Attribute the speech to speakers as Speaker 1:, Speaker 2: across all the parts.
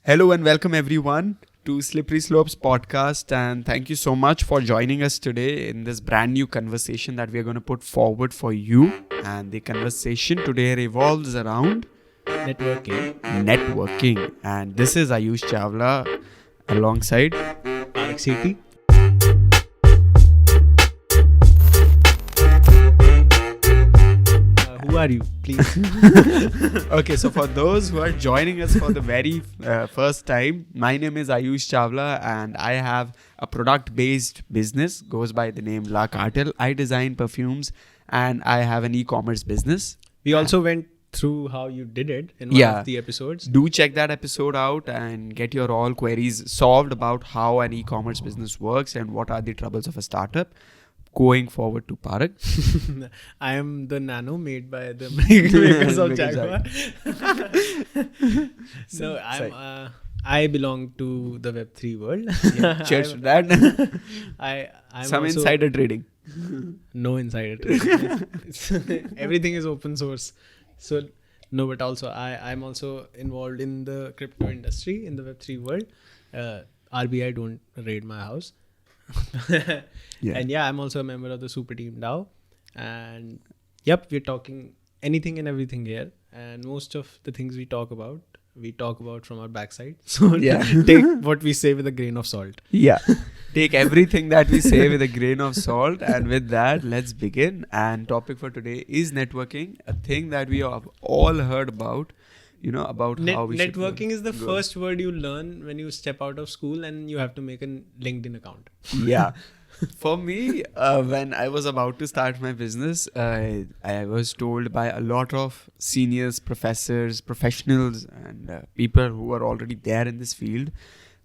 Speaker 1: Hello and welcome everyone to Slippery Slopes podcast, and thank you so much for joining us today in this brand new conversation that we are going to put forward for you. And the conversation today revolves around networking. And this is Aayush Chawla alongside
Speaker 2: City. Who are you, please?
Speaker 1: Okay, so for those who are joining us for the very first time, my name is Aayush Chawla and I have a product-based business, goes by the name La Cartel. I design perfumes and I have an e-commerce business.
Speaker 2: We also went through how you did it in one of the episodes.
Speaker 1: Do check that episode out and get your all queries solved about how an e-commerce business works and what are the troubles of a startup. Going forward to Paarug.
Speaker 2: I am the nano made by the makers of Jaguar. So I belong to the Web3 world.
Speaker 1: Yeah, cheers to that.
Speaker 2: I'm
Speaker 1: Some
Speaker 2: also,
Speaker 1: insider trading.
Speaker 2: No insider trading. Everything is open source. So no, but also I'm also involved in the crypto industry in the Web3 world. RBI don't raid my house. And I'm also a member of the Super Team DAO. And we're talking anything and everything here. And most of the things we talk about from our backside. So take what we say with a grain of salt.
Speaker 1: Yeah. Take everything that we say with a grain of salt. And with that, let's begin. And topic for today is networking, a thing that we have all heard about. About how we
Speaker 2: networking is the first word you learn when you step out of school and you have to make a LinkedIn account.
Speaker 1: Yeah. For me, when I was about to start my business, I was told by a lot of seniors, professors, professionals, and people who are already there in this field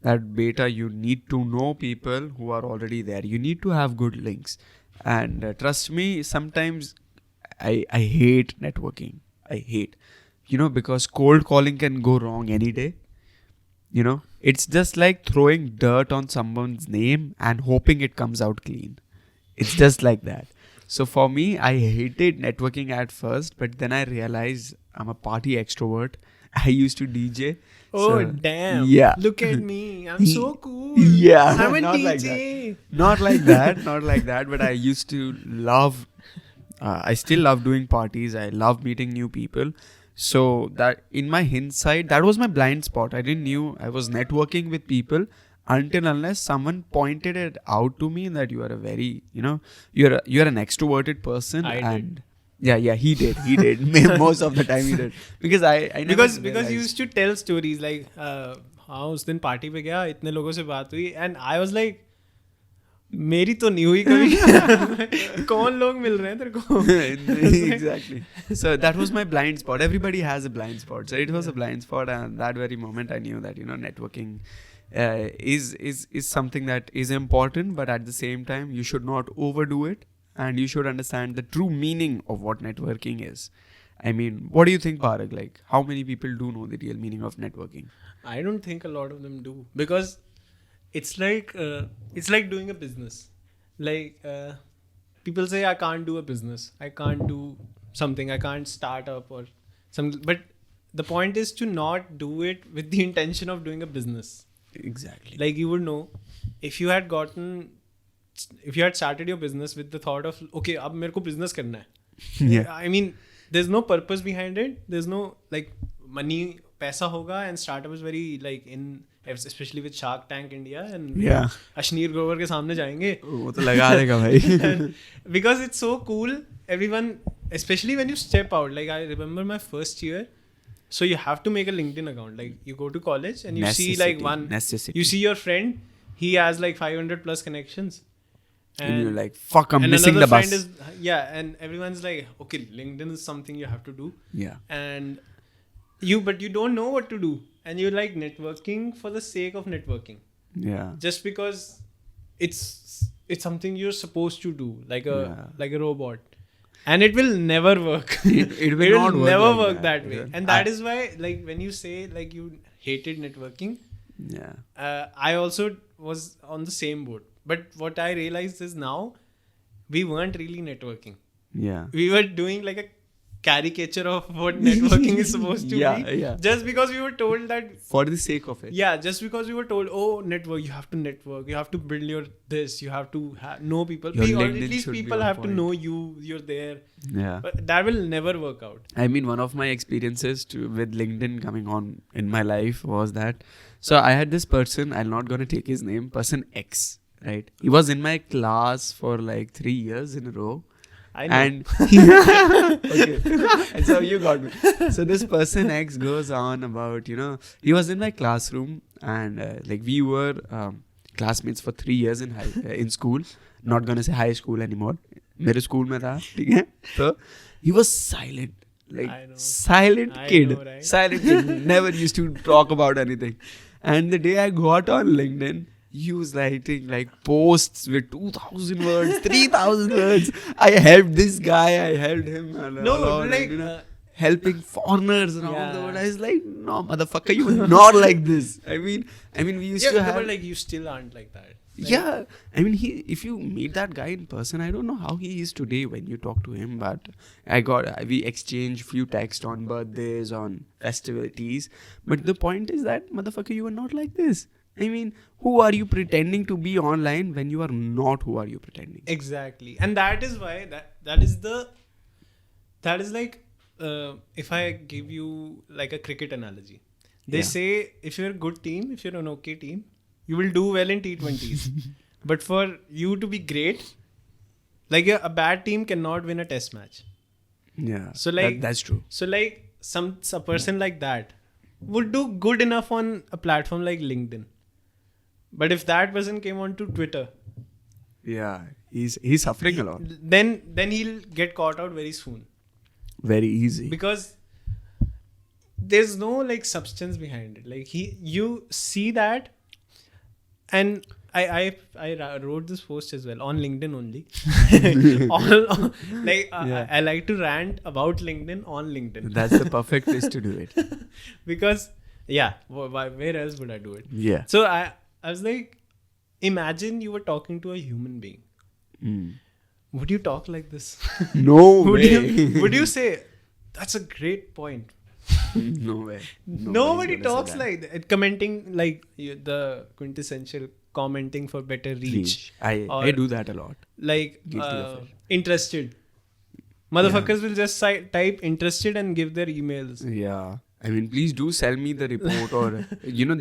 Speaker 1: that beta, you need to know people who are already there. You need to have good links. And trust me, sometimes I hate networking. I hate. Because cold calling can go wrong any day. It's just like throwing dirt on someone's name and hoping it comes out clean. It's just like that. So for me, I hated networking at first, but then I realized I'm a party extrovert. I used to DJ.
Speaker 2: Oh, damn.
Speaker 1: Yeah.
Speaker 2: Look at me. I'm so cool.
Speaker 1: Yeah.
Speaker 2: I'm a
Speaker 1: not
Speaker 2: DJ.
Speaker 1: Like that. Not like that. But I used to love, I still love doing parties. I love meeting new people. So that in my hindsight, that was my blind spot. I didn't knew I was networking with people until unless someone pointed it out to me that you are a very, you're an extroverted person. He did. Most of the time he did. Because I never
Speaker 2: because you used to tell stories like, हाँ उस दिन party पे गया इतने लोगों से बात हुई and I was like मेरी तो नहीं हुई कभी कौन लोग मिल रहे हैं तेरे को
Speaker 1: Exactly. So that was my blind spot. Everybody has a blind spot. So it was a blind spot, and that very moment I knew that networking is something that is important, but at the same time you should not overdo it, and you should understand the true meaning of what networking is. I mean, what do you think, Paarug? Like, how many people do know the real meaning of networking?
Speaker 2: I don't think a lot of them do, because it's like doing a business. Like people say I can't do a business, I can't do something, I can't start up or something. But the point is to not do it with the intention of doing a business.
Speaker 1: Exactly.
Speaker 2: Like you would know if you had started your business with the thought of okay, अब मेरे को business करना है.
Speaker 1: Yeah.
Speaker 2: I mean, there's no purpose behind it. There's no like money, पैसा होगा, and startup is very like in. Especially with Shark Tank India and Ashneer Grover के सामने जाएंगे
Speaker 1: वो तो लगा देगा भाई.
Speaker 2: Because it's so cool, everyone, especially when you step out. Like I remember my first year, so you have to make a LinkedIn account. Like you go to college and you see like you see your friend, he has like 500 plus connections,
Speaker 1: and you're like, fuck, I'm missing the bus.
Speaker 2: And everyone's like, okay, LinkedIn is something you have to do. And but you don't know what to do. And you like networking for the sake of networking. Yeah. Just because it's something you're supposed to do, like a robot, and it will never work.
Speaker 1: It will
Speaker 2: never work that way. And that is why, like when you say like you hated networking, I also was on the same boat. But what I realized is now we weren't really networking.
Speaker 1: Yeah.
Speaker 2: We were doing like a caricature of what networking is supposed to
Speaker 1: Yeah,
Speaker 2: be.
Speaker 1: yeah.
Speaker 2: Just because we were told that.
Speaker 1: For the sake of it.
Speaker 2: Yeah, just because we were told, oh, network, you have to network, you have to build your this, you have to know people.
Speaker 1: Your
Speaker 2: Or at
Speaker 1: LinkedIn
Speaker 2: least
Speaker 1: should be
Speaker 2: people
Speaker 1: on
Speaker 2: have to
Speaker 1: point.
Speaker 2: know you're there.
Speaker 1: Yeah.
Speaker 2: But that will never work out.
Speaker 1: I mean, one of my experiences with LinkedIn coming on in my life was that. So I had this person, I'm not going to take his name, person X, right? He was in my class for like 3 years in a row.
Speaker 2: I know.
Speaker 1: And okay, and so you got me. So this person X goes on about, he was in my classroom and like we were classmates for 3 years in school. Not gonna say high school anymore. मेरे school में था, ठीक है? So he was silent. Like silent kid,
Speaker 2: know, right?
Speaker 1: silent kid, never used to talk about anything. And the day I got on LinkedIn, he was writing like posts with 2,000 words, 3,000 words. I helped this guy, I helped him. And
Speaker 2: No,
Speaker 1: all,
Speaker 2: like,
Speaker 1: and, helping foreigners around
Speaker 2: yeah.
Speaker 1: the world. I was like, no, motherfucker, you were not like this. I mean, we used to have.
Speaker 2: But like you still aren't like that. Like,
Speaker 1: Yeah, I mean, if you meet that guy in person, I don't know how he is today when you talk to him. But we exchanged few texts on birthdays, on festivities. But the point is that, motherfucker, you are not like this. I mean, who are you pretending to be online when you are not? Who are you pretending?
Speaker 2: Exactly, and that is why that is like if I give you like a cricket analogy, they say if you're a good team, if you're an okay team, you will do well in T20s. But for you to be great, like a bad team cannot win a test match.
Speaker 1: Yeah.
Speaker 2: So like
Speaker 1: that's true.
Speaker 2: So like a person like that would do good enough on a platform like LinkedIn. But if that person came onto Twitter,
Speaker 1: yeah, he's suffering a lot.
Speaker 2: Then he'll get caught out very soon.
Speaker 1: Very easy.
Speaker 2: Because there's no like substance behind it. Like you see that. And I wrote this post as well on LinkedIn only. I like to rant about LinkedIn on LinkedIn.
Speaker 1: That's the perfect place to do it.
Speaker 2: Because where else would I do it?
Speaker 1: Yeah.
Speaker 2: So I was like, imagine you were talking to a human being. Would you talk like this?
Speaker 1: No way.
Speaker 2: Would you say that's a great point?
Speaker 1: No way.
Speaker 2: Nobody talks like that. Commenting like the quintessential commenting for better reach.
Speaker 1: I do that a lot.
Speaker 2: Like interested. Motherfuckers will just type interested and give their emails.
Speaker 1: Yeah. I mean, please do sell me the report or,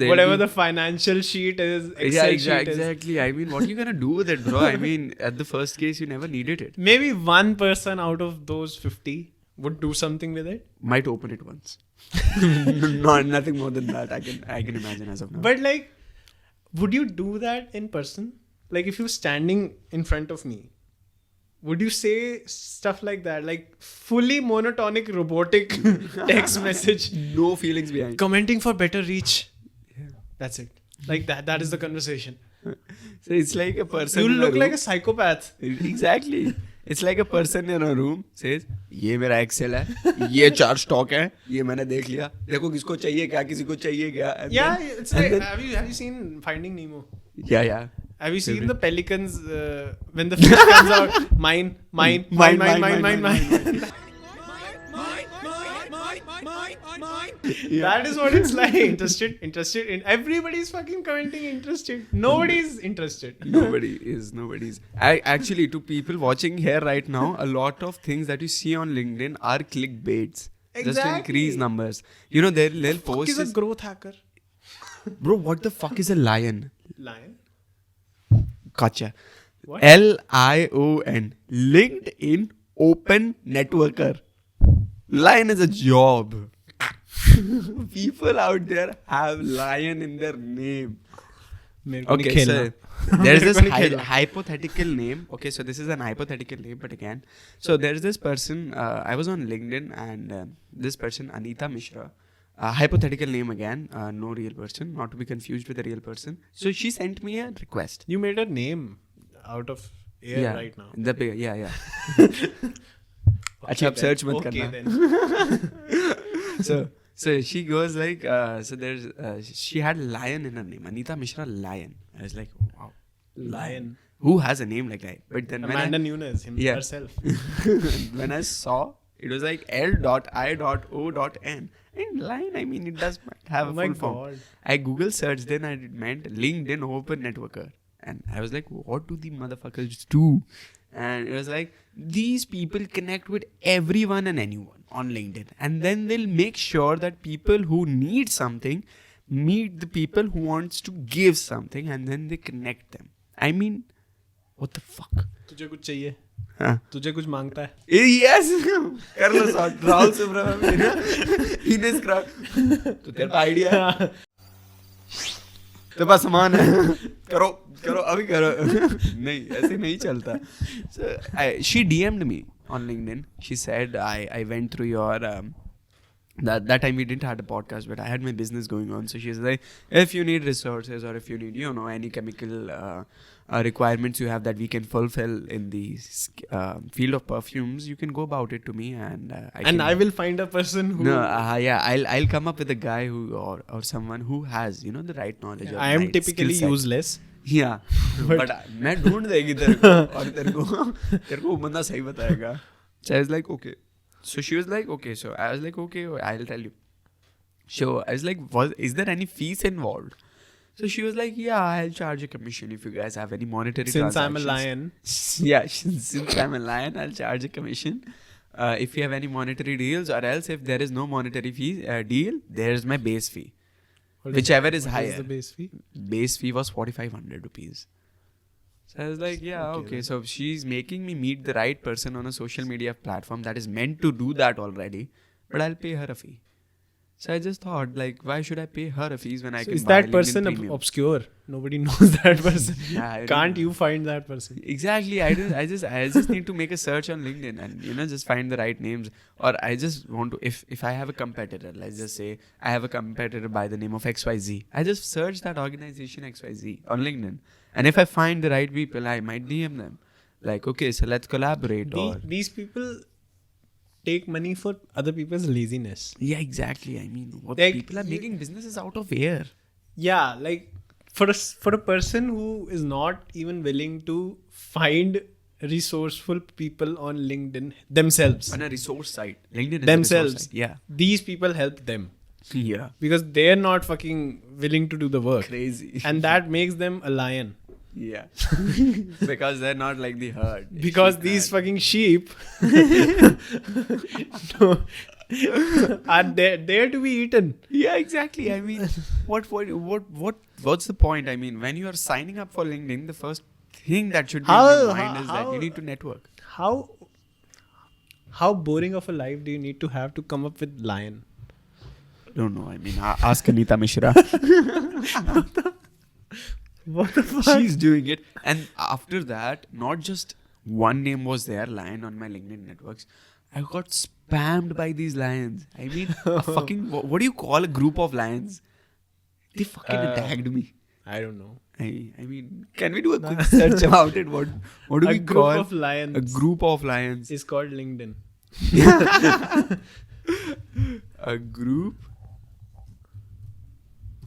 Speaker 2: whatever the financial sheet is, Excel sheet is.
Speaker 1: Exactly. I mean, what are you going to do with it, bro? I mean, at the first case, you never needed it.
Speaker 2: Maybe one person out of those 50 would do something with it.
Speaker 1: Might open it once. Nothing more than that. I can imagine as of now.
Speaker 2: But like, would you do that in person? Like if you're standing in front of me, would you say stuff like that? Like fully monotonic robotic text message.
Speaker 1: No feelings behind.
Speaker 2: Commenting for better reach. Yeah. That's it. Like that is the conversation.
Speaker 1: So it's like a person.
Speaker 2: You look like a psychopath.
Speaker 1: Exactly. It's like a person in a room says, ये मेरा Excel है, ये 4 stock है, ये मैंने देख लिया, देखो किसको चाहिए क्या, किसी को चाहिए क्या.
Speaker 2: Yeah, it's like, have you seen Finding Nemo?
Speaker 1: Yeah.
Speaker 2: Have you seen the pelicans when the fish comes out? Mine. Yeah. That is what it's like. Interested in. Everybody's fucking commenting interested. Nobody's interested.
Speaker 1: Nobody's. Actually, to people watching here right now, a lot of things that you see on LinkedIn are clickbaits.
Speaker 2: Exactly.
Speaker 1: Just to increase numbers. They'll post.
Speaker 2: What is a growth hacker?
Speaker 1: Bro, what the fuck is a lion?
Speaker 2: Lion?
Speaker 1: Gotcha.
Speaker 2: What?
Speaker 1: L.I.O.N. LinkedIn Open Networker. Lion is a job. People out there have lion in their name. Okay, so there's this hypothetical name. Okay, so this is an hypothetical name, but again, so there's this person. I was on LinkedIn, and this person, Anita Mishra. Hypothetical name again, no real person, not to be confused with a real person. So she sent me a request.
Speaker 2: You made a name out of air right now.
Speaker 1: Yeah. अच्छा अब search मत करना. So she goes like, she had lion in her name, Anita Mishra Lion. I was like, wow,
Speaker 2: lion.
Speaker 1: Who has a name like that? But then
Speaker 2: Amanda Nunes herself.
Speaker 1: When I saw It was like L.I.O.N. And line, I mean, it does have a full form. I Google searched, then it meant LinkedIn Open Networker. And I was like, what do the motherfuckers do? And it was like, these people connect with everyone and anyone on LinkedIn. And then they'll make sure that people who need something meet the people who wants to give something, and then they connect them. I mean, what the fuck?
Speaker 2: तुझे कुछ चाहिए?
Speaker 1: हाँ.
Speaker 2: तुझे कुछ मांगता है?
Speaker 1: Yes. कर लो shot. Rahul Subramaniam in his crowd. तो तेरे पास आइडिया है? तेरे पास सामान है? करो अभी करो. नहीं, ऐसे नहीं चलता. So she DM'd me on LinkedIn. She said I went through your that time we didn't have a podcast, but I had my business going on. So she's like, if you need resources or if you need, any chemical requirements you have that we can fulfill in the field of perfumes, you can go about it to me, and I will find a person who. No, I'll come up with a guy who or someone who has the right knowledge.
Speaker 2: I am typically useless.
Speaker 1: Yeah, but मैं ढूंढ देगी तेरे को और तेरे को बंदा सही बताएगा. So I was like, okay. So she was like, okay. So I was like, okay, I'll tell you. So I was like, is there any fees involved? So she was like, yeah, I'll charge a commission if you guys have any monetary transactions.
Speaker 2: Since I'm a lion.
Speaker 1: Yeah, since I'm a lion, I'll charge a commission. If you have any monetary deals, or else if there is no monetary fee deal, there's my base fee. Whichever is higher. What is the base fee? Base fee was 4,500 rupees. So I was like, yeah, okay. So she's making me meet the right person on a social media platform that is meant to do that already, but I'll pay her a fee. So I just thought, like, why should I pay her a fees when I can buy
Speaker 2: that person obscure? Nobody knows that person.
Speaker 1: Yeah,
Speaker 2: can't you find that person?
Speaker 1: Exactly. I just need to make a search on LinkedIn and just find the right names. Or I just want to, if I have a competitor, let's just say I have a competitor by the name of XYZ. I just search that organization XYZ on LinkedIn. And if I find the right people, I might DM them. Like, okay, so let's collaborate.
Speaker 2: These people take money for other people's laziness.
Speaker 1: Yeah, exactly. I mean, people are making businesses out of air.
Speaker 2: Yeah, like for a person who is not even willing to find resourceful people on LinkedIn themselves.
Speaker 1: On a resource site. LinkedIn is
Speaker 2: themselves.
Speaker 1: A resource site. Yeah.
Speaker 2: These people help them.
Speaker 1: Yeah.
Speaker 2: Because they're not fucking willing to do the work.
Speaker 1: Crazy.
Speaker 2: And that makes them a lion.
Speaker 1: Yeah. Because they're not like the herd.
Speaker 2: Because these fucking sheep are there to be eaten.
Speaker 1: Yeah, exactly. I mean, what's the point? I mean, when you are signing up for LinkedIn, the first thing that should be in your mind is that you need to network.
Speaker 2: How boring of a life do you need to have to come up with lion?
Speaker 1: I don't know. I mean, ask Anita Mishra.
Speaker 2: What the fuck?
Speaker 1: She's doing it. And after that, not just one name was there, lion, on my LinkedIn networks. I got spammed by these lions. I mean, a fucking, what do you call a group of lions? They fucking attacked me.
Speaker 2: I don't know.
Speaker 1: I mean, can we do a quick search about it? What do we call?
Speaker 2: A group of lions.
Speaker 1: A group of lions.
Speaker 2: Is called LinkedIn.
Speaker 1: A group.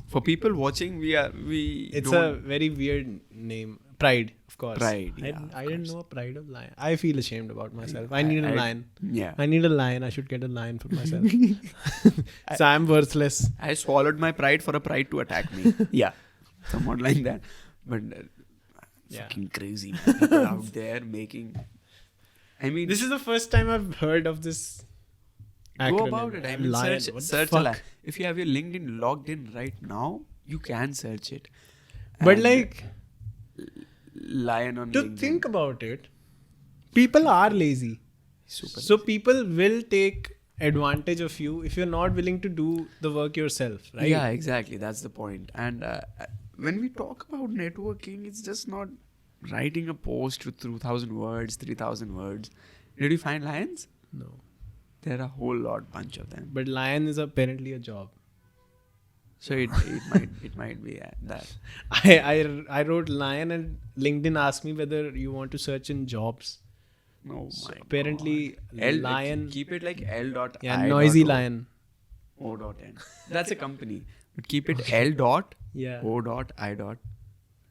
Speaker 1: For people watching,
Speaker 2: it's a very weird name. Pride, of course.
Speaker 1: Pride. Yeah,
Speaker 2: I didn't know a pride of lion. I feel ashamed about myself. I need a lion.
Speaker 1: Yeah.
Speaker 2: I need a lion. I should get a lion for myself. So I'm worthless.
Speaker 1: I swallowed my pride for a pride to attack me. Yeah. Somewhat like that. But fucking crazy people out there making. I mean,
Speaker 2: this is the first time I've heard of this.
Speaker 1: Go about it. I mean,
Speaker 2: lion.
Speaker 1: Search a lion. If you have your LinkedIn logged in right now, you can search it.
Speaker 2: But like,
Speaker 1: lion on
Speaker 2: to
Speaker 1: LinkedIn.
Speaker 2: think about it, people are lazy. So people will take advantage of you if you're not willing to do the work yourself, right?
Speaker 1: Yeah, exactly. That's the point. And when we talk about networking, it's just not writing a post with 2,000 words, 3,000 words. Did you find lions?
Speaker 2: No.
Speaker 1: There are a whole bunch of them.
Speaker 2: But lion is apparently a job.
Speaker 1: So it might be that.
Speaker 2: I wrote lion and LinkedIn asked me whether you want to search in jobs.
Speaker 1: Oh
Speaker 2: so
Speaker 1: my
Speaker 2: apparently
Speaker 1: God.
Speaker 2: lion.
Speaker 1: Keep it like L.I.
Speaker 2: Yeah, noisy lion.
Speaker 1: O.N. That's a company. But keep it L.O.I.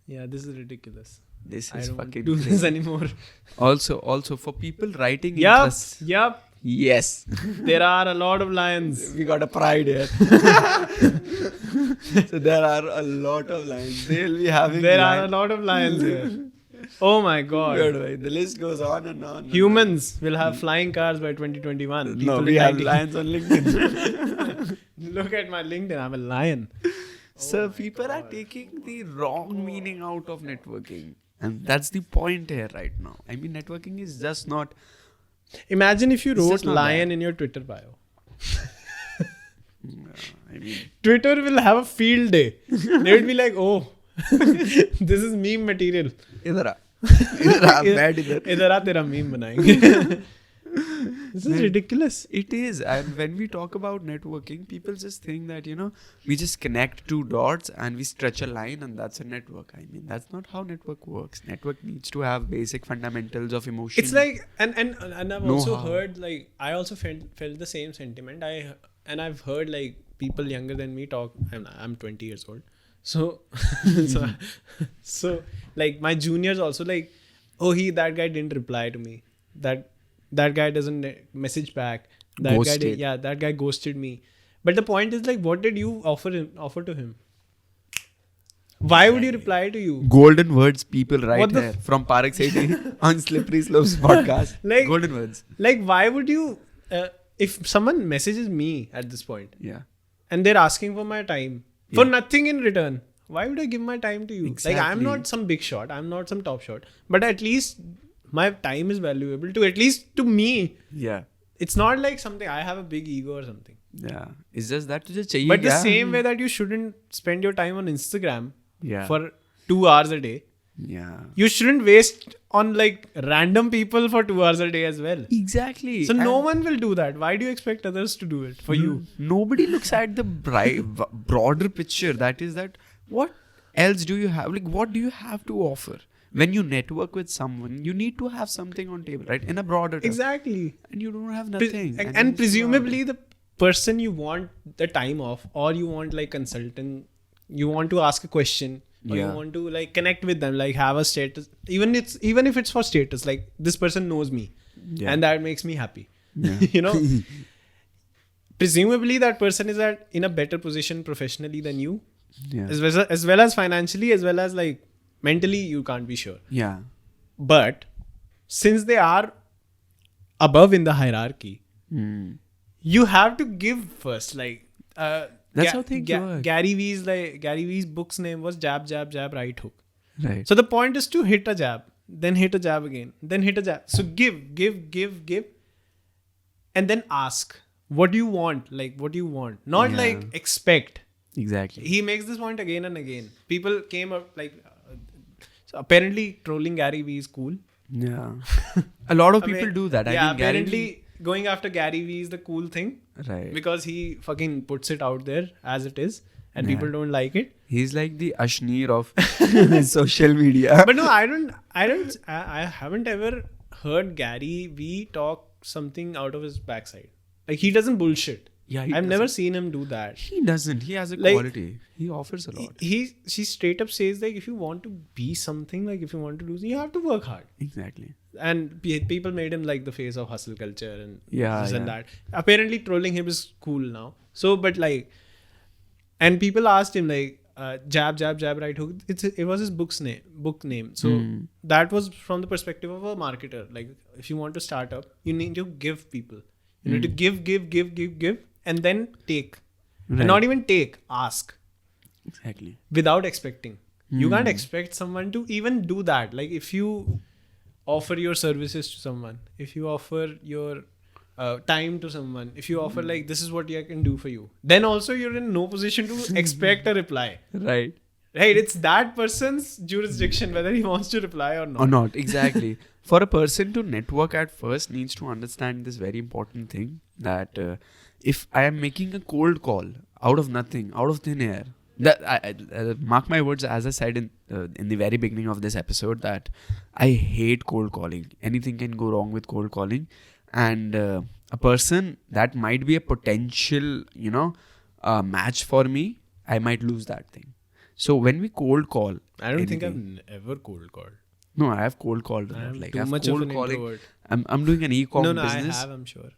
Speaker 2: Yeah, this is ridiculous.
Speaker 1: This
Speaker 2: I
Speaker 1: is
Speaker 2: don't
Speaker 1: fucking
Speaker 2: do this anymore.
Speaker 1: Also for people writing
Speaker 2: Yup.
Speaker 1: Yes.
Speaker 2: There are a lot of lions.
Speaker 1: We got a pride here. So there are a lot of lions. They'll be having
Speaker 2: There are a lot of lions here. Oh my god.
Speaker 1: Good, right? The list goes on and on.
Speaker 2: Humans will have flying cars by 2021.
Speaker 1: No,
Speaker 2: People
Speaker 1: we
Speaker 2: in
Speaker 1: have
Speaker 2: 90
Speaker 1: lions on LinkedIn.
Speaker 2: Look at my LinkedIn. I'm a lion.
Speaker 1: So people are taking the wrong meaning out of networking. And that's the point here right now. I mean, networking is just not...
Speaker 2: Imagine if you
Speaker 1: It's
Speaker 2: wrote
Speaker 1: just not
Speaker 2: lion
Speaker 1: that.
Speaker 2: in your Twitter bio.
Speaker 1: I mean...
Speaker 2: Twitter will have a field day. They will be like, oh, this is meme material.
Speaker 1: Idhar aa. Idhar aa, bad idhar.
Speaker 2: इधर आ तेरा meme बनाएंगे. This is ridiculous.
Speaker 1: It is. And when we talk about networking, people just think that, we just connect two dots and we stretch a line and that's a network. I mean, that's not how network works. Network needs to have basic fundamentals of emotion.
Speaker 2: It's like, and I've
Speaker 1: Know
Speaker 2: also
Speaker 1: how.
Speaker 2: heard, like, I also felt the same sentiment. I've heard, like, people younger than me talk. I'm 20 years old. So, so like, my juniors also, like, oh, that guy didn't reply to me. That guy doesn't message back.
Speaker 1: Ghosted.
Speaker 2: That guy ghosted me. But the point is, like, what did you offer to him? Why would you reply to you?
Speaker 1: Golden words people right
Speaker 2: What the
Speaker 1: here from Paarug City on Slippery Slopes podcast.
Speaker 2: Like-
Speaker 1: Golden words.
Speaker 2: Like, why would you, if someone messages me at this point
Speaker 1: Yeah.
Speaker 2: and they're asking for my time for nothing in return, why would I give my time to you? Like, I'm
Speaker 1: Exactly.
Speaker 2: not some big shot. I'm not some top shot. But at least my time is valuable to, at least to me.
Speaker 1: Yeah.
Speaker 2: It's not like something, I have a big ego or something.
Speaker 1: Yeah. It's just that तुझे चाहिए
Speaker 2: But the
Speaker 1: क्या?
Speaker 2: same way that you shouldn't spend your time on Instagram
Speaker 1: Yeah.
Speaker 2: for 2 hours a day,
Speaker 1: Yeah.
Speaker 2: you shouldn't waste on like random people for 2 hours a day as well.
Speaker 1: Exactly.
Speaker 2: So no one will do that. Why do you expect others to do it for you?
Speaker 1: Nobody looks at the broader picture. That is that what else do you have? Like, what do you have to offer? When you network with someone, you need to have something on table, right? In a broader term.
Speaker 2: Exactly.
Speaker 1: And you don't have nothing.
Speaker 2: And presumably the person you want the time of, or you want like consultant, you want to ask a question, or you
Speaker 1: Yeah.
Speaker 2: want to like connect with them, like have a status, even if it's for status, like this person knows me,
Speaker 1: Yeah.
Speaker 2: and that makes me happy.
Speaker 1: Yeah.
Speaker 2: You know, presumably that person is in a better position professionally than you,
Speaker 1: Yeah.
Speaker 2: as well as financially, as well as like mentally. You can't be sure,
Speaker 1: Yeah.
Speaker 2: but since they are above in the hierarchy,
Speaker 1: Hmm.
Speaker 2: you have to give first. Like
Speaker 1: That's how things work.
Speaker 2: Gary Vee's book's name was Jab Jab Jab Right Hook.
Speaker 1: Right.
Speaker 2: So the point is to hit a jab, then hit a jab again, then hit a jab. So give, and then ask what do you want, like what do you want, not
Speaker 1: Yeah.
Speaker 2: like expect.
Speaker 1: Exactly.
Speaker 2: He makes this point again and again. People came up like so apparently trolling Gary Vee is cool.
Speaker 1: Yeah. A lot of people do that.
Speaker 2: Yeah,
Speaker 1: I mean, Gary
Speaker 2: apparently
Speaker 1: Vee-
Speaker 2: going after Gary Vee is the cool thing.
Speaker 1: Right.
Speaker 2: Because he fucking puts it out there as it is, and
Speaker 1: Yeah.
Speaker 2: people don't like it.
Speaker 1: He's like the Ashneer of social media.
Speaker 2: But no, I haven't ever heard Gary Vee talk something out of his backside. Like he doesn't bullshit.
Speaker 1: Yeah, he
Speaker 2: I've never
Speaker 1: doesn't.
Speaker 2: seen him do that.
Speaker 1: He doesn't. He has a
Speaker 2: Like-
Speaker 1: quality. He offers a lot.
Speaker 2: She straight up says like if you want to be something, like if you want to do, you have to work hard.
Speaker 1: Exactly.
Speaker 2: And people made him like the face of hustle culture and
Speaker 1: Yeah,
Speaker 2: this and
Speaker 1: yeah.
Speaker 2: that. Apparently trolling him is cool now. So, but like, and people asked him like, jab right hook. It was his book name. So that was from the perspective of a marketer. Like if you want to start up, you need to give people. You need to give, and then take.
Speaker 1: Right.
Speaker 2: And not even take, ask
Speaker 1: Exactly.
Speaker 2: without expecting. You can't expect someone to even do that. Like if you offer your services to someone, if you offer your time to someone, if you offer like this is what I can do for you, then also you're in no position to expect a reply.
Speaker 1: Right.
Speaker 2: Right? It's that person's jurisdiction whether he wants to reply or not.
Speaker 1: Or not. Exactly. For a person to network at first needs to understand this very important thing that if I am making a cold call out of nothing, out of thin air, that I mark my words, as I said in the very beginning of this episode, that I hate cold calling. Anything can go wrong with cold calling, and a person that might be a potential, match for me, I might lose that thing. So when we cold call,
Speaker 2: I don't think
Speaker 1: anything-
Speaker 2: I've ever cold called.
Speaker 1: No, I have cold called.
Speaker 2: I'm
Speaker 1: like
Speaker 2: too
Speaker 1: I have
Speaker 2: much of
Speaker 1: cold
Speaker 2: an
Speaker 1: calling.
Speaker 2: introvert.
Speaker 1: I'm doing an e-com
Speaker 2: No, I
Speaker 1: business.
Speaker 2: have, I'm sure.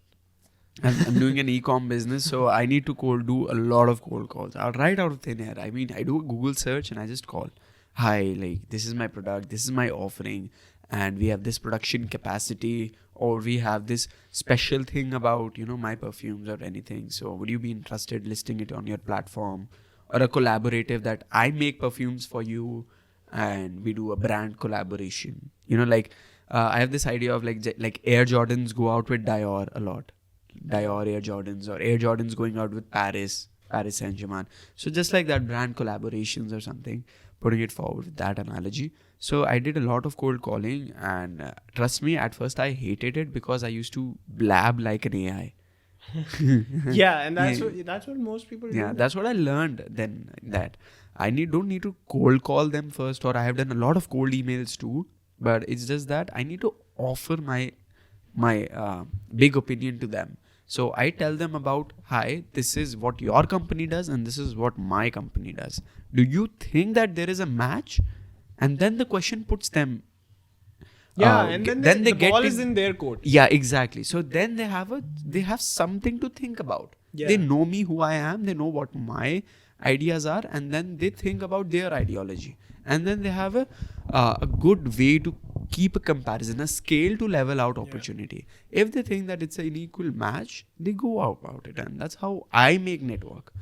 Speaker 1: I'm doing an e-com business, so I need to do a lot of cold calls. I'll write out of thin air. I mean, I do a Google search and I just call. Hi, like this is my product, this is my offering, and we have this production capacity, or we have this special thing about, my perfumes or anything. So would you be interested listing it on your platform, or a collaborative that I make perfumes for you and we do a brand collaboration? I have this idea of like Air Jordans go out with Dior a lot. Dior Air Jordans, or Air Jordans going out with Paris Saint-Germain. So just like that, brand collaborations or something, putting it forward with that analogy. So I did a lot of cold calling, and trust me, at first I hated it because I used to blab like an AI.
Speaker 2: Yeah, and that's what most people do.
Speaker 1: Yeah, that's what I learned then, that I don't need to cold call them first, or I have done a lot of cold emails too, but it's just that I need to offer my big opinion to them. So I tell them about, hi, this is what your company does and this is what my company does. Do you think that there is a match? And then the question puts them.
Speaker 2: And then the ball is in their court.
Speaker 1: Yeah, exactly. So then they have something to think about.
Speaker 2: Yeah.
Speaker 1: They know me, who I am. They know what my ideas are, and then they think about their ideology. And then they have a good way to keep a comparison, a scale to level out opportunity. Yeah. If they think that it's an equal match, they go out about it. And that's how I make network.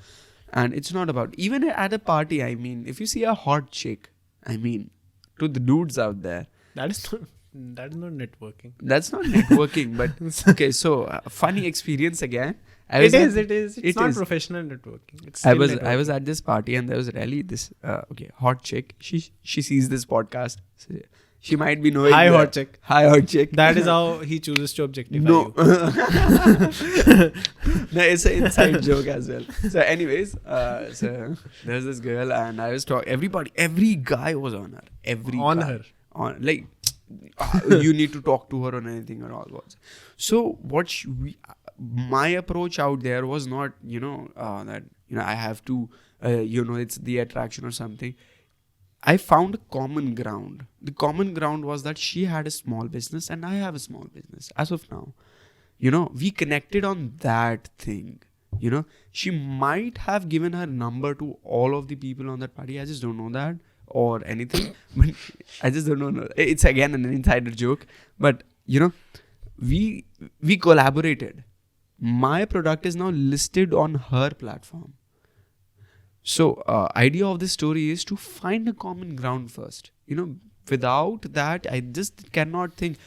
Speaker 1: And it's not about, even at a party, I mean, if you see a hot chick, I mean, to the dudes out there.
Speaker 2: That is not networking.
Speaker 1: That's not networking, but okay, so funny experience again.
Speaker 2: It is. It's not professional networking.
Speaker 1: I was at this party, and there was really this hot chick. She sees this podcast. So she might be knowing.
Speaker 2: Hi, hot chick.
Speaker 1: That
Speaker 2: is how he chooses to objectify
Speaker 1: you. No, it's an inside joke as well. So anyways, so there's this girl, and I was talking. Every guy was on her. You need to talk to her on anything or all was. So my approach out there was not, that, I have to, it's the attraction or something. I found a common ground. The common ground was that she had a small business and I have a small business as of now. We connected on that thing. She might have given her number to all of the people on that party. I just don't know that. Or anything, but I just don't know. It's again an insider joke, but we collaborated. My product is now listed on her platform. So idea of this story is to find a common ground first. Without that, I just cannot think.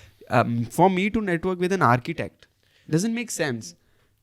Speaker 1: For me to network with an architect doesn't make sense.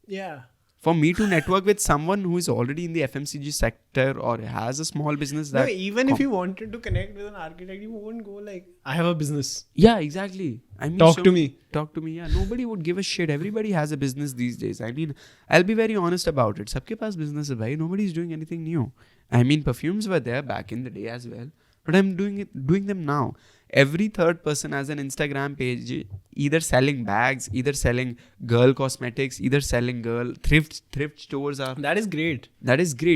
Speaker 2: Yeah.
Speaker 1: For me to network with someone who is already in the FMCG sector or has a small business that...
Speaker 2: No, even if you wanted to connect with an architect, you wouldn't go like, I have a business.
Speaker 1: Yeah, exactly. I mean,
Speaker 2: Talk to me.
Speaker 1: Yeah, nobody would give a shit. Everybody has a business these days. I mean, I'll be very honest about it. Sabke paas business hai bhai. Nobody's doing anything new. I mean, perfumes were there back in the day as well. But I'm doing them now. Every third person has an Instagram page, either selling bags, either selling girl cosmetics, either selling thrift stores are.
Speaker 2: That is great.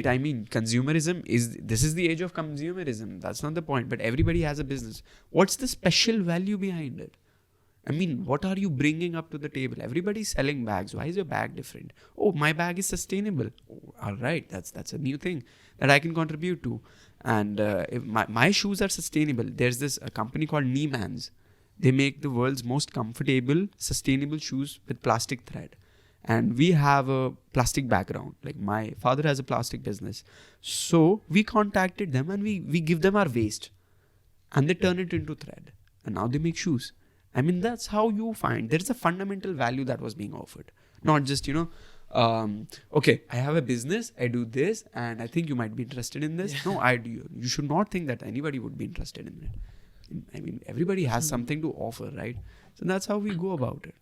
Speaker 1: I mean, this is the age of consumerism. That's not the point. But everybody has a business. What's the special value behind it? I mean, what are you bringing up to the table? Everybody's selling bags. Why is your bag different? Oh, my bag is sustainable. Oh, all right, that's a new thing that I can contribute to. And if my shoes are sustainable. There's this company called Neiman's. They make the world's most comfortable, sustainable shoes with plastic thread. And we have a plastic background. Like my father has a plastic business. So we contacted them and we give them our waste. And they turn it into thread. And now they make shoes. I mean, that's how you find. There is a fundamental value that was being offered. Not just, okay, I have a business, I do this, and I think you might be interested in this. Yeah. No, I do. You should not think that anybody would be interested in it. I mean, everybody has something to offer, right? So that's how we go about it.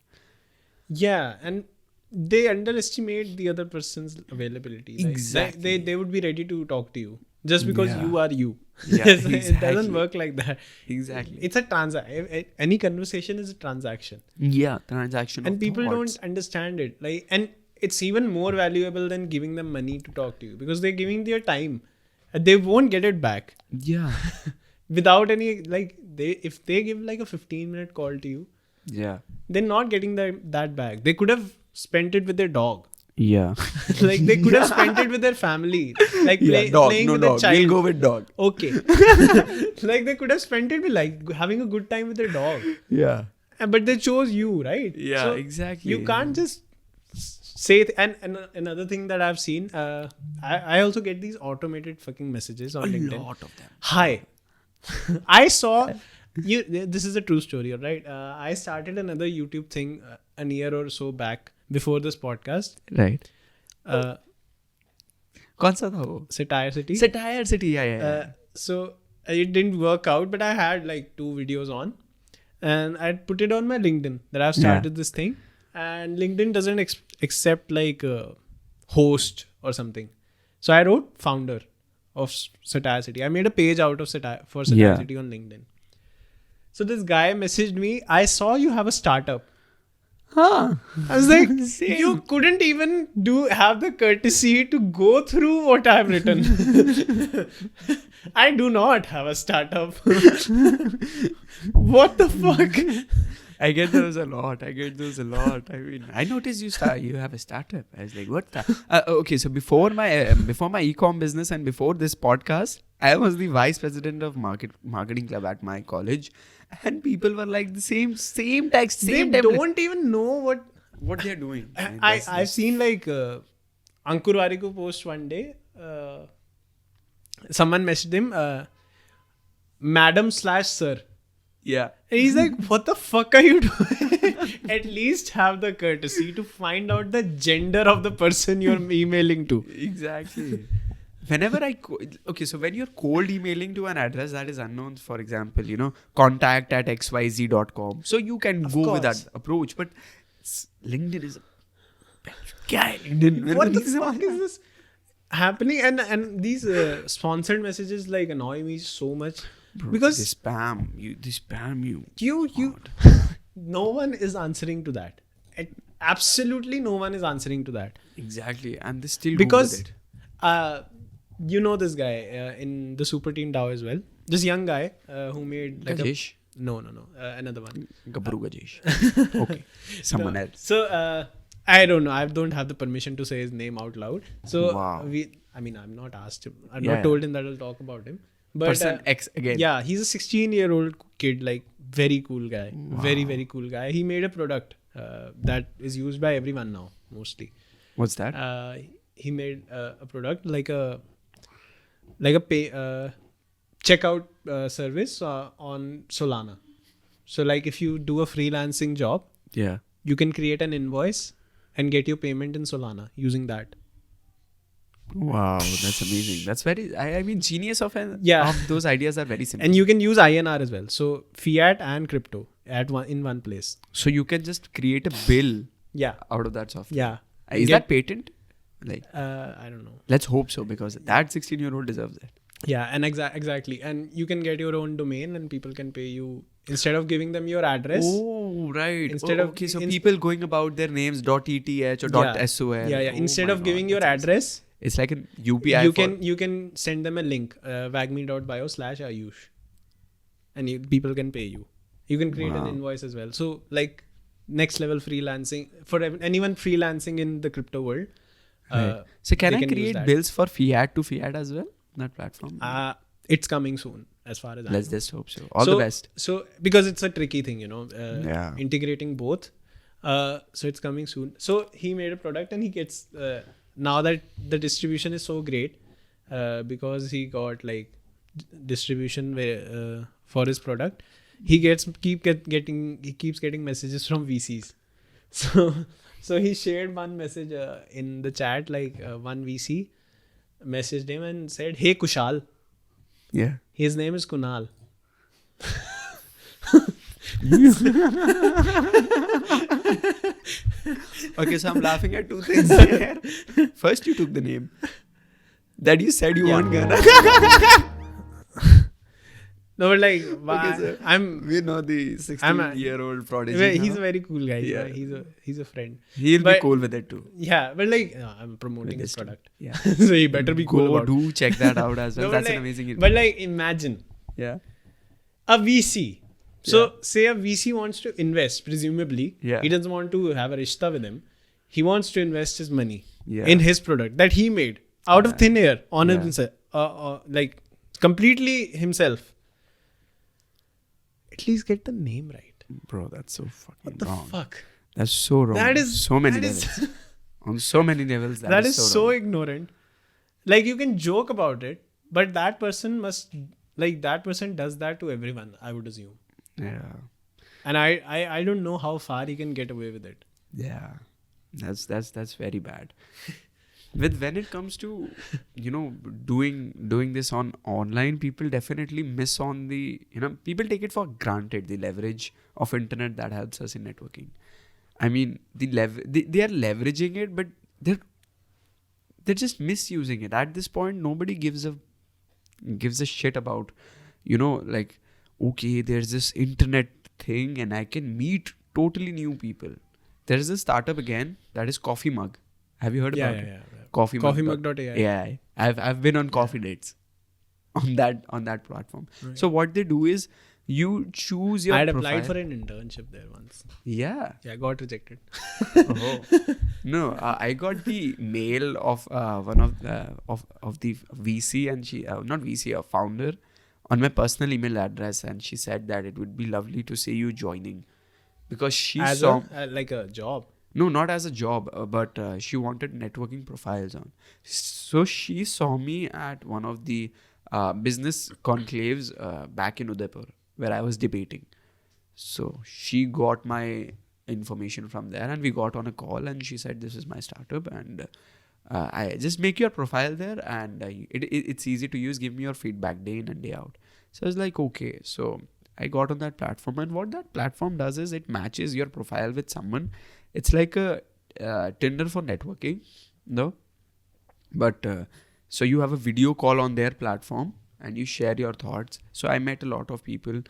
Speaker 2: Yeah, and they underestimate the other person's availability. Like
Speaker 1: exactly.
Speaker 2: They would be ready to talk to you just because you are you.
Speaker 1: Yeah, exactly.
Speaker 2: It doesn't work like that.
Speaker 1: Exactly.
Speaker 2: It's a any conversation is a transaction.
Speaker 1: Yeah, transaction.
Speaker 2: And people don't understand it. And it's even more valuable than giving them money to talk to you because they're giving their time. They won't get it back.
Speaker 1: Yeah.
Speaker 2: Without any, if they give like a 15-minute call to you,
Speaker 1: yeah,
Speaker 2: they're not getting that back. They could have spent it with their dog.
Speaker 1: Yeah.
Speaker 2: Like they could have spent it with their family, like
Speaker 1: Dog.
Speaker 2: playing
Speaker 1: No
Speaker 2: with
Speaker 1: dog.
Speaker 2: their child.
Speaker 1: We'll go with dog.
Speaker 2: Okay. Like they could have spent it with like having a good time with their dog.
Speaker 1: Yeah.
Speaker 2: But they chose you, right?
Speaker 1: Yeah,
Speaker 2: So
Speaker 1: exactly.
Speaker 2: You can't just say and another thing that I've seen, I also get these automated fucking messages on LinkedIn.
Speaker 1: A lot of them.
Speaker 2: Hi. I saw you. This is a true story, right? I started another YouTube thing a year or so back before this podcast.
Speaker 1: Right.
Speaker 2: Uh,
Speaker 1: कौन सा था वो?
Speaker 2: Satire City.
Speaker 1: Satire City. Yeah.
Speaker 2: So it didn't work out, but I had like 2 videos on, and I'd put it on my LinkedIn that I've started this thing, and LinkedIn doesn't accept like host or something. So I wrote founder of Satire City. I made a page out of Satire City on LinkedIn. So this guy messaged me, I saw you have a startup.
Speaker 1: Huh.
Speaker 2: I was like,
Speaker 1: Same.
Speaker 2: you couldn't even have the courtesy to go through what I've written. I do not have a startup. What the fuck?
Speaker 1: I get those a lot. I mean, I noticed you have a startup. I was like, what the? Okay, so before my e-com business and before this podcast, I was the vice president of marketing club at my college, and people were like the same text, same
Speaker 2: They
Speaker 1: template.
Speaker 2: don't even know
Speaker 1: what they're doing.
Speaker 2: I've seen like Ankur Wariku post one day. Someone messaged him, Madam/Sir.
Speaker 1: Yeah.
Speaker 2: And he's like, what the fuck are you doing? At least have the courtesy to find out the gender of the person you're emailing to.
Speaker 1: Exactly. Whenever so when you're cold emailing to an address that is unknown, for example, contact@xyz.com, so you can go with that approach. But LinkedIn is LinkedIn.
Speaker 2: What the fuck is this happening? And these sponsored messages like annoy me so much.
Speaker 1: Bro,
Speaker 2: because
Speaker 1: they spam you.
Speaker 2: You no one is answering to that. Absolutely no one is answering to that.
Speaker 1: Exactly. And they still
Speaker 2: because
Speaker 1: go with it.
Speaker 2: This guy in the super team DAO as well. This young guy who made like
Speaker 1: Gajesh?
Speaker 2: No, another one.
Speaker 1: Gabru Gajesh. Okay. Someone else.
Speaker 2: So I don't know. I don't have the permission to say his name out loud. So
Speaker 1: wow.
Speaker 2: I'm not asked him. I'm not told him that I'll talk about him. But
Speaker 1: Person X again.
Speaker 2: Yeah, he's a 16-year-old kid, like very cool guy.
Speaker 1: Wow.
Speaker 2: Very, very cool guy. He made a product that is used by everyone now, mostly.
Speaker 1: What's that?
Speaker 2: He made a product like a pay checkout service on Solana. So like if you do a freelancing job, you can create an invoice and get your payment in Solana using that.
Speaker 1: Wow, that's amazing. That's very, I mean, genius of those ideas are very simple.
Speaker 2: And you can use INR as well. So fiat and crypto in one place.
Speaker 1: So you can just create a bill out of that software.
Speaker 2: Yeah.
Speaker 1: Is that patent? Like,
Speaker 2: I don't know.
Speaker 1: Let's hope so, because that 16-year-old deserves it.
Speaker 2: Yeah, and exactly. And you can get your own domain and people can pay you instead of giving them your address.
Speaker 1: Oh, right.
Speaker 2: Instead of
Speaker 1: people going about their names .eth or .sol.
Speaker 2: Yeah. Instead of giving your address,
Speaker 1: it's like an UPI.
Speaker 2: You can send them a link, wagme.bio/Aayush, and people can pay you. You can create an invoice as well. So like next level freelancing for anyone freelancing in the crypto world.
Speaker 1: Right. So can I create bills for fiat to fiat as well? That platform.
Speaker 2: It's coming soon, as far as
Speaker 1: Let's just hope so. All the best.
Speaker 2: So because it's a tricky thing, integrating both. So it's coming soon. So he made a product and he gets now that the distribution is so great, because he got like distribution for his product, he keeps getting messages from VCs. So he shared one message in the chat, like one VC messaged him and said, "Hey Kushal."
Speaker 1: Yeah.
Speaker 2: His name is Kunal.
Speaker 1: Okay, so I'm laughing at two things here. First, you took the name. That you said you want Gyaan.
Speaker 2: No, but like,
Speaker 1: we know the 16-year-old prodigy.
Speaker 2: He's a very cool guy.
Speaker 1: Yeah.
Speaker 2: He's a friend.
Speaker 1: He'll be cool with it too.
Speaker 2: Yeah, but like, I'm promoting his product.
Speaker 1: Yeah.
Speaker 2: So he better be cool about it.
Speaker 1: Do check that out as well.
Speaker 2: No,
Speaker 1: That's
Speaker 2: like,
Speaker 1: an amazing.
Speaker 2: But like, imagine.
Speaker 1: Yeah.
Speaker 2: A VC. So say a VC wants to invest, presumably.
Speaker 1: Yeah.
Speaker 2: He doesn't want to have a rishta with him. he wants to invest his money
Speaker 1: Yeah.
Speaker 2: in his product that he made out of thin air on
Speaker 1: Yeah.
Speaker 2: himself, like completely himself. At least get the name right.
Speaker 1: Bro, that's so fucking
Speaker 2: What the
Speaker 1: wrong.
Speaker 2: fuck?
Speaker 1: That's so wrong.
Speaker 2: That is
Speaker 1: so many
Speaker 2: that is-
Speaker 1: levels. On so many levels,
Speaker 2: that is so
Speaker 1: wrong.
Speaker 2: ignorant. Like you can joke about it, but that person does that to everyone, I would assume.
Speaker 1: Yeah.
Speaker 2: And I don't know how far he can get away with it.
Speaker 1: Yeah. That's very bad. When it comes to doing this on online, people definitely miss on the people take it for granted, the leverage of internet that helps us in networking. I mean, they are leveraging it, but they're just misusing it. At this point, nobody gives a shit about like, okay, there's this internet thing and I can meet totally new people. There's a startup again that is Coffee Mug. Have you heard about it?
Speaker 2: Yeah.
Speaker 1: Coffeemug.ai. Yeah, I've been on coffee dates on that platform.
Speaker 2: Right.
Speaker 1: So what they do is you choose your
Speaker 2: I had
Speaker 1: profile.
Speaker 2: applied for an internship there once.
Speaker 1: Yeah.
Speaker 2: Yeah, I got rejected.
Speaker 1: Oh. No, I got the mail of one of the VC, and she not VC, a founder, on my personal email address, and she said that it would be lovely to see you joining, because she
Speaker 2: As
Speaker 1: saw
Speaker 2: like a job.
Speaker 1: no, not as a job, but she wanted networking profiles on. So she saw me at one of the business conclaves back in Udaipur, where I was debating. So she got my information from there, and we got on a call, and she said, "This is my startup, and I just make your profile there, and it's easy to use. Give me your feedback day in and day out." So I was like, okay. So I got on that platform, and what that platform does is it matches your profile with someone. It's like a Tinder for networking, no? But so you have a video call on their platform and you share your thoughts. So I met a lot of people.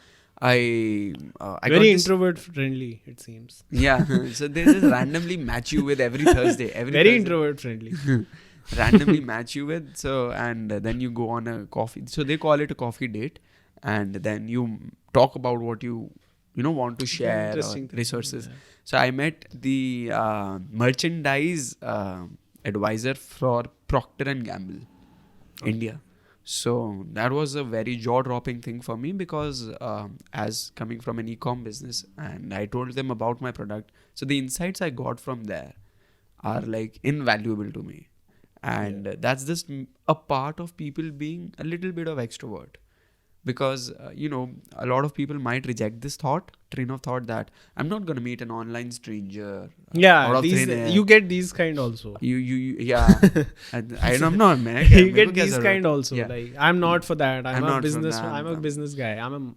Speaker 1: I got
Speaker 2: Very
Speaker 1: this-
Speaker 2: introvert friendly, it seems.
Speaker 1: Yeah. So they just randomly match you with every Thursday.
Speaker 2: Very
Speaker 1: Thursday,
Speaker 2: introvert friendly.
Speaker 1: randomly match you with. So and then you go on a coffee. So they call it a coffee date, and then you talk about what you want to share or
Speaker 2: Interesting thing.
Speaker 1: resources.
Speaker 2: Yeah.
Speaker 1: So I met the merchandise advisor for Procter and Gamble, India. So that was a very jaw-dropping thing for me, because as coming from an e-com business, and I told them about my product. So the insights I got from there are like invaluable to me. And that's just a part of people being a little bit of extrovert. Because, a lot of people might reject this train of thought that I'm not going to meet an online stranger. out
Speaker 2: Yeah,
Speaker 1: of
Speaker 2: these
Speaker 1: thin air.
Speaker 2: you get these kind also.
Speaker 1: You yeah. And I'm not, man.
Speaker 2: You get these kind also.
Speaker 1: Yeah.
Speaker 2: Like I'm not for that.
Speaker 1: I'm
Speaker 2: I'm
Speaker 1: not
Speaker 2: a
Speaker 1: for
Speaker 2: business.
Speaker 1: that.
Speaker 2: I'm a business guy.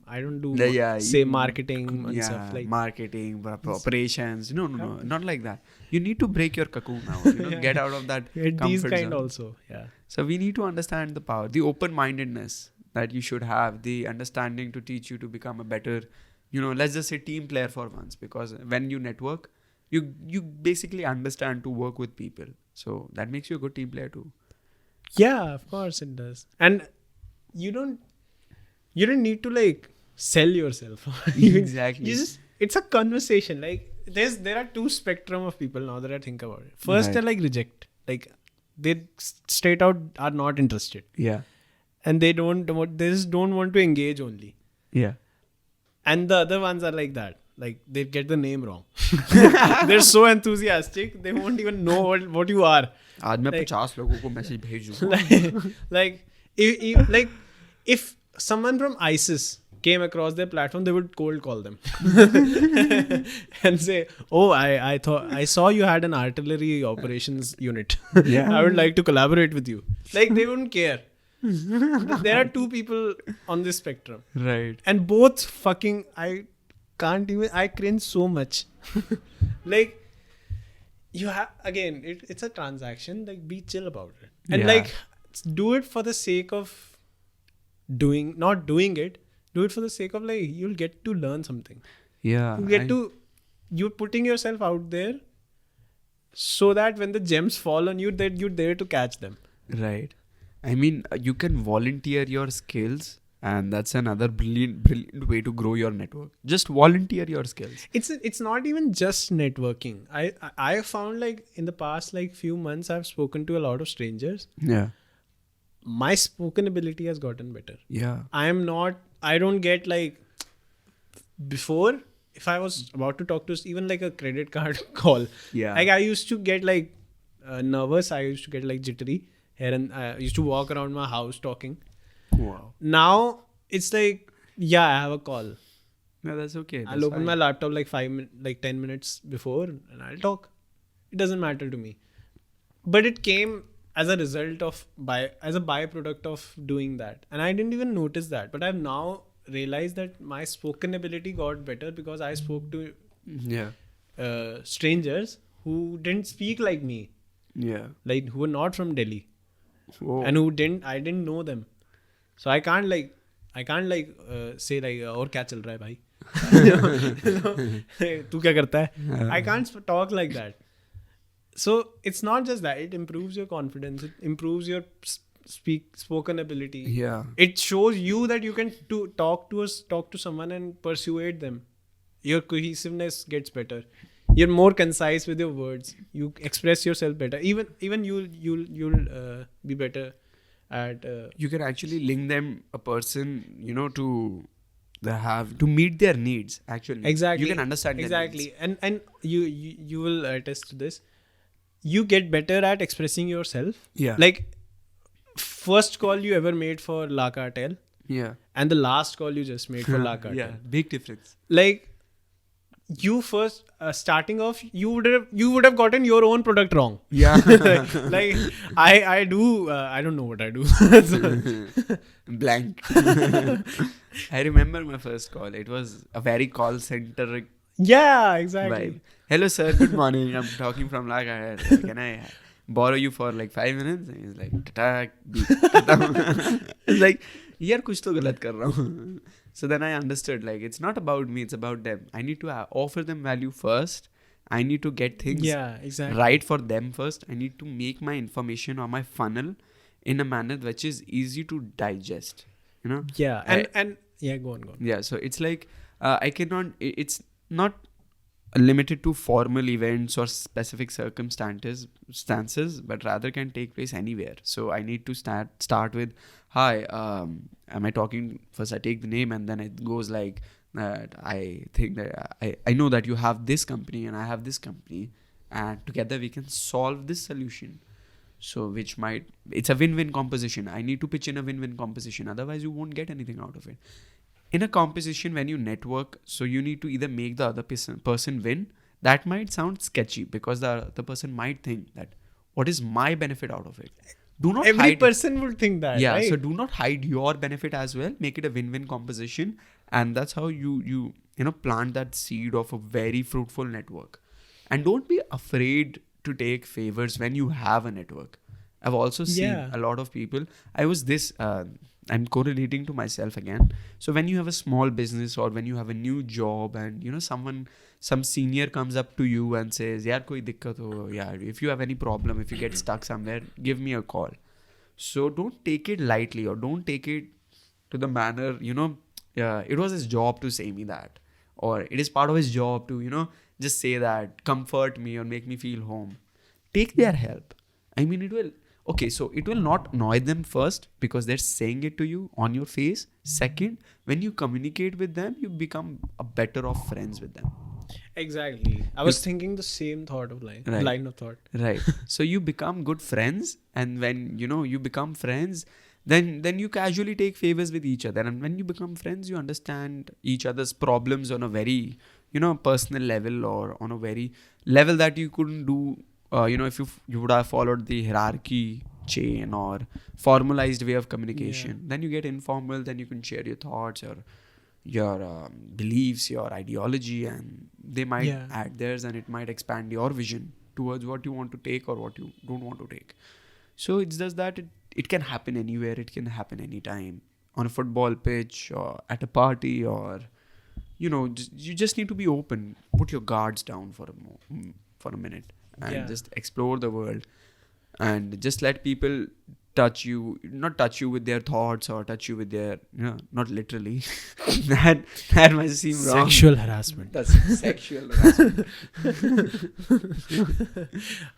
Speaker 2: I don't do
Speaker 1: Yeah,
Speaker 2: marketing and stuff like.
Speaker 1: marketing, operations. No, not like that. You need to break your cocoon now. Get out of that
Speaker 2: Get
Speaker 1: comfort
Speaker 2: these kind
Speaker 1: zone.
Speaker 2: also. Yeah.
Speaker 1: So we need to understand the power, the open-mindedness that you should have, the understanding to teach you to become a better, let's just say team player for once. Because when you network, you basically understand to work with people. So that makes you a good team player too.
Speaker 2: Yeah, of course it does. And you don't need to like sell yourself.
Speaker 1: Exactly.
Speaker 2: It's a conversation. Like there are two spectrum of people now that I think about it. First,
Speaker 1: Right.
Speaker 2: they're like reject. Like they straight out are not interested.
Speaker 1: Yeah.
Speaker 2: And they just don't want to engage only.
Speaker 1: Yeah.
Speaker 2: And the other ones are like that. Like they get the name wrong. They're so enthusiastic. They won't even know what you are.
Speaker 1: आज मैं
Speaker 2: Like-
Speaker 1: 50 लोगों को message भेजूंगा.
Speaker 2: If someone from ISIS came across their platform, they would cold call them and say, "Oh, I saw you had an artillery operations unit.
Speaker 1: Yeah.
Speaker 2: I would like to collaborate with you." Like they wouldn't care. There are two people on this spectrum,
Speaker 1: Right.
Speaker 2: and both fucking I cringe so much. Like you have again, it's a transaction. Like be chill about it, and
Speaker 1: Yeah.
Speaker 2: like do it for the sake of not doing it. Do it for the sake of like you'll get to learn something.
Speaker 1: Yeah.
Speaker 2: You're putting yourself out there so that when the gems fall on you, that you're there to catch them.
Speaker 1: Right. I mean, you can volunteer your skills And that's another brilliant way to grow your network. Just volunteer your skills.
Speaker 2: It's not even just networking. I found like in the past like few months I've spoken to a lot of strangers.
Speaker 1: Yeah.
Speaker 2: My spoken ability has gotten better.
Speaker 1: Yeah.
Speaker 2: I don't get like, before, if I was about to talk to even like a credit card call,
Speaker 1: Yeah.
Speaker 2: like I used to get like nervous. I used to get like jittery here, and I used to walk around my house talking.
Speaker 1: Wow.
Speaker 2: Now it's like, yeah, I have a call.
Speaker 1: No, that's okay.
Speaker 2: I'll open my laptop like 10 minutes before, and I'll talk. It doesn't matter to me. But it came as a result of as a byproduct of doing that, and I didn't even notice that. But I've now realized that my spoken ability got better because I spoke to strangers who didn't speak like me, like who were not from Delhi, and I didn't know them. So I can't say like और क्या चल रहा है भाई तू क्या करता है. I can't talk like that. So it's not just that, it improves your confidence, it improves your spoken ability.
Speaker 1: Yeah.
Speaker 2: It shows you that you can talk to someone and persuade them. Your cohesiveness gets better. You're more concise with your words. You express yourself better. Even you'll be better at.
Speaker 1: You can actually link them a person, to meet their needs. Actually,
Speaker 2: Exactly.
Speaker 1: You can understand their needs.
Speaker 2: And you will attest to this. You get better at expressing yourself.
Speaker 1: Yeah.
Speaker 2: Like, first call you ever made for La Cartel,
Speaker 1: Yeah.
Speaker 2: and the last call you just made for La Cartel.
Speaker 1: Yeah. Big difference.
Speaker 2: Like, you first starting off, you would have gotten your own product wrong.
Speaker 1: Yeah.
Speaker 2: Like I do. I don't know what I do.
Speaker 1: Blank. I remember my first call. It was a very call center
Speaker 2: Yeah, exactly.
Speaker 1: vibe. Hello sir, good morning. I'm talking from Laga. Can I borrow you for like 5 minutes? And he's like, "Tatak, beep, tatam." It's like, यार कुछ तो गलत कर रहा हूँ. So then I understood, like, it's not about me, it's about them. I need to offer them value first. I need to get things right for them first. I need to make my information or my funnel in a manner which is easy to digest.
Speaker 2: Yeah, and yeah, go on.
Speaker 1: Yeah, so it's like I cannot. It's not limited to formal events or specific circumstances, but rather can take place anywhere. So I need to start with, hi, am I talking? First I take the name, and then it goes like that. I think that I know that you have this company and I have this company, and together we can solve this solution. So it's a win-win composition. I need to pitch in a win-win composition. Otherwise you won't get anything out of it. In a composition, when you network, so you need to either make the other person win. That might sound sketchy because the other person might think that, what is my benefit out of it? Do not
Speaker 2: Every person would think that.
Speaker 1: Yeah,
Speaker 2: right?
Speaker 1: So do not hide your benefit as well. Make it a win-win composition, and that's how you plant that seed of a very fruitful network. And don't be afraid to take favors when you have a network. I've also seen a lot of people. I'm correlating to myself again. So when you have a small business or when you have a new job and some senior comes up to you and says, yaar koi dikkat ho, yaar, if you have any problem, if you get stuck somewhere, give me a call. So don't take it lightly or don't take it to the manner, it was his job to say me that, or it is part of his job to, just say that, comfort me or make me feel home. Take their help. I mean, it will not annoy them first because they're saying it to you on your face. Second, when you communicate with them, you become a better off friends with them.
Speaker 2: Exactly. I was thinking the same line of thought.
Speaker 1: Right. So you become good friends, and when you become friends, then you casually take favors with each other. And when you become friends, you understand each other's problems on a very personal level, or on a very level that you couldn't do. If you would have followed the hierarchy chain or formalized way of communication, then you get informal, then you can share your thoughts or your beliefs, your ideology, and they might add theirs, and it might expand your vision towards what you want to take or what you don't want to take. So it's just that it can happen anywhere, it can happen anytime, on a football pitch or at a party, or you just need to be open, put your guards down for a minute. And just explore the world, and just let people touch you with their thoughts or touch you with their, not literally. that might seem wrong.
Speaker 2: Sexual harassment.
Speaker 1: That's sexual harassment.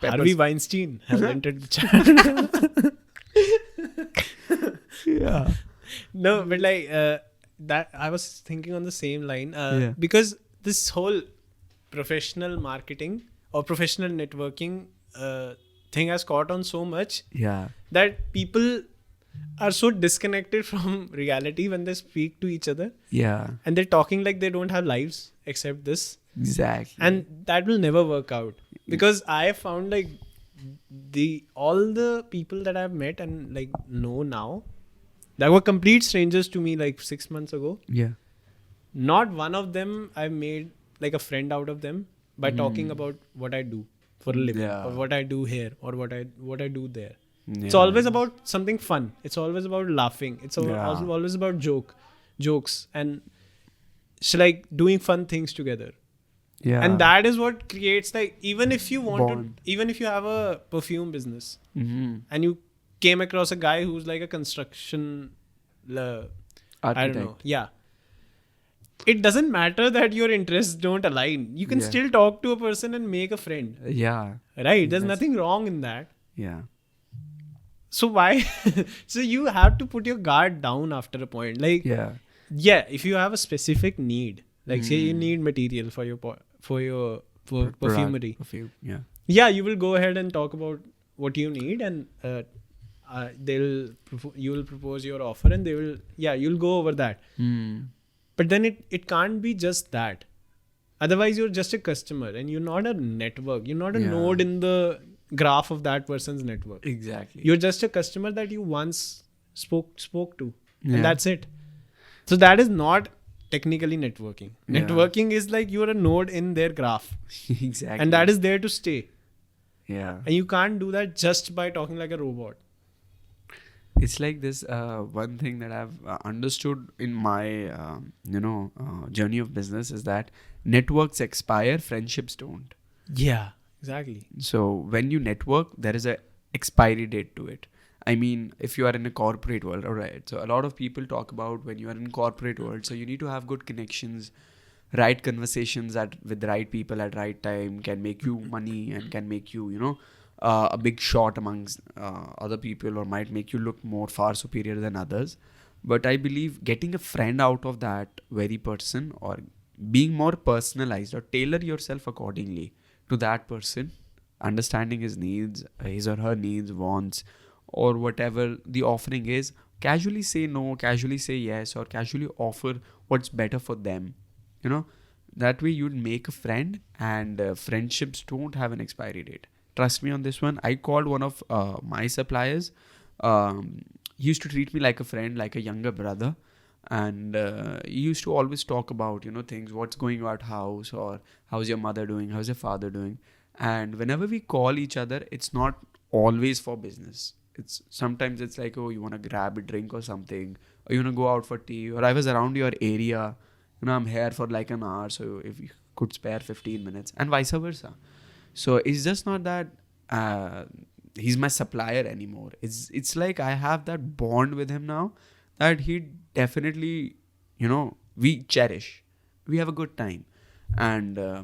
Speaker 2: Harvey Weinstein has entered the chat.
Speaker 1: Yeah.
Speaker 2: No, but like that, I was thinking on the same line because this whole professional marketing or professional networking thing has caught on so much that people are so disconnected from reality when they speak to each other.
Speaker 1: Yeah.
Speaker 2: And they're talking like they don't have lives except this.
Speaker 1: Exactly.
Speaker 2: And that will never work out because I have found like all the people that I've met and like know now that were complete strangers to me like 6 months ago.
Speaker 1: Yeah.
Speaker 2: Not one of them I made like a friend out of them by talking about what I do for a living or what I do here or what I do there. Yeah. It's always about something fun. It's always about laughing. It's also always about jokes and like doing fun things together. Yeah. And that is what creates like, even if you have a perfume business and you came across a guy who's like a construction architect. I don't know. Yeah. It doesn't matter that your interests don't align. You can still talk to a person and make a friend. Yeah. Right? There's nothing wrong in that. Yeah. So why? So you have to put your guard down after a point. Like, yeah, if you have a specific need, like say you need material for your perfumery. Yeah, you will go ahead and talk about what you need and you will propose your offer and you'll go over that. But then it can't be just that. Otherwise, you're just a customer and you're not a network. You're not a node in the graph of that person's network. Exactly. You're just a customer that you once spoke to. And that's it. So that is not technically networking. Networking is like you're a node in their graph. Exactly. And that is there to stay. Yeah. And you can't do that just by talking like a robot.
Speaker 1: It's like this one thing that I've understood in my journey of business is that networks expire, friendships don't.
Speaker 2: Yeah, exactly.
Speaker 1: So when you network, there is a expiry date to it. I mean, if you are in a corporate world, all right. So a lot of people talk about when you are in corporate world, so you need to have good connections, right conversations with the right people at right time can make you money and can make you, a big shot amongst other people or might make you look more far superior than others. But I believe getting a friend out of that very person or being more personalized or tailor yourself accordingly to that person, understanding his needs, his or her needs, wants, or whatever the offering is, casually say no, casually say yes, or casually offer what's better for them. That way you'd make a friend, and friendships don't have an expiry date. Trust me on this one. I called one of my suppliers. He used to treat me like a friend, like a younger brother. And he used to always talk about, things, what's going on at house, or how's your mother doing, how's your father doing. And whenever we call each other, it's not always for business. Sometimes it's like, oh, you want to grab a drink or something, or you want to go out for tea, or I was around your area, I'm here for like an hour, so if you could spare 15 minutes, and vice versa. So it's just not that he's my supplier anymore. It's like I have that bond with him now that he definitely, we cherish. We have a good time. And there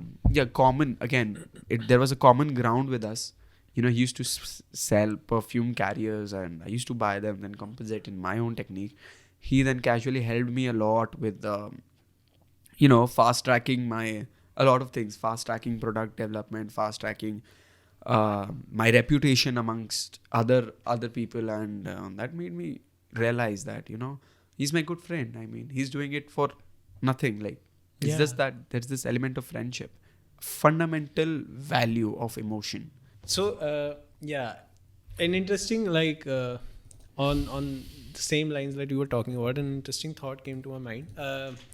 Speaker 1: was a common ground with us. He used to sell perfume carriers and I used to buy them, then compensate in my own technique. He then casually helped me a lot with, fast tracking a lot of things, fast tracking product development, fast tracking my reputation amongst other people. And that made me realize that, he's my good friend. I mean, he's doing it for nothing. Like, it's just that there's this element of friendship, fundamental value of emotion.
Speaker 2: So, an interesting, like, on the same lines that you were talking about, an interesting thought came to my mind.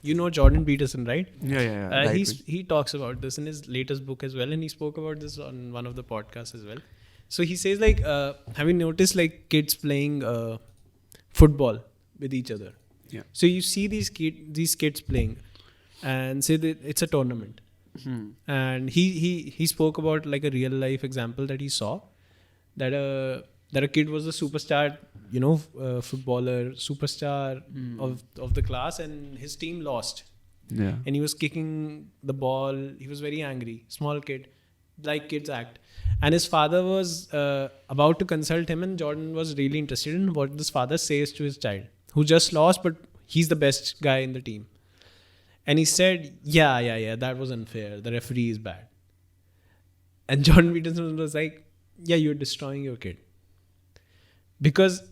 Speaker 2: Jordan Peterson, right?
Speaker 1: Yeah.
Speaker 2: He talks about this in his latest book as well, and he spoke about this on one of the podcasts as well. So he says, like, have you noticed, like, kids playing football with each other?
Speaker 1: Yeah.
Speaker 2: So you see these kids playing, and say that it's a tournament. And he spoke about like a real life example that he saw, that that a kid was a superstar, footballer, superstar of the class, and his team lost.
Speaker 1: Yeah.
Speaker 2: And he was kicking the ball. He was very angry. Small kid, like kids act. And his father was about to consult him, and Jordan was really interested in what this father says to his child, who just lost, but he's the best guy in the team. And he said, yeah, that was unfair. The referee is bad. And Jordan Peterson was like, yeah, you're destroying your kid. Because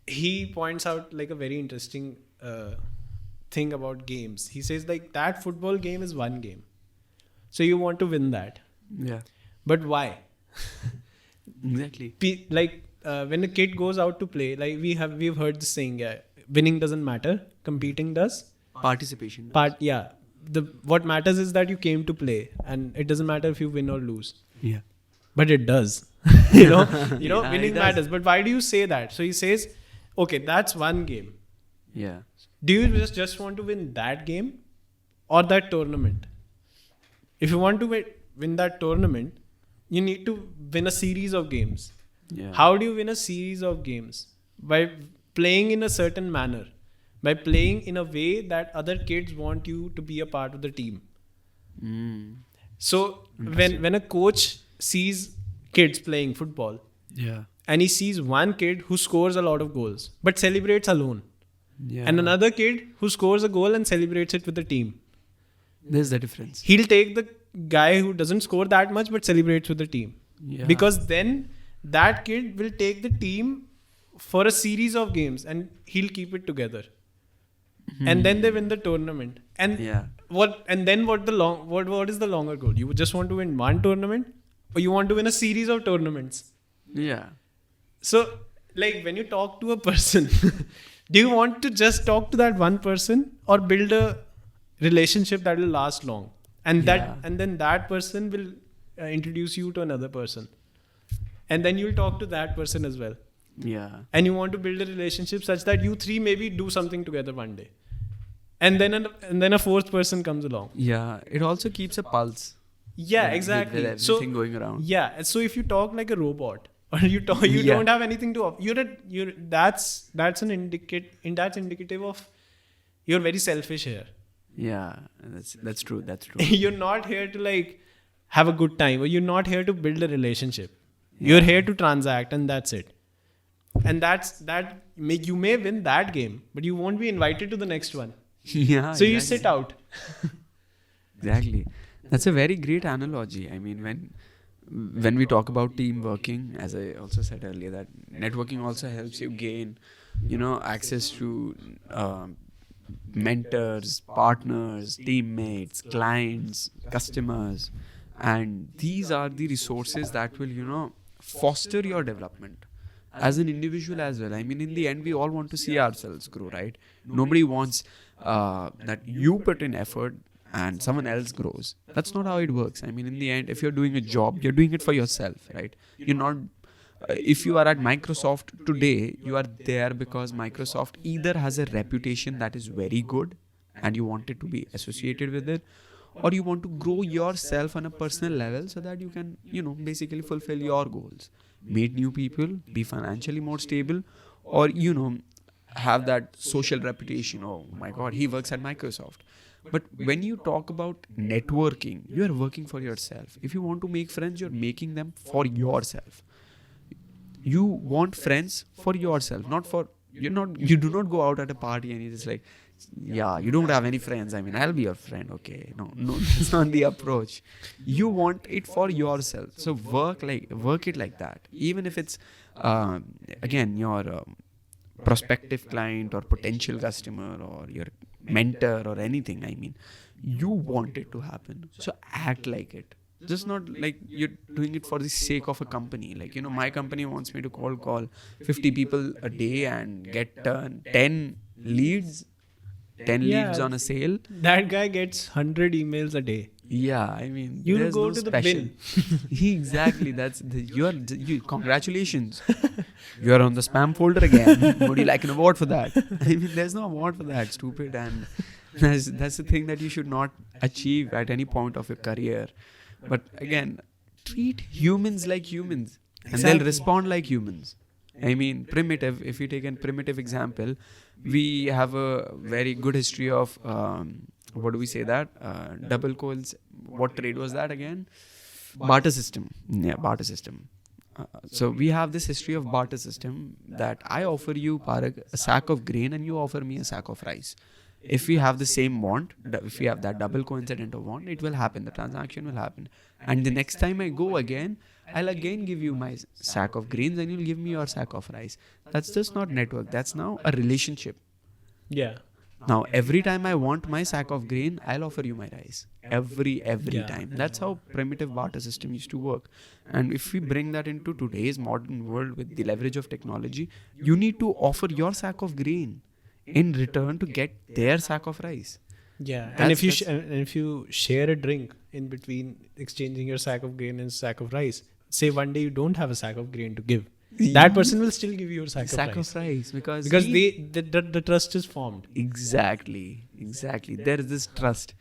Speaker 2: he points out like a very interesting thing about games. He says like that football game is one game. So you want to win that.
Speaker 1: Yeah.
Speaker 2: But why?
Speaker 1: Exactly.
Speaker 2: When a kid goes out to play, like we've heard the saying, winning doesn't matter, competing does.
Speaker 1: Participation.
Speaker 2: What matters is that you came to play, and it doesn't matter if you win or lose.
Speaker 1: Yeah.
Speaker 2: But it does. Yeah, winning
Speaker 1: it
Speaker 2: matters. But why do you say that? So he says, okay, that's one game.
Speaker 1: Yeah.
Speaker 2: Do you just want to win that game or that tournament? If you want to win that tournament, you need to win a series of games.
Speaker 1: Yeah.
Speaker 2: How do you win a series of games? By playing in a certain manner. By playing in a way that other kids want you to be a part of the team. So when a coach sees kids playing football, and he sees one kid who scores a lot of goals but celebrates alone, and another kid who scores a goal and celebrates it with the team,
Speaker 1: there's the difference.
Speaker 2: He'll take the guy who doesn't score that much but celebrates with the team. Because then that kid will take the team for a series of games and he'll keep it together. And then they win the tournament. And what is the longer goal? You just want to win one tournament, or you want to win a series of tournaments?
Speaker 1: Yeah.
Speaker 2: So, like when you talk to a person, do you want to just talk to that one person or build a relationship that will last long? And then that person will introduce you to another person. And then you'll talk to that person as well.
Speaker 1: Yeah.
Speaker 2: And you want to build a relationship such that you three maybe do something together one day. And then a fourth person comes along.
Speaker 1: Yeah. It also keeps a pulse.
Speaker 2: Yeah, exactly.
Speaker 1: With everything going around.
Speaker 2: Yeah. So if you talk like a robot, or you don't have anything to offer, that's indicative of you're very selfish here.
Speaker 1: Yeah, that's true. That's true.
Speaker 2: You're not here to like have a good time, or you're not here to build a relationship. You're here to transact, and that's it. And you may win that game, but you won't be invited to the next one.
Speaker 1: Yeah.
Speaker 2: So you sit out.
Speaker 1: Exactly. That's a very great analogy. I mean, when we talk about team working, as I also said earlier, that networking also helps you gain, access to mentors, partners, teammates, clients, customers, and these are the resources that will, foster your development as an individual as well. I mean, in the end, we all want to see ourselves grow, right? Nobody wants that you put in effort and someone else grows. That's not how it works. I mean, in the end, if you're doing a job, you're doing it for yourself, right? You're not, if you are at Microsoft today, you are there because Microsoft either has a reputation that is very good and you want it to be associated with it, or you want to grow yourself on a personal level so that you can, basically fulfill your goals, meet new people, be financially more stable, or, have that social reputation. Oh my God, he works at Microsoft. But when you talk about networking, you are working for yourself. If you want to make friends, you're making them for yourself. You want friends for yourself, not for, you do not go out at a party and you're just like, yeah, you don't have any friends. I mean, I'll be your friend. Okay. No, that's not the approach. You want it for yourself. So work it like that. Even if it's, again, your prospective client or potential customer or your mentor or anything. I mean, you want it to happen. So act like it. Just not like you're doing it for the sake of a company. Like, my company wants me to call 50 people a day and get 10 leads. 10 leads on a sale.
Speaker 2: That guy gets 100 emails a day.
Speaker 1: Yeah, I mean,
Speaker 2: you go to the bin.
Speaker 1: Exactly. Congratulations. You are on the spam folder again. Would you like an award for that? I mean, there's no award for that, stupid. And that's the thing that you should not achieve at any point of your career. But again, treat humans like humans. And they'll respond like humans. I mean, primitive, if you take a primitive example, we have a very good history of, what do we say that? Double coils. What trade was that again? Barter system. Yeah, barter system. So we have this history of barter system that I offer you, Paarug, a sack of grain and you offer me a sack of rice. If we have the same want, if we have that double coincident of want, it will happen. The transaction will happen. And the next time I go again, I'll again give you my sack of grains and you'll give me your sack of rice. That's just not network. That's now a relationship.
Speaker 2: Yeah.
Speaker 1: Now, every time I want my sack of grain, I'll offer you my rice. Every time. That's how primitive barter system used to work. And if we bring that into today's modern world with the leverage of technology, you need to offer your sack of grain in return to get their sack of rice.
Speaker 2: Yeah, and if you share a drink in between exchanging your sack of grain and sack of rice, say one day you don't have a sack of grain to give, that person will still give you your sack of rice
Speaker 1: because
Speaker 2: the trust is formed.
Speaker 1: Exactly. There is this trust.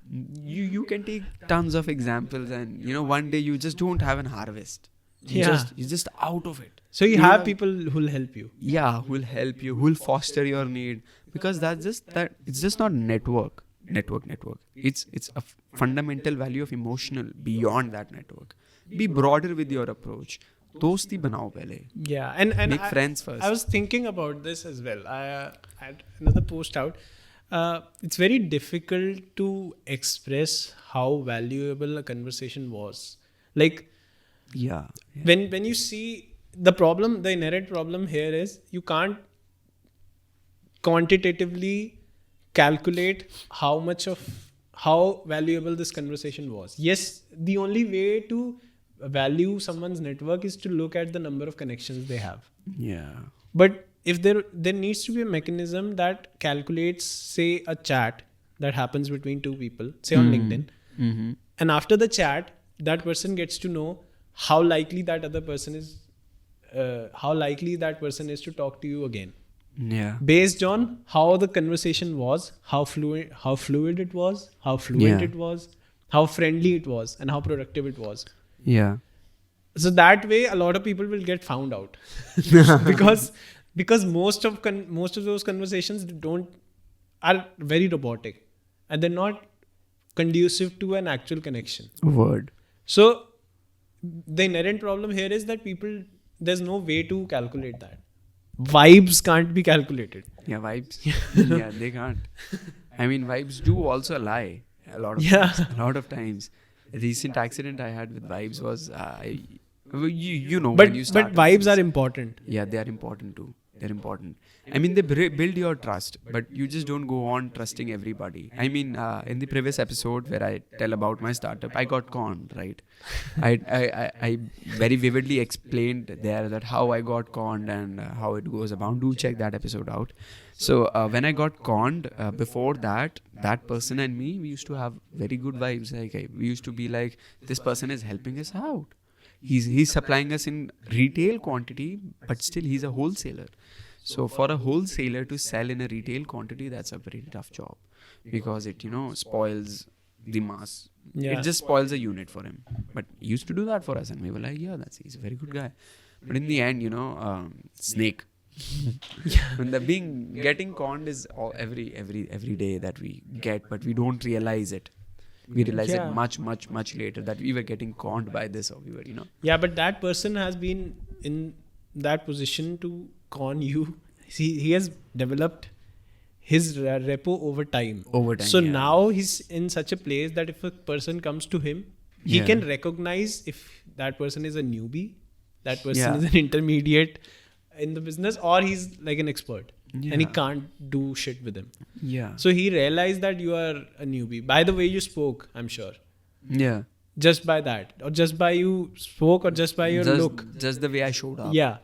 Speaker 1: You can take tons of examples, and one day you just don't have an harvest. You're just out of it.
Speaker 2: So you have people who'll help you.
Speaker 1: Yeah, who'll help you, who'll foster your need, because it's just not network. It's a fundamental value of emotional beyond that network. Be broader with your approach. Dosti banao pehle.
Speaker 2: Yeah, and
Speaker 1: make friends first.
Speaker 2: I was thinking about this as well. I had another post out. It's very difficult to express how valuable a conversation was. Like, when you see the inherent problem here is you can't quantitatively calculate how valuable this conversation was. Yes, the only way to value someone's network is to look at the number of connections they have.
Speaker 1: Yeah.
Speaker 2: But if there needs to be a mechanism that calculates, say, a chat that happens between two people, say on LinkedIn, and after the chat, that person gets to know how likely that other person is, to talk to you again.
Speaker 1: Yeah.
Speaker 2: Based on how the conversation was, how fluid it was, how fluent it was, how friendly it was, and how productive it was.
Speaker 1: Yeah.
Speaker 2: So that way, a lot of people will get found out because most of those conversations are very robotic and they're not conducive to an actual connection.
Speaker 1: Word.
Speaker 2: So the inherent problem here is that there's no way to calculate that. Vibes can't be calculated.
Speaker 1: Yeah, vibes. Yeah, they can't. I mean, vibes do also lie a lot of times. A recent accident I had with vibes was, when you start.
Speaker 2: But vibes are important.
Speaker 1: Yeah, they are important too. They're important. I mean, they build your trust, but you just don't go on trusting everybody. I mean, in the previous episode where I tell about my startup, I got conned, right? I very vividly explained there that how I got conned and how it goes about. Do check that episode out. So when I got conned, before that person and me, we used to have very good vibes. Like we used to be like, this person is helping us out. He's supplying us in retail quantity, but still he's a wholesaler. So for a wholesaler to sell in a retail quantity, that's a very tough job because it, spoils the mass.
Speaker 2: Yeah.
Speaker 1: It just spoils a unit for him. But he used to do that for us and we were like, he's a very good guy. But in the end, snake. When getting conned is every day that we get, but we don't realize it. We realize it much, much, much later that we were getting conned by this, or we were,
Speaker 2: Yeah, but that person has been in that position to con you. He has developed his repo over time. So now he's in such a place that if a person comes to him, he can recognize if that person is a newbie, that person is an intermediate in the business, or he's like an expert. And he can't do shit with him.
Speaker 1: Yeah.
Speaker 2: So he realized that you are a newbie. By the way you spoke, I'm sure.
Speaker 1: Yeah.
Speaker 2: Just by that. Or just by you spoke, or just by your look.
Speaker 1: Just the way I showed up.
Speaker 2: Yeah.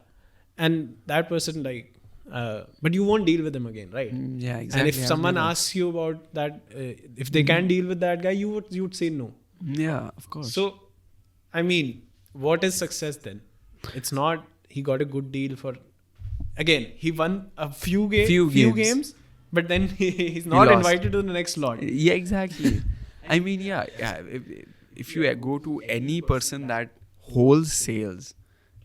Speaker 2: And that person but you won't deal with him again, right?
Speaker 1: Yeah, exactly.
Speaker 2: And if someone asks you about that, if they can deal with that guy, you would say no.
Speaker 1: Yeah, of course.
Speaker 2: So, I mean, what is success then? It's not he got a good deal for... Again, he won a few games, but then he's not invited to the next slot.
Speaker 1: Yeah, exactly. I mean, if you go to any person that wholesales,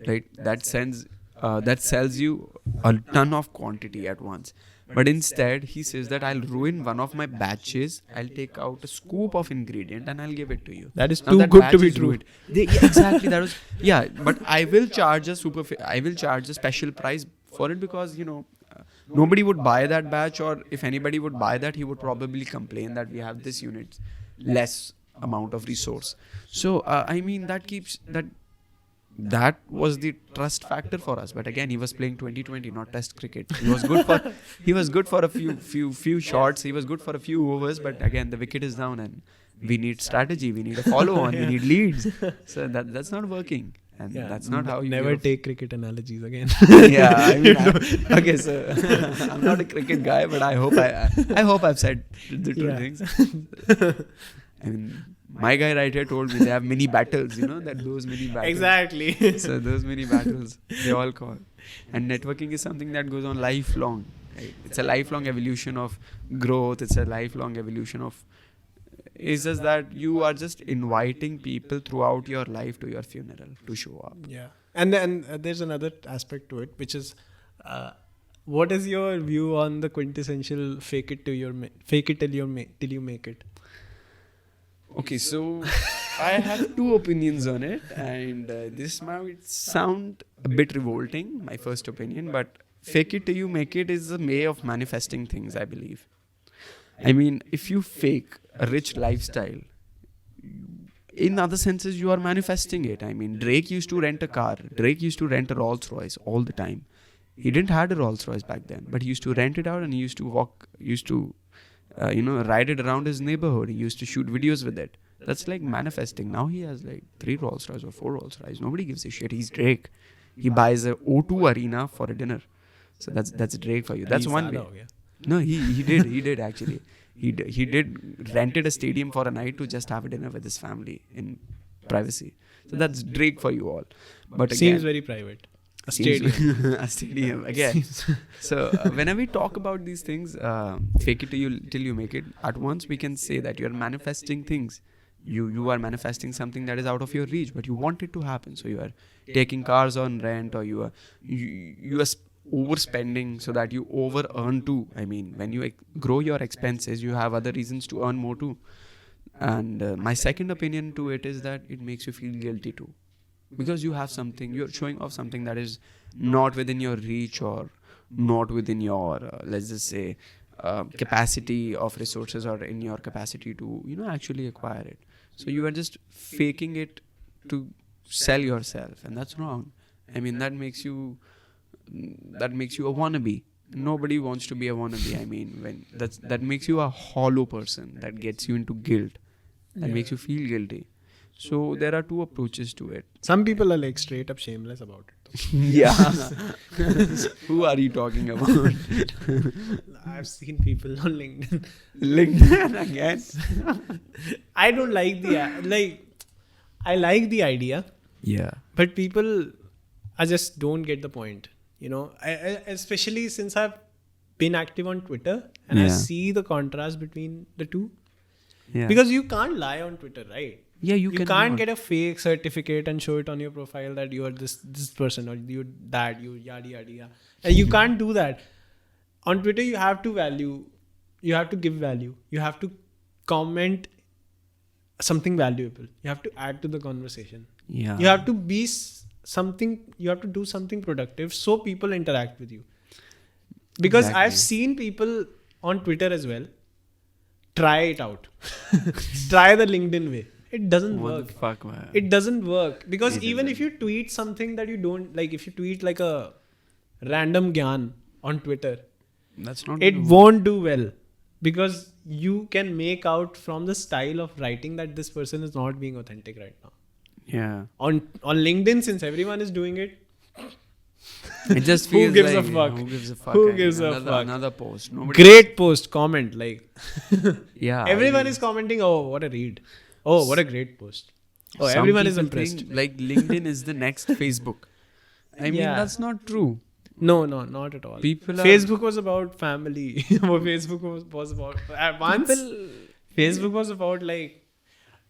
Speaker 1: right, that sends that sells you a ton of quantity at once. But instead, he says that I'll ruin one of my batches. I'll take out a scoop of ingredient and I'll give it to you.
Speaker 2: That is
Speaker 1: Now
Speaker 2: too
Speaker 1: that
Speaker 2: good
Speaker 1: batch
Speaker 2: to be
Speaker 1: is
Speaker 2: true.
Speaker 1: ruined. Exactly. That was But I will charge a special price for it because nobody would buy that batch, or if anybody would buy that, he would probably complain that we have this unit less amount of resource. So that was the trust factor for us. But again, he was playing 2020, not test cricket. He was good for a few shots. He was good for a few overs. But again, the wicket is down, and we need strategy. We need a follow on. We need leads. So that's not working, and that's not how you
Speaker 2: never take cricket analogies again.
Speaker 1: Okay. So I'm not a cricket guy, but I hope I've said the two things. I mean, my guy right here told me they have mini battles, those mini battles.
Speaker 2: Exactly.
Speaker 1: So those mini battles, they all call. And networking is something that goes on lifelong. Right? It's a lifelong evolution of growth. It's a lifelong evolution of... It's just that you are just inviting people throughout your life to your funeral to show up.
Speaker 2: Yeah. And then there's another aspect to it, which is... what is your view on the quintessential fake it till you make it?
Speaker 1: Okay, so I have two opinions on it, and this might sound a bit revolting, my first opinion, but fake it till you make it is a way of manifesting things, I believe. I mean, if you fake a rich lifestyle, in other senses, you are manifesting it. I mean, Drake used to rent a car. Drake used to rent a Rolls Royce all the time. He didn't have a Rolls Royce back then, but he used to rent it out and he used to ride it around his neighborhood. He used to shoot videos with it. That's like manifesting. Now he has like 3 Rolls Royce or 4 Rolls Royce. Nobody gives a shit. He's Drake. He buys a O2 arena for a dinner. So that's Drake for you. That's one way. No, he did actually. He did rented a stadium for a night to just have a dinner with his family in privacy. So that's Drake for you all. But again,
Speaker 2: seems very private. A stadium.
Speaker 1: A stadium again. So whenever we talk about these things, fake it till you make it. At once we can say that you are manifesting things. You are manifesting something that is out of your reach, but you want it to happen. So you are taking cars on rent, or you are overspending so that you over earn too. I mean, when you grow your expenses, you have other reasons to earn more too. And my second opinion to it is that it makes you feel guilty too. Because you have something, you're showing off something that is not within your reach or not within your, let's just say, capacity of resources, or in your capacity to, actually acquire it. So you are just faking it to sell yourself, and that's wrong. I mean, that makes you a wannabe. Nobody wants to be a wannabe. I mean, that makes you a hollow person. That gets you into guilt. That makes you feel guilty. So there are two approaches to it.
Speaker 2: Some people are like straight up shameless about it.
Speaker 1: Yeah. Who are you talking about?
Speaker 2: I've seen people on LinkedIn.
Speaker 1: LinkedIn again?
Speaker 2: I don't like I like the idea.
Speaker 1: Yeah.
Speaker 2: But people, I just don't get the point. I especially since I've been active on Twitter and I see the contrast between the two.
Speaker 1: Yeah.
Speaker 2: Because you can't lie on Twitter, right?
Speaker 1: Yeah, you
Speaker 2: can't get a fake certificate and show it on your profile that you are this person, or you yada yada yada. And you can't do that. On Twitter, you have to give value. You have to comment something valuable. You have to add to the conversation.
Speaker 1: Yeah.
Speaker 2: You have to be something. You have to do something productive so people interact with you. Because I've seen people on Twitter as well try it out. Try the LinkedIn way. It doesn't work.
Speaker 1: Fuck, man.
Speaker 2: It doesn't work. Because even if you tweet something that you don't like, if you tweet like a random Gyaan on Twitter, it won't do well. Because you can make out from the style of writing that this person is not being authentic right now.
Speaker 1: Yeah.
Speaker 2: On LinkedIn, since everyone is doing it,
Speaker 1: it just feels
Speaker 2: who gives
Speaker 1: like,
Speaker 2: a fuck?
Speaker 1: Who gives a fuck?
Speaker 2: Who gives a fuck?
Speaker 1: Another post.
Speaker 2: Great post, comment. Like,
Speaker 1: yeah.
Speaker 2: Everyone is commenting, oh, what a read. Oh, what a great post. Oh, everyone is impressed.
Speaker 1: Like LinkedIn is the next Facebook. I mean, that's not true.
Speaker 2: No, not at all. Facebook was about family. Facebook was about... Facebook was about like,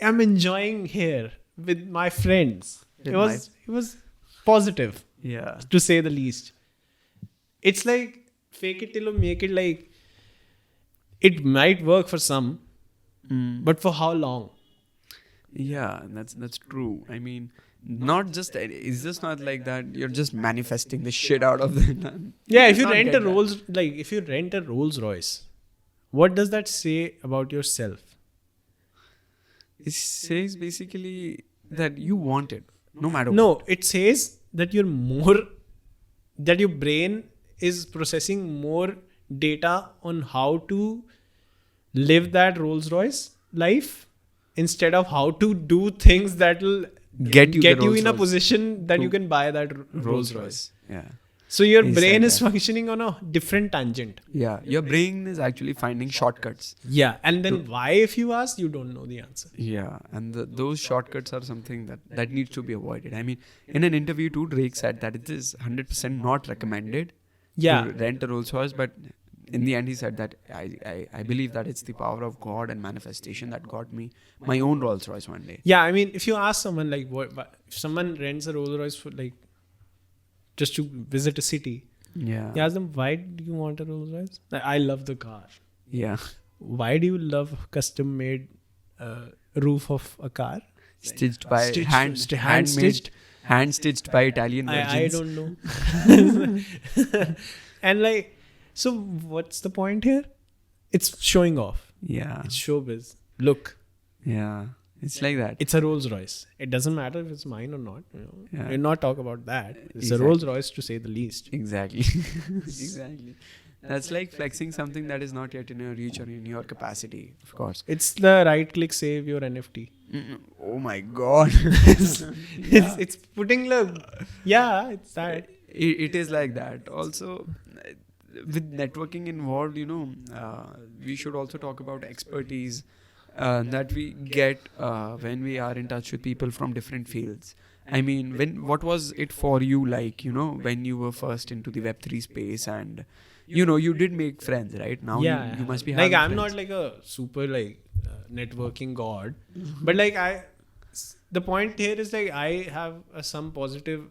Speaker 2: I'm enjoying here with my friends. It was positive.
Speaker 1: Yeah.
Speaker 2: to say the least. It's like fake it till you make it. Like it might work for some, but for how long?
Speaker 1: Yeah, that's true. I mean, not just it's just not like that. You're just manifesting the shit out of the.
Speaker 2: Yeah, if you
Speaker 1: not
Speaker 2: rent
Speaker 1: get
Speaker 2: a
Speaker 1: that.
Speaker 2: Rolls Royce, what does that say about yourself?
Speaker 1: It says basically that you want it, no matter what.
Speaker 2: No, it says that your brain is processing more data on how to live that Rolls Royce life instead of how to do things that will
Speaker 1: Get you the
Speaker 2: in a
Speaker 1: Rolls-Royce.
Speaker 2: position that
Speaker 1: To
Speaker 2: you can buy that Rolls Royce.
Speaker 1: Yeah.
Speaker 2: So your
Speaker 1: He
Speaker 2: brain
Speaker 1: said
Speaker 2: is
Speaker 1: that.
Speaker 2: functioning on a different tangent.
Speaker 1: Yeah. Your brain is actually finding shortcuts.
Speaker 2: Yeah, and then why, if you ask, you don't know the answer.
Speaker 1: Yeah, and those shortcuts are something that needs to be avoided. I mean, in an interview too, Drake said that it is 100% not recommended
Speaker 2: Yeah,
Speaker 1: to rent a Rolls Royce, but in the end he said that I believe that it's the power of God and manifestation that got me my own Rolls Royce one day.
Speaker 2: yeah. I mean, if you ask someone like, if someone rents a Rolls Royce for like just to visit a city,
Speaker 1: Yeah.
Speaker 2: you ask them, why do you want a Rolls Royce? Like, I love the car.
Speaker 1: Yeah.
Speaker 2: Why do you love custom made roof of a car?
Speaker 1: Stitched by
Speaker 2: Stitched-
Speaker 1: hand stitched by Italian
Speaker 2: I
Speaker 1: virgins.
Speaker 2: don't know. And like, so what's the point here? It's showing off.
Speaker 1: Yeah.
Speaker 2: It's showbiz. Look,
Speaker 1: Yeah. It's like that.
Speaker 2: it's a Rolls Royce. It doesn't matter if it's mine or not. You know?
Speaker 1: Yeah.
Speaker 2: We're not talking about that. It's
Speaker 1: Exactly.
Speaker 2: a Rolls Royce to say the least.
Speaker 1: Exactly. Exactly. That's like flexing something that is not yet in your reach or in your capacity, of course.
Speaker 2: It's the right click save your NFT.
Speaker 1: Oh my god.
Speaker 2: It's putting it's that.
Speaker 1: It is like that. Also, with networking involved, we should also talk about expertise that we get when we are in touch with people from different fields. I mean, what was it for you like, when you were first into the Web3 space and, you did make friends, right? Now you must be
Speaker 2: like,
Speaker 1: having
Speaker 2: I'm
Speaker 1: friends.
Speaker 2: not like a super networking god, but like the point here is like I have some positive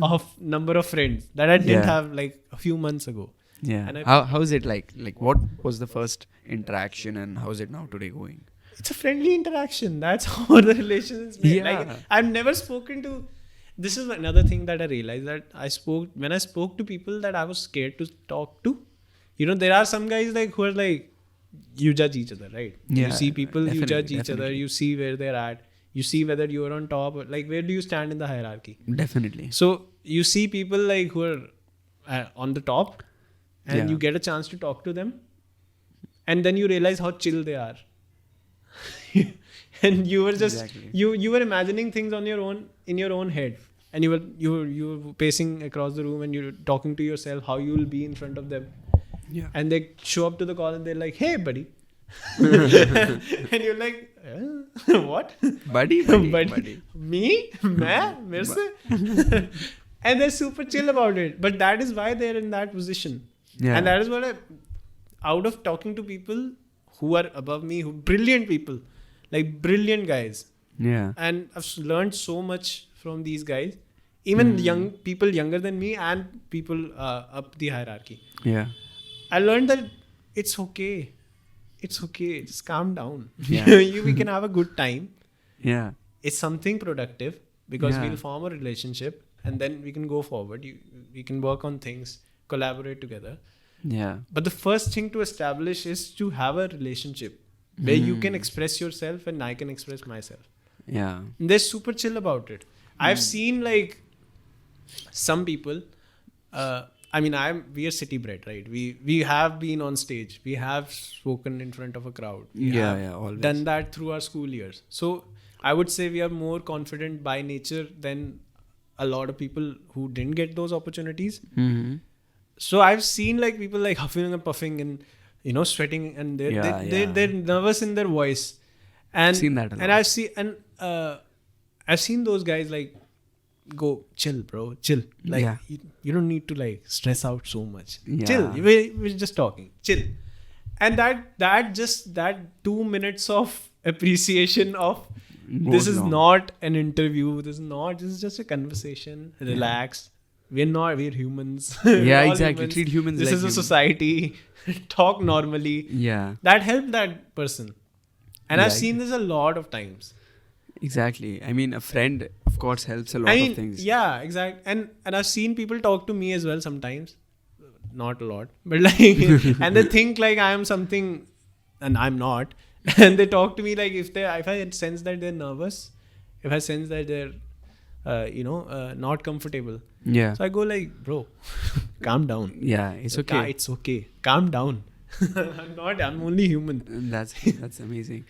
Speaker 2: of number of friends that I didn't
Speaker 1: Yeah.
Speaker 2: have like a few months ago.
Speaker 1: Yeah.
Speaker 2: And
Speaker 1: How is it like? Like, what was the first interaction and how is it now today going?
Speaker 2: It's a friendly interaction. That's how the relation is made. Like,
Speaker 1: Yeah.
Speaker 2: I've never spoken to. This is another thing that I realized that when I spoke to people that I was scared to talk to. There are some guys like who are like, you judge each other, right?
Speaker 1: Yeah,
Speaker 2: You see people, you
Speaker 1: definitely,
Speaker 2: judge each other,
Speaker 1: definitely.
Speaker 2: you see where they're at, you see whether you are on top, or like where do you stand in the hierarchy.
Speaker 1: Definitely.
Speaker 2: So you see people like who are on the top, and
Speaker 1: Yeah.
Speaker 2: you get a chance to talk to them, and then you realize how chill they are. And you were just
Speaker 1: Exactly.
Speaker 2: you were imagining things on your own in your own head, and you were pacing across the room and you're talking to yourself how you will be in front of them,
Speaker 1: Yeah.
Speaker 2: and they show up to the call and they're like, "Hey, buddy," and you're like, "What?
Speaker 1: Buddy.
Speaker 2: Me? मैं? मेरे से?" And they're super chill about it. But that is why they're in that position.
Speaker 1: Yeah.
Speaker 2: And that is what out of talking to people who are above me, brilliant people, like brilliant guys.
Speaker 1: Yeah.
Speaker 2: And I've learned so much from these guys. Even young people younger than me and people up the hierarchy.
Speaker 1: Yeah.
Speaker 2: I learned that it's okay. It's okay. Just calm down.
Speaker 1: Yeah.
Speaker 2: We can have a good time.
Speaker 1: Yeah.
Speaker 2: It's something productive because
Speaker 1: Yeah.
Speaker 2: we'll form a relationship and then we can go forward. We can work on things, collaborate together.
Speaker 1: Yeah.
Speaker 2: But the first thing to establish is to have a relationship where you can express yourself and I can express myself.
Speaker 1: Yeah.
Speaker 2: And they're super chill about it. I've seen like some people. We are city bred, right? We have been on stage. We have spoken in front of a crowd. We have
Speaker 1: always.
Speaker 2: done that through our school years. So I would say we are more confident by nature than a lot of people who didn't get those opportunities.
Speaker 1: Mm-hmm.
Speaker 2: So I've seen like people like huffing and puffing and sweating and they're nervous in their voice. And
Speaker 1: Seen that a lot.
Speaker 2: and I've seen those guys like go chill, bro, chill. Like
Speaker 1: Yeah.
Speaker 2: you don't need to like stress out so much.
Speaker 1: Yeah.
Speaker 2: Chill. We're just talking. Chill. And that 2 minutes of appreciation of This is not an interview. This is just a conversation. Relax. We're humans.
Speaker 1: Yeah,
Speaker 2: We're
Speaker 1: exactly.
Speaker 2: humans.
Speaker 1: Treat humans
Speaker 2: This
Speaker 1: like
Speaker 2: is a
Speaker 1: humans.
Speaker 2: society. Talk normally.
Speaker 1: Yeah.
Speaker 2: That helped that person. And I've
Speaker 1: Yeah,
Speaker 2: seen this a lot of times.
Speaker 1: Exactly. I mean, a friend, of course, helps a lot of things.
Speaker 2: Yeah, exactly. And I've seen people talk to me as well sometimes. Not a lot. But like and they think like I am something and I'm not. And they talk to me like if I sense that they're nervous, if I sense that they're not comfortable.
Speaker 1: Yeah.
Speaker 2: So I go like, bro, calm down.
Speaker 1: Yeah, it's okay.
Speaker 2: It's okay. Calm down. I'm only human.
Speaker 1: That's amazing.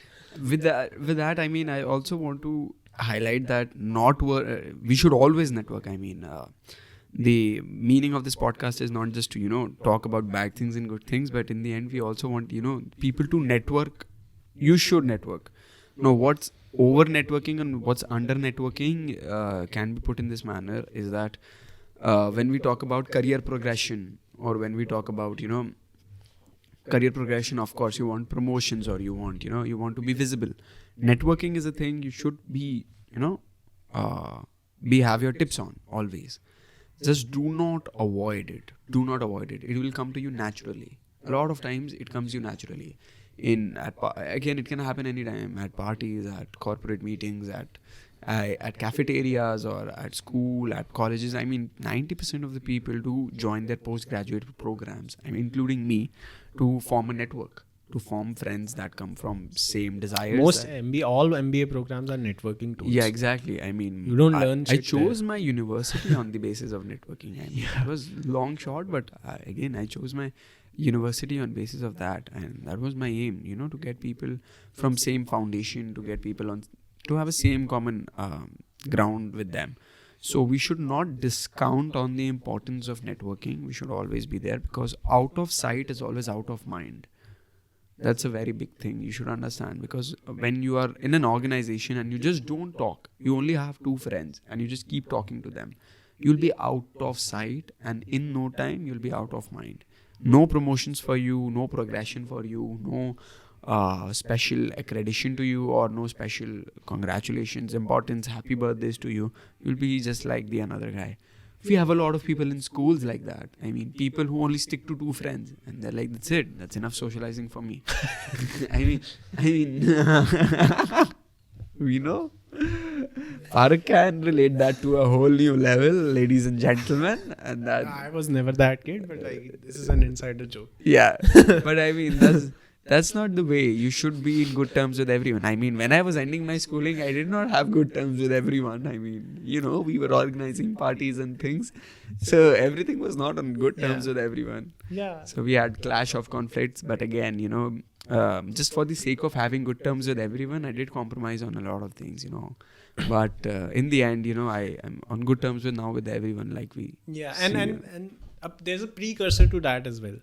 Speaker 1: With that, I mean, I also want to highlight that we should always network. I mean, the meaning of this podcast is not just to talk about bad things and good things, but in the end, we also want people to network. You should network. Now, what's over networking and what's under networking can be put in this manner is that when we talk about career progression, or when we talk about career progression, of course you want promotions, or you want to be visible. Networking is a thing you should be have your tips on always. Just do not avoid it. It will come to you naturally. A lot of times it comes you naturally. Again, it can happen anytime, at parties, at corporate meetings, at cafeterias, or at school, at colleges. I mean, 90% of the people do join their postgraduate programs, I mean, including me, to form a network, to form friends that come from same desires.
Speaker 2: All MBA programs are networking tools.
Speaker 1: Yeah, exactly. I mean,
Speaker 2: you don't learn
Speaker 1: I
Speaker 2: shit
Speaker 1: chose my university on the basis of networking. I mean, it was long shot, but again, I chose my university on basis of that, and that was my aim, to get people from same foundation, to get people to have a same common ground with them. So we should not discount on the importance of networking. We should always be there, because out of sight is always out of mind. That's a very big thing you should understand, because when you are in an organization and you just don't talk, you only have 2 friends and you just keep talking to them, you'll be out of sight, and in no time you'll be out of mind. No promotions for you, no progression for you, no special accreditation to you, or no special congratulations, importance, happy birthdays to you. You'll be just like the another guy. We have a lot of people in schools like that. I mean, people who only stick to 2 friends, and they're like, that's it. That's enough socializing for me. I mean, Paarug can relate that to a whole new level, ladies and gentlemen. And that
Speaker 2: I was never that kid, but like, this is an insider joke.
Speaker 1: Yeah, but I mean, that's not the way. You should be in good terms with everyone. I mean, when I was ending my schooling, I did not have good terms with everyone. I mean, we were organizing parties and things, so everything was not on good terms with everyone.
Speaker 2: Yeah.
Speaker 1: So we had clash of conflicts, but again, just for the sake of having good terms with everyone, I did compromise on a lot of things, But in the end, I am on good terms with everyone. Like
Speaker 2: and there's a precursor to that as well.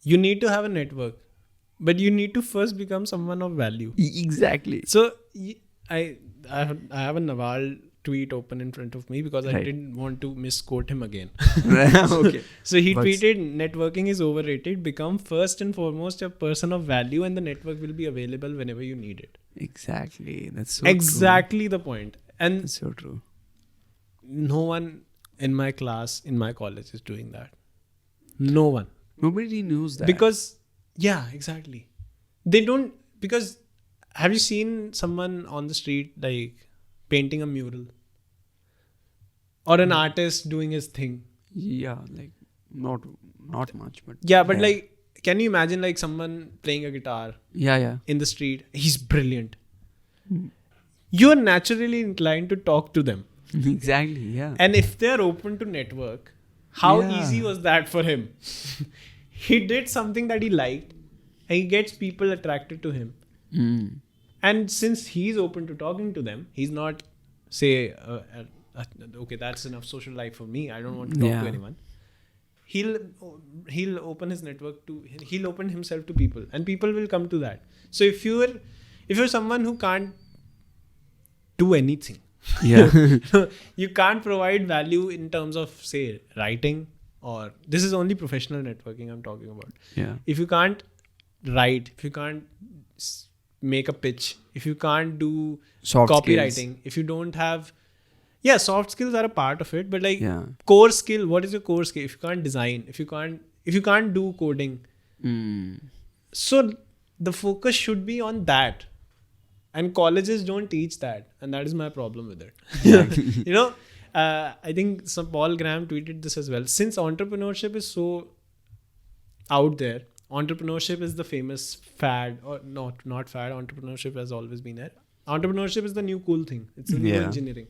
Speaker 2: You need to have a network, but you need to first become someone of value.
Speaker 1: Exactly.
Speaker 2: So I have a Nawal tweet open in front of me, because I didn't want to misquote him again.
Speaker 1: Okay.
Speaker 2: So he tweeted, networking is overrated. Become first and foremost a person of value, and the network will be available whenever you need it.
Speaker 1: Exactly. That's so
Speaker 2: exactly
Speaker 1: true.
Speaker 2: The point. And
Speaker 1: that's so true.
Speaker 2: No one in my class, in my college, is doing that. No one.
Speaker 1: Nobody knows that.
Speaker 2: Because, yeah, exactly. They don't, because have you seen someone on the street like painting a mural? Or an artist doing his thing?
Speaker 1: Yeah, like not much, but
Speaker 2: yeah, but like, can you imagine like someone playing a guitar?
Speaker 1: Yeah.
Speaker 2: In the street, he's brilliant. You're naturally inclined to talk to them.
Speaker 1: Exactly, yeah.
Speaker 2: And if they're open to network, how easy was that for him? He did something that he liked, and he gets people attracted to him. And since he's open to talking to them, he's not say, okay, that's enough social life for me, I don't want to talk to anyone. He'll open his network he'll open himself to people, and people will come to that. So if you're someone who can't do anything, you can't provide value in terms of, say, writing, or this is only professional networking I'm talking about.
Speaker 1: Yeah.
Speaker 2: If you can't write, if you can't make a pitch, if you can't do
Speaker 1: Soft
Speaker 2: copywriting, if you don't have, soft skills are a part of it, but like
Speaker 1: Yeah.
Speaker 2: core skill, what is your core skill? If you can't design, if you can't do coding, so the focus should be on that. And colleges don't teach that, and that is my problem with it. You know, I think Paul Graham tweeted this as well. Since entrepreneurship is so out there, entrepreneurship is the famous fad, or not fad. Entrepreneurship has always been there. Entrepreneurship is the new cool thing. It's the new engineering.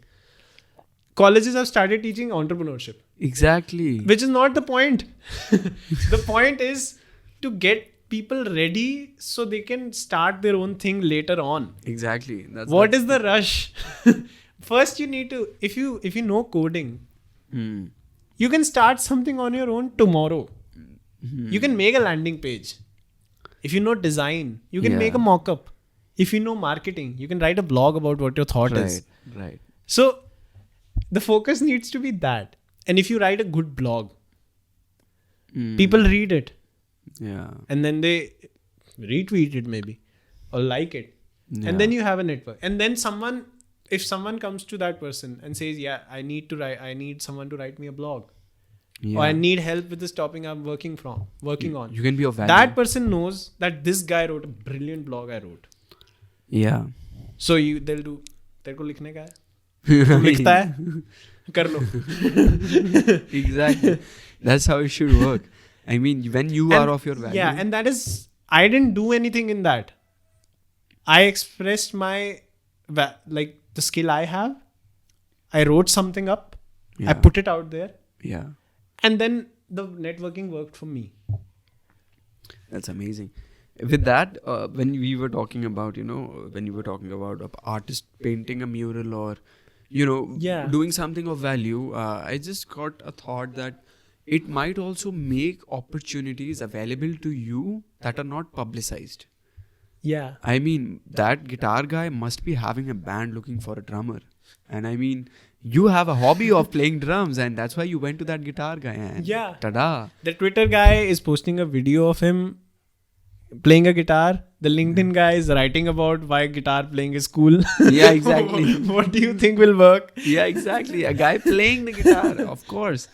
Speaker 2: Colleges have started teaching entrepreneurship.
Speaker 1: Exactly.
Speaker 2: Which is not the point. The point is to get people ready so they can start their own thing later on.
Speaker 1: Exactly.
Speaker 2: What is the rush? First, you need to, if you know coding, you can start something on your own tomorrow. You can make a landing page. If you know design, you can make a mock-up. If you know marketing, you can write a blog about what your thought is.
Speaker 1: Right.
Speaker 2: So the focus needs to be that. And if you write a good blog, people read it.
Speaker 1: Yeah.
Speaker 2: And then they retweet it maybe or like it.
Speaker 1: Yeah.
Speaker 2: And then you have a network. And then if someone comes to that person and says, I need someone to write me a blog.
Speaker 1: Yeah.
Speaker 2: Or I need help with this topic I'm working on.
Speaker 1: You can be of value.
Speaker 2: That person knows that this guy wrote a brilliant blog I wrote.
Speaker 1: Yeah.
Speaker 2: So they'll do, तेरे को लिखने का है? तू लिखता है? कर लो.
Speaker 1: Exactly. That's how it should work. I mean, when you are of your value.
Speaker 2: Yeah, and that is, I didn't do anything in that. I expressed my, the skill I have. I wrote something up.
Speaker 1: Yeah.
Speaker 2: I put it out there.
Speaker 1: Yeah.
Speaker 2: And then the networking worked for me.
Speaker 1: That's amazing. With that, when we were talking about, when you were talking about an artist painting a mural or, doing something of value, I just got a thought that it might also make opportunities available to you that are not publicized.
Speaker 2: Yeah.
Speaker 1: I mean, that guitar guy must be having a band looking for a drummer. And I mean, you have a hobby of playing drums and that's why you went to that guitar guy. And tada.
Speaker 2: The Twitter guy is posting a video of him playing a guitar. The LinkedIn guy is writing about why guitar playing is cool.
Speaker 1: Yeah, exactly.
Speaker 2: What do you think will work?
Speaker 1: Yeah, exactly. A guy playing the guitar, of course.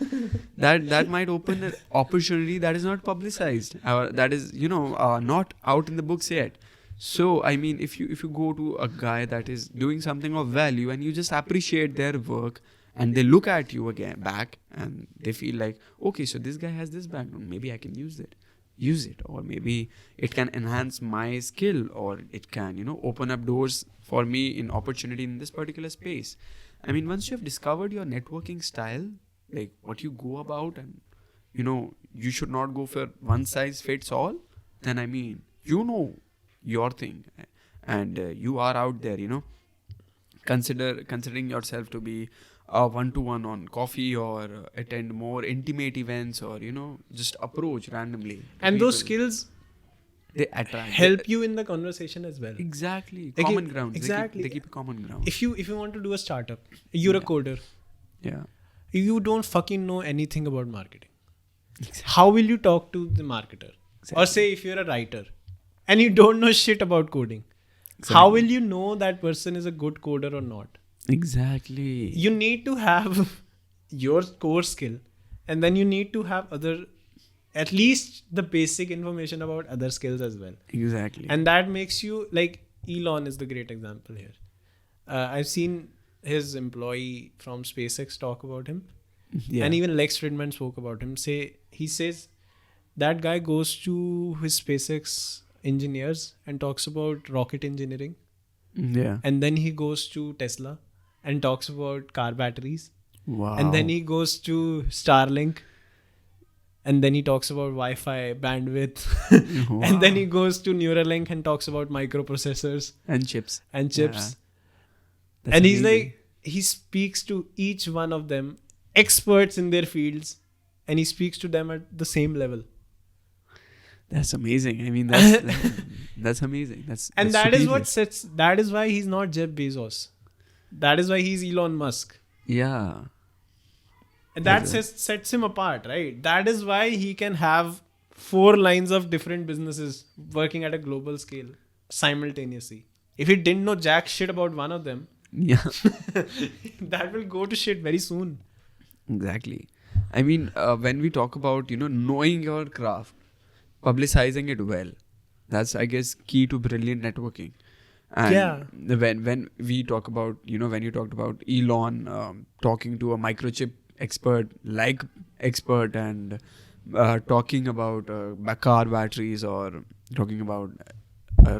Speaker 1: That might open an opportunity that is not publicized. That is, not out in the books yet. So, I mean, if you go to a guy that is doing something of value and you just appreciate their work and they look at you back and they feel like, okay, so this guy has this background, maybe I can use it, or maybe it can enhance my skill, or it can, open up doors for me in opportunity in this particular space. I mean, once you have discovered your networking style, like what you go about, and, you should not go for one size fits all, then I mean, your thing and you are out there, considering yourself to be a one-to-one on coffee or attend more intimate events or, just approach randomly.
Speaker 2: And those skills,
Speaker 1: they attract.
Speaker 2: Help you in the conversation as well.
Speaker 1: Exactly. Common ground.
Speaker 2: Exactly.
Speaker 1: They keep a common ground.
Speaker 2: If you want to do a startup, you're a coder.
Speaker 1: Yeah.
Speaker 2: You don't fucking know anything about marketing. Exactly. How will you talk to the marketer? Exactly. Or say if you're a writer and you don't know shit about coding, how will you know that person is a good coder or not?
Speaker 1: Exactly.
Speaker 2: You need to have your core skill, and then you need to have at least the basic information about other skills as well.
Speaker 1: Exactly.
Speaker 2: And that makes you, like, Elon is the great example here. I've seen his employee from SpaceX talk about him. Yeah. And even Lex Fridman spoke about him. He says that guy goes to his SpaceX engineers and talks about rocket engineering.
Speaker 1: Yeah.
Speaker 2: And then he goes to Tesla and talks about car batteries.
Speaker 1: Wow.
Speaker 2: And then he goes to Starlink. And then he talks about Wi-Fi bandwidth. Wow. And then he goes to Neuralink and talks about microprocessors.
Speaker 1: And chips.
Speaker 2: Yeah. And
Speaker 1: amazing.
Speaker 2: He's like, he speaks to each one of them, experts in their fields, and he speaks to them at the same level.
Speaker 1: That's amazing. I mean, that's amazing.
Speaker 2: That is why he's not Jeff Bezos. That is why he's Elon Musk.
Speaker 1: Yeah.
Speaker 2: And that sets him apart, right? That is why he can have 4 lines of different businesses working at a global scale. simultaneously. If he didn't know jack shit about one of them,
Speaker 1: Yeah,
Speaker 2: that will go to shit very soon.
Speaker 1: exactly. I mean, when we talk about, knowing your craft, publicizing it well, that's, I guess, key to brilliant networking. And when we talk about, when you talked about Elon talking to a microchip expert and talking about car batteries or talking about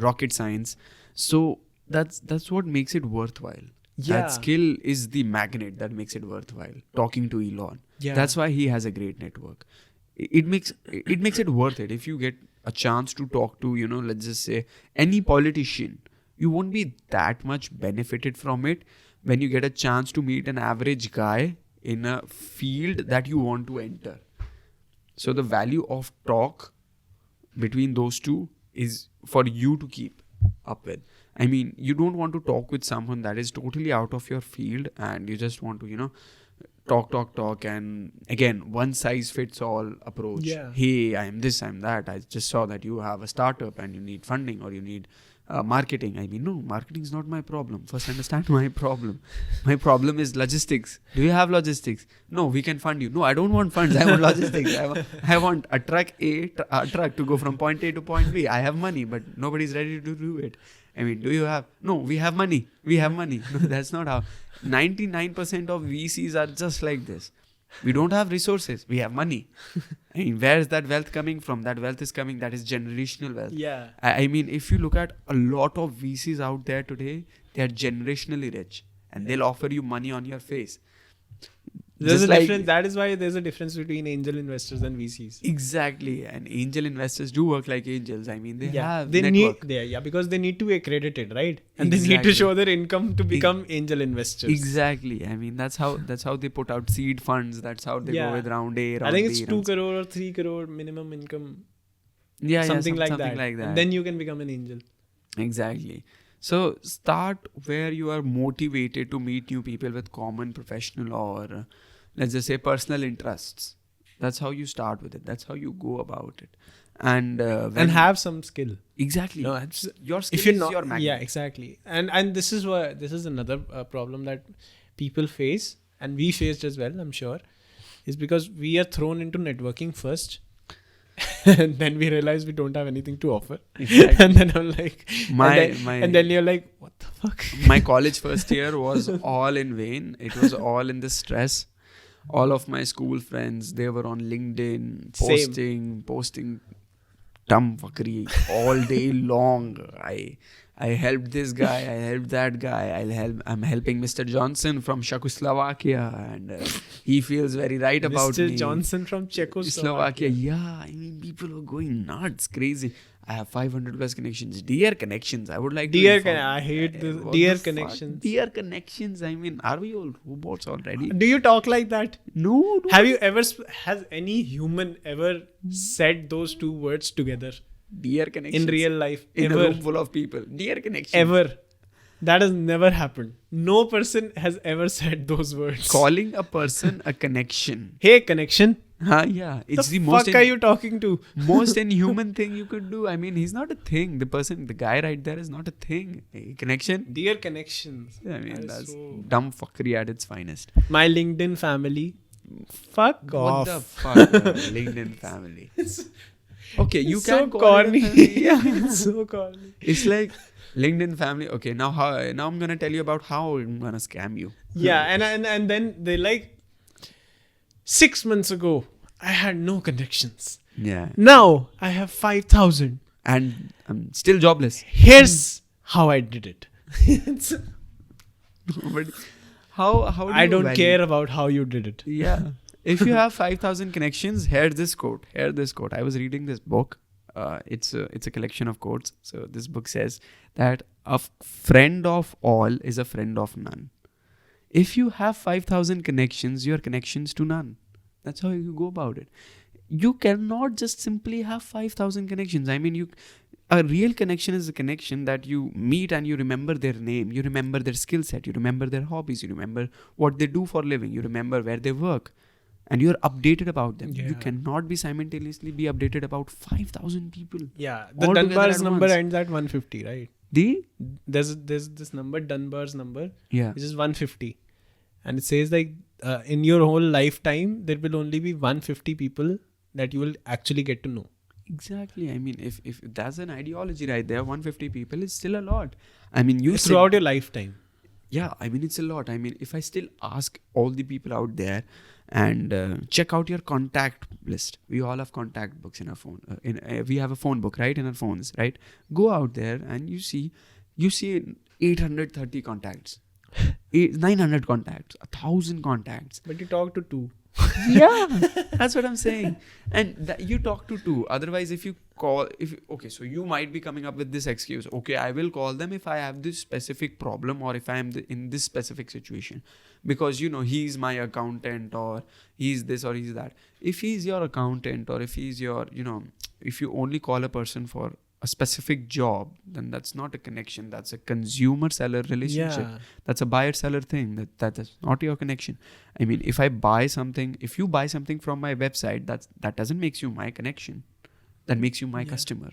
Speaker 1: rocket science, so that's what makes it worthwhile. That skill is the magnet that makes it worthwhile. Talking to Elon, that's why he has a great network. It makes it worth it. If you get a chance to talk to, let's just say any politician, you won't be that much benefited from it when you get a chance to meet an average guy in a field that you want to enter. So the value of talk between those two is for you to keep up with. I mean, you don't want to talk with someone that is totally out of your field and you just want to, talk and again, one size fits all approach. Hey, I am this, I am that. I just saw that you have a startup and you need funding or you need marketing. I mean, no, marketing is not my problem. First, understand my problem. My problem is logistics. Do you have logistics? No, we can fund you. No, I don't want funds. I want logistics. I want a truck to go from point A to point B. I have money, but nobody's ready to do it. I mean, do you have? No, we have money. We have money. No, that's not how. 99% of VCs are just like this. We don't have resources. We have money. I mean, where is that wealth coming from? That wealth is coming. That is generational wealth.
Speaker 2: Yeah.
Speaker 1: I mean, if you look at a lot of VCs out there today, they are generationally rich and they'll offer you money on your face.
Speaker 2: There's a difference. That is why there's a difference between angel investors and VCs.
Speaker 1: Exactly. And angel investors do work like angels. I mean, they have
Speaker 2: they
Speaker 1: network.
Speaker 2: because they need to be accredited, right? And they need to show their income to become angel investors.
Speaker 1: Exactly. I mean, that's how they put out seed funds. That's how they go with round A, round
Speaker 2: I think
Speaker 1: B,
Speaker 2: it's 2 crore or 3 crore minimum income.
Speaker 1: Something like
Speaker 2: that. And then you can become an angel.
Speaker 1: Exactly. So start where you are motivated to meet new people with common professional or let's just say personal interests. That's how you start with it. That's how you go about it. And
Speaker 2: have some skill.
Speaker 1: Exactly.
Speaker 2: No,
Speaker 1: your skill is your magnet.
Speaker 2: Yeah, exactly. And this is another problem that people face and we faced as well, I'm sure, is because we are thrown into networking first. And then we realize we don't have anything to offer. Exactly. And then I'm like, and then you're like, what the fuck?
Speaker 1: My college first year was all in vain. It was all in the stress. All of my school friends, they were on LinkedIn posting dumb fuckery all day long. I helped this guy, I helped that guy, I'm helping Mr. Johnson from Czechoslovakia and he feels very right about me.
Speaker 2: Mr. Johnson from Czechoslovakia.
Speaker 1: Yeah, I mean, people were going nuts, crazy. I have 500 plus connections. Dear connections, I would like to
Speaker 2: I hate this. Dear connections.
Speaker 1: Dear connections, I mean, are we all robots already?
Speaker 2: Do you talk like that?
Speaker 1: No.
Speaker 2: Have you ever, has any human ever said those two words together?
Speaker 1: Dear connections.
Speaker 2: In real life.
Speaker 1: In a room full of people. Dear connections.
Speaker 2: Ever. That has never happened. No person has ever said those words.
Speaker 1: Calling a person a connection.
Speaker 2: Hey, connection.
Speaker 1: Yeah. It's the most
Speaker 2: fuck are you talking to?
Speaker 1: Most inhuman thing you could do. I mean, he's not a thing. The guy right there is not a thing. Hey, connection.
Speaker 2: Dear connections.
Speaker 1: I mean, that's so dumb fuckery at its finest.
Speaker 2: My LinkedIn family. Fuck off.
Speaker 1: What the fuck? LinkedIn family. Okay, you can
Speaker 2: so
Speaker 1: call
Speaker 2: corny.
Speaker 1: it a family. Yeah.
Speaker 2: It's so corny.
Speaker 1: It's like LinkedIn family. Okay, now I'm gonna tell you about how I'm gonna scam you.
Speaker 2: Yeah, and then they like 6 months ago I had no connections.
Speaker 1: Yeah.
Speaker 2: Now I have 5,000
Speaker 1: and I'm still jobless.
Speaker 2: Here's how I did it.
Speaker 1: But how do
Speaker 2: I don't
Speaker 1: value?
Speaker 2: care about how you did it.
Speaker 1: Yeah. If you have 5,000 connections, here's this quote. I was reading this book. It's a collection of quotes. So this book says that a friend of all is a friend of none. If you have 5,000 connections, your connections to none. That's how you go about it. You cannot just simply have 5,000 connections. I mean, a real connection is a connection that you meet and you remember their name, you remember their skill set, you remember their hobbies, you remember what they do for a living, you remember where they work. and you're updated about them. You
Speaker 2: Yeah.
Speaker 1: cannot be simultaneously be updated about 5,000 people.
Speaker 2: Yeah, the
Speaker 1: All together
Speaker 2: Dunbar's
Speaker 1: at
Speaker 2: number
Speaker 1: once.
Speaker 2: ends at 150, right?
Speaker 1: The
Speaker 2: There's this number, Dunbar's number,
Speaker 1: yeah,
Speaker 2: which is 150, and it says like in your whole lifetime there will only be 150 people that you will actually get to know.
Speaker 1: exactly. I mean, if that's an ideology right there, 150 people is still a lot. I mean, you sit-
Speaker 2: Throughout your lifetime.
Speaker 1: yeah, I mean, it's a lot. I mean, if I still ask all the people out there and check out your contact list. We all have contact books in our phone. We have a phone book, right, in our phones, right? Go out there and you see 830 contacts, 900 contacts, 1,000 contacts.
Speaker 2: But you talk to two.
Speaker 1: Yeah, that's what I'm saying. And you talk to two. Otherwise, if you call, okay, so you might be coming up with this excuse. Okay, I will call them if I have this specific problem or if I am in this specific situation, because he's my accountant or he's this or he's that. If he's your accountant or if he's your, if you only call a person for a specific job, then that's not a connection. That's a consumer-seller relationship.
Speaker 2: Yeah.
Speaker 1: That's a buyer-seller thing. That is not your connection. I mean, if you buy something from my website, that doesn't make you my connection. That makes you my customer.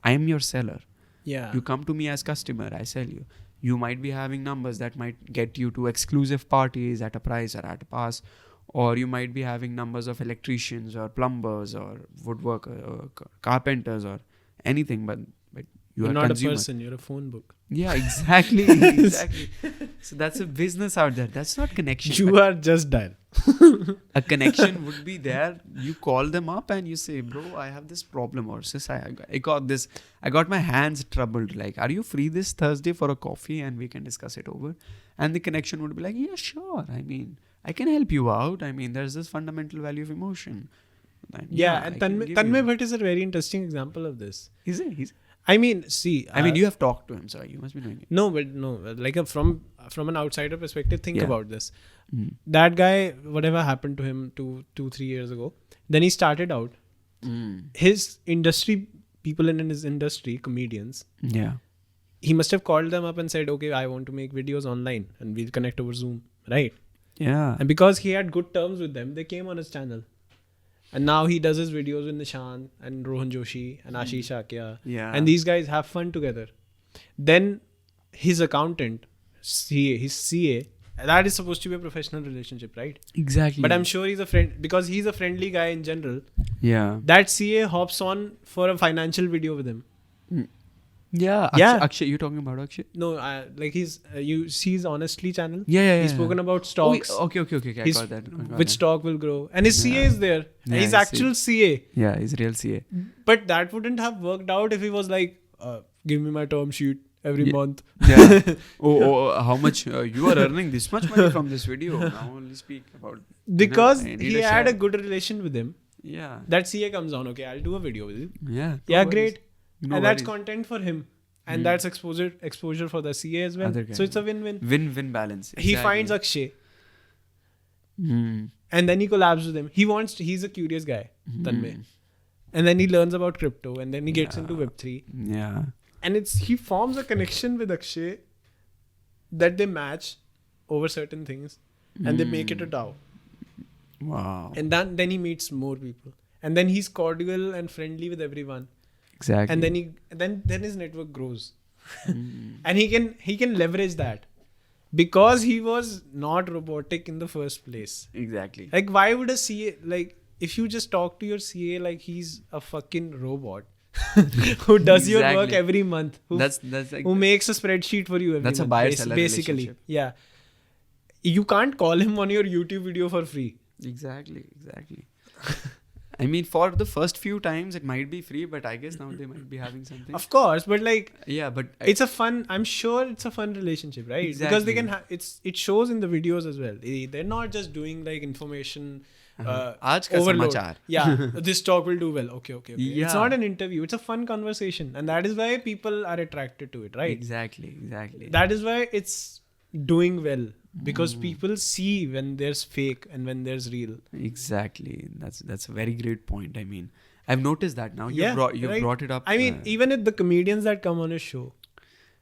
Speaker 1: I am your seller.
Speaker 2: Yeah.
Speaker 1: You come to me as customer, I sell you. You might be having numbers that might get you to exclusive parties at a price or at a pass. Or you might be having numbers of electricians or plumbers or woodworkers or carpenters or anything, but you're
Speaker 2: not
Speaker 1: consumer.
Speaker 2: a person, you're a phone book.
Speaker 1: Yeah, exactly. Exactly. So that's a business out there. That's not connection.
Speaker 2: You are just dial.
Speaker 1: A connection would be there. You call them up and you say, bro, I have this problem, or sis, I got this. I got my hands troubled. Like, are you free this Thursday for a coffee and we can discuss it over? And the connection would be like, yeah, sure. I mean, I can help you out. I mean, there's this fundamental value of emotion. And
Speaker 2: And Tanmay Bhatt is a very interesting example of this.
Speaker 1: Is it?
Speaker 2: I mean, see.
Speaker 1: I mean, you have talked to him, so you must be doing it.
Speaker 2: No, like from an outsider perspective, think about this.
Speaker 1: Mm.
Speaker 2: That guy, whatever happened to him 2-3 years ago, then he started out. His industry, people in his industry, comedians,
Speaker 1: Yeah.
Speaker 2: he must have called them up and said, okay, I want to make videos online and we'll connect over Zoom, right?
Speaker 1: Yeah.
Speaker 2: And because he had good terms with them, they came on his channel. And now he does his videos with Nishan and Rohan Joshi and Ashish Akya.
Speaker 1: Yeah.
Speaker 2: And these guys have fun together. Then his accountant, his CA, that is supposed to be a professional relationship, right?
Speaker 1: Exactly.
Speaker 2: But I'm sure he's a friend, because he's a friendly guy in general.
Speaker 1: Yeah.
Speaker 2: That CA hops on for a financial video with him.
Speaker 1: Yeah.
Speaker 2: Yeah.
Speaker 1: Akshay, you talking about Akshay?
Speaker 2: No, like you see his Honestly channel.
Speaker 1: Yeah.
Speaker 2: He's spoken about stocks.
Speaker 1: Okay. I got that.
Speaker 2: Which stock will grow. And his CA is there.
Speaker 1: Yeah,
Speaker 2: His
Speaker 1: his
Speaker 2: actual CA.
Speaker 1: Yeah, he's real CA.
Speaker 2: But that wouldn't have worked out if he was like, give me my term sheet every month.
Speaker 1: Yeah. How much you are earning this much money from this video? Now only speak about.
Speaker 2: Because
Speaker 1: I need
Speaker 2: he
Speaker 1: a
Speaker 2: had
Speaker 1: share.
Speaker 2: a good relation with him.
Speaker 1: Yeah.
Speaker 2: That CA comes on, okay, I'll do a video with you.
Speaker 1: Yeah.
Speaker 2: Yeah,
Speaker 1: No
Speaker 2: great.
Speaker 1: worries. No
Speaker 2: And that's
Speaker 1: worries.
Speaker 2: content for him. And that's exposure for the CA as well.
Speaker 1: Other guy.
Speaker 2: So it's a win-win.
Speaker 1: Win-win balance.
Speaker 2: He
Speaker 1: Exactly.
Speaker 2: finds Akshay.
Speaker 1: Hmm.
Speaker 2: And then he collabs with him. He's a curious guy, Tanmay. And then he learns about crypto. And then he gets into Web3.
Speaker 1: Yeah.
Speaker 2: And he forms a connection with Akshay that they match over certain things. And they make it a DAO.
Speaker 1: Wow.
Speaker 2: And then he meets more people. And then he's cordial and friendly with everyone.
Speaker 1: Exactly.
Speaker 2: And then his network grows. And he can leverage that. Because he was not robotic in the first place.
Speaker 1: Exactly.
Speaker 2: Like, why would a CA, like, if you just talk to your CA like he's a fucking robot who does your work
Speaker 1: Exactly.
Speaker 2: every month,
Speaker 1: That's like
Speaker 2: who makes a spreadsheet for you every
Speaker 1: That's a
Speaker 2: month,
Speaker 1: buyer-seller
Speaker 2: basically.
Speaker 1: relationship.
Speaker 2: Yeah. You can't call him on your YouTube video for free.
Speaker 1: Exactly. I mean, for the first few times, it might be free, but I guess now they might be having something.
Speaker 2: Of course, but like,
Speaker 1: Yeah, but
Speaker 2: I'm sure it's a fun relationship, right?
Speaker 1: Exactly.
Speaker 2: Because they can it shows in the videos as well. They're not just doing like information
Speaker 1: Aaj ka
Speaker 2: overload.
Speaker 1: samachar.
Speaker 2: Yeah, this talk will do well. Okay.
Speaker 1: Yeah.
Speaker 2: It's not an interview. It's a fun conversation. And that is why people are attracted to it, right?
Speaker 1: Exactly.
Speaker 2: That is why it's doing well. Because people see when there's fake and when there's real.
Speaker 1: Exactly. That's a very great point. I mean, I've noticed that now.
Speaker 2: Yeah,
Speaker 1: You brought it up.
Speaker 2: I mean, even if the comedians that come on a show,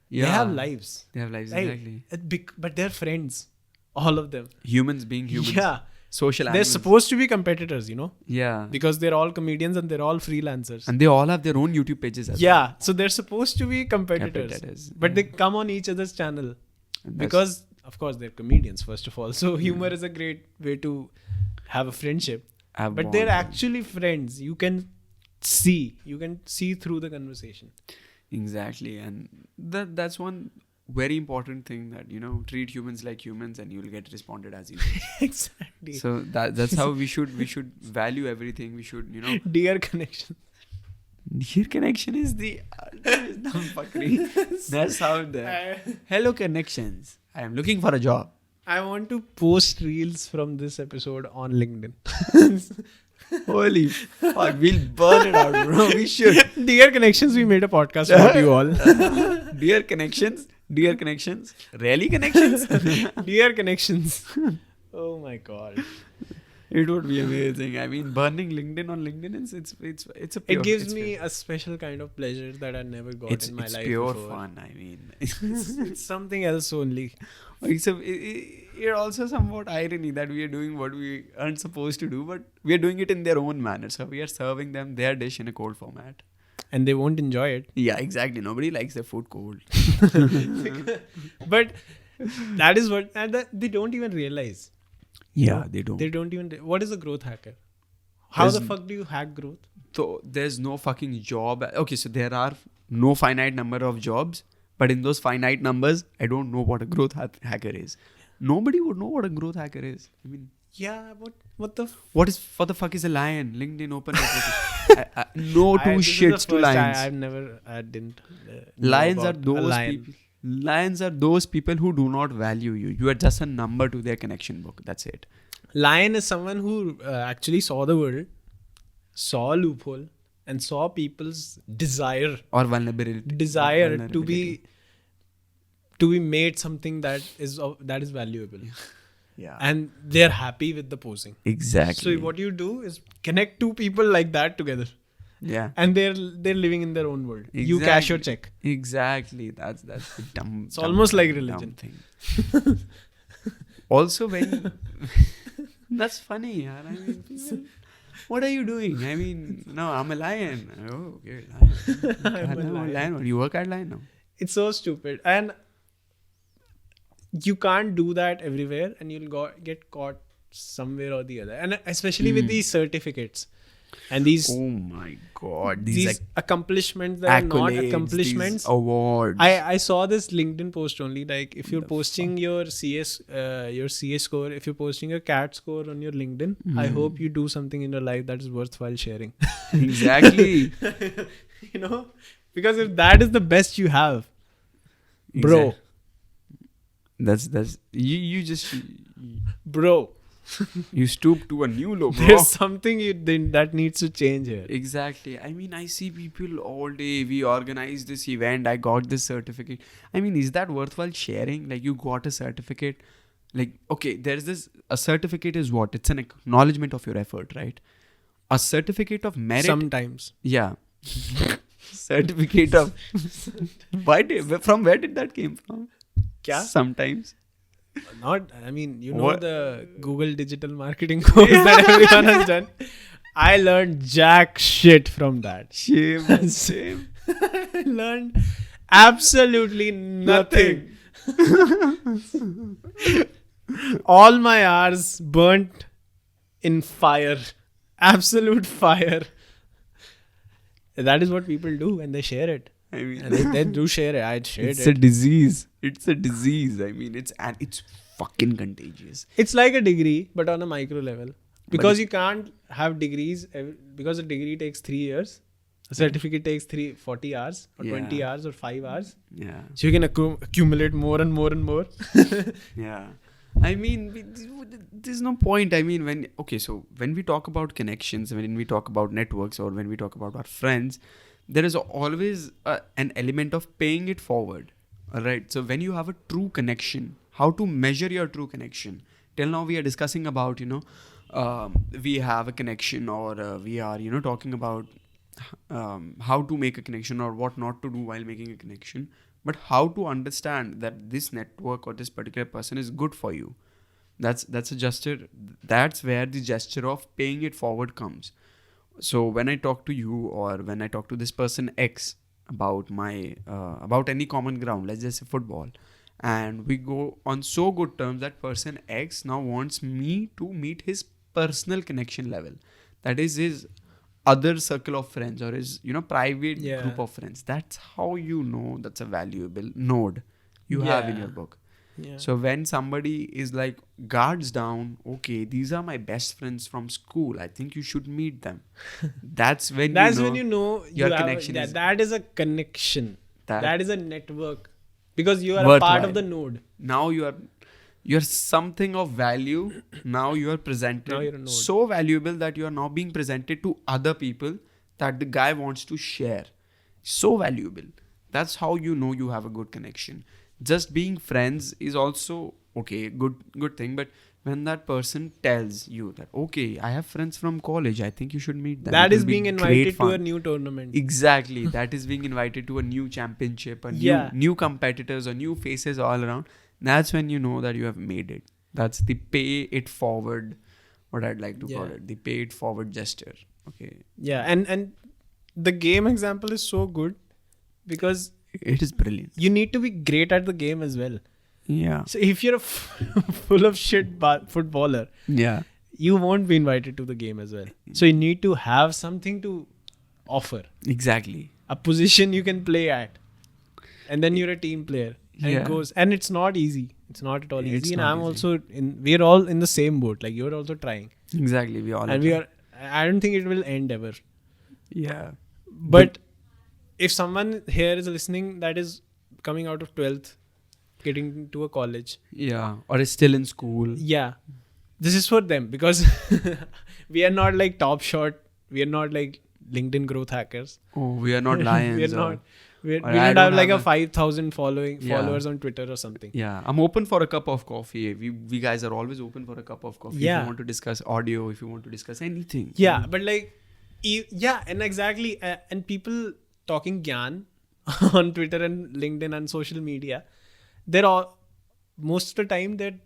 Speaker 2: they have lives.
Speaker 1: They have lives,
Speaker 2: Right?
Speaker 1: exactly.
Speaker 2: But they're friends. All of them.
Speaker 1: Humans being humans.
Speaker 2: Yeah.
Speaker 1: social
Speaker 2: They're
Speaker 1: animals.
Speaker 2: supposed to be competitors, you know,
Speaker 1: Yeah.
Speaker 2: because they're all comedians and they're all freelancers.
Speaker 1: And they all have their own YouTube pages as well.
Speaker 2: Yeah, so they're supposed to be competitors,
Speaker 1: Competitors,
Speaker 2: but
Speaker 1: yeah.
Speaker 2: they come on each other's channel
Speaker 1: And
Speaker 2: because, of course, they're comedians first of all. So humor is a great way to have a friendship.
Speaker 1: I've
Speaker 2: But they're
Speaker 1: won.
Speaker 2: actually friends. You can see through the conversation.
Speaker 1: Exactly. And that's one very important thing, that, you know, treat humans like humans and you'll get responded as humans.
Speaker 2: Exactly.
Speaker 1: So that's how we should value everything. We should, you know.
Speaker 2: Dear connection.
Speaker 1: Dear connection is the ultimate nampakri. That's how the hello connections. I am looking for a job.
Speaker 2: I want to post reels from this episode on LinkedIn.
Speaker 1: Holy fuck, we'll burn it out, bro. We should.
Speaker 2: Dear connections, we made a podcast about you all.
Speaker 1: Dear connections. Really connections?
Speaker 2: Dear connections. Oh my god.
Speaker 1: It would be amazing. I mean, burning LinkedIn on LinkedIn is it's a pure,
Speaker 2: It gives
Speaker 1: it's
Speaker 2: me
Speaker 1: pure,
Speaker 2: a special kind of pleasure that I never got
Speaker 1: it's
Speaker 2: in my life
Speaker 1: pure
Speaker 2: before.
Speaker 1: fun. I mean,
Speaker 2: It's something else only.
Speaker 1: it's also somewhat irony that we are doing what we aren't supposed to do, but we are doing it in their own manner. So we are serving them their dish in a cold format.
Speaker 2: And they won't enjoy it.
Speaker 1: Yeah, exactly. Nobody likes their food cold.
Speaker 2: But that is what, and they don't even realize.
Speaker 1: Yeah, they don't.
Speaker 2: They don't even. What is a growth hacker? How
Speaker 1: There's-
Speaker 2: the fuck do you hack growth?
Speaker 1: So there's no fucking job. Okay, so there are no finite number of jobs, but in those finite numbers, I don't know what a growth hacker is. Nobody would know what a growth hacker is. I mean,
Speaker 2: Yeah, what the?
Speaker 1: what the fuck is a lion? LinkedIn open. No two shits to lions.
Speaker 2: I didn't. Know
Speaker 1: Lions are
Speaker 2: about a
Speaker 1: those
Speaker 2: lion.
Speaker 1: people. Lions are those people who do not value you. You are just a number to their connection book. That's it.
Speaker 2: Lion is someone who actually saw the world, saw a loophole, and saw people's desire
Speaker 1: Or vulnerability.
Speaker 2: to be made something that is valuable.
Speaker 1: Yeah.
Speaker 2: And they're happy with the posing.
Speaker 1: Exactly.
Speaker 2: So what you do is connect two people like that together,
Speaker 1: Yeah.
Speaker 2: and they're living in their own world. You cash your check.
Speaker 1: Exactly. That's the dumb.
Speaker 2: It's almost like
Speaker 1: dumb
Speaker 2: religion.
Speaker 1: thing. Also, when that's funny, yaar. I mean, people, what are you doing? I mean, no, I'm a lion. Oh, okay, lion.
Speaker 2: I'm a lion.
Speaker 1: You work at Lion now.
Speaker 2: It's so stupid, and you can't do that everywhere, and you'll get caught somewhere or the other. And especially with these certificates and these
Speaker 1: Oh my god,
Speaker 2: these accomplishments that are not
Speaker 1: accolades,
Speaker 2: accomplishments.
Speaker 1: these awards.
Speaker 2: I saw this LinkedIn post only. Like, if you're posting your CS score, if you're posting a CAT score on your LinkedIn, I hope you do something in your life that is worthwhile sharing.
Speaker 1: Exactly.
Speaker 2: You know, because if that is the best you have, bro,
Speaker 1: That's you just
Speaker 2: bro,
Speaker 1: you stoop to a new low, bro.
Speaker 2: there's something that needs to change here.
Speaker 1: Exactly. I mean, I see people all day. We organized this event. I got this certificate. I mean, is that worthwhile sharing? Like, you got a certificate. Like, okay, there's this. A certificate is what? It's an acknowledgement of your effort, right? A certificate of merit.
Speaker 2: Sometimes.
Speaker 1: Yeah. Certificate of. From where did that came from?
Speaker 2: Kya?
Speaker 1: Sometimes.
Speaker 2: Not, I mean, you know
Speaker 1: What?
Speaker 2: the Google digital marketing course that everyone has done. I learned jack shit from that.
Speaker 1: Shame. Shame.
Speaker 2: I learned absolutely nothing. All my hours burnt in fire. Absolute fire. That is what people do when they share it.
Speaker 1: I mean,
Speaker 2: And they do share it. I'd shared
Speaker 1: it's a
Speaker 2: it.
Speaker 1: disease. It's a disease. I mean, it's fucking contagious.
Speaker 2: It's like a degree, but on a micro level. Because you can't have degrees, because a degree takes 3 years. A certificate takes 40 hours or 20
Speaker 1: Yeah.
Speaker 2: hours or 5 hours.
Speaker 1: Yeah.
Speaker 2: So you can accumulate more and more and more.
Speaker 1: Yeah. I mean, there's no point. I mean, when we talk about connections, when we talk about networks, or when we talk about our friends, there is always an element of paying it forward. All right. So when you have a true connection, how to measure your true connection? Till now, we are discussing about, we have a connection, or we are, talking about how to make a connection or what not to do while making a connection. But how to understand that this network or this particular person is good for you. That's a gesture. That's where the gesture of paying it forward comes. So when I talk to you, or when I talk to this person X about about any common ground, let's just say football, and we go on so good terms that person X now wants me to meet his personal connection level, that is his other circle of friends, or his private group of friends. That's how that's a valuable node you have in your book. So when somebody is like, guards down, okay, these are my best friends from school, I think you should meet them. That's when
Speaker 2: you know
Speaker 1: your connection is,
Speaker 2: that is a connection. That is a network, because you are a
Speaker 1: worthwhile.
Speaker 2: part of the node.
Speaker 1: Now you're something of value. Now you are presented.
Speaker 2: Now you're a node.
Speaker 1: So valuable that you are now being presented to other people, that the guy wants to share. So valuable. That's how you have a good connection. Just being friends is also okay, good thing, but when that person tells you that, okay, I have friends from college, I think you should meet them.
Speaker 2: That is being invited to a new tournament.
Speaker 1: Exactly. That is being invited to a new championship, a new competitors, or new faces all around. That's when you know that you have made it. That's the pay it forward, what I'd like to call it, the pay it forward gesture. Okay.
Speaker 2: Yeah, and the game example is so good, because
Speaker 1: it is brilliant.
Speaker 2: You need to be great at the game as well.
Speaker 1: Yeah.
Speaker 2: So if you're a full of shit footballer, you won't be invited to the game as well. So you need to have something to offer.
Speaker 1: Exactly.
Speaker 2: A position you can play at, and then you're a team player. And it goes, and it's not easy. It's not at all easy. And I'm also we're all in the same boat. Like, you're also trying.
Speaker 1: Exactly. We all.
Speaker 2: And I don't think it will end ever.
Speaker 1: Yeah.
Speaker 2: But if someone here is listening that is coming out of 12th, getting to a college.
Speaker 1: Yeah. Or is still in school.
Speaker 2: Yeah. This is for them, because we are not like Top Shot. We are not like LinkedIn growth hackers.
Speaker 1: Oh, we are not lions.
Speaker 2: We are not. We don't have like a 5,000 followers on Twitter or something.
Speaker 1: Yeah. I'm open for a cup of coffee. We guys are always open for a cup of coffee.
Speaker 2: Yeah.
Speaker 1: If you want to discuss audio, if you want to discuss anything.
Speaker 2: Yeah. But like, and exactly. And people talking Gyaan on Twitter and LinkedIn and social media, they're all, most of the time they're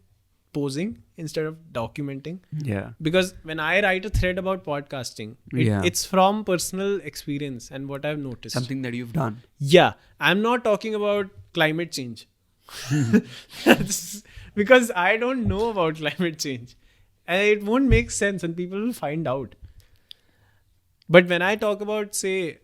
Speaker 2: posing instead of documenting.
Speaker 1: Yeah.
Speaker 2: Because when I write a thread about podcasting, it's from personal experience and what I've noticed.
Speaker 1: Something that you've done.
Speaker 2: Yeah. I'm not talking about climate change. Because I don't know about climate change. And it won't make sense, and people will find out. But when I talk about, say,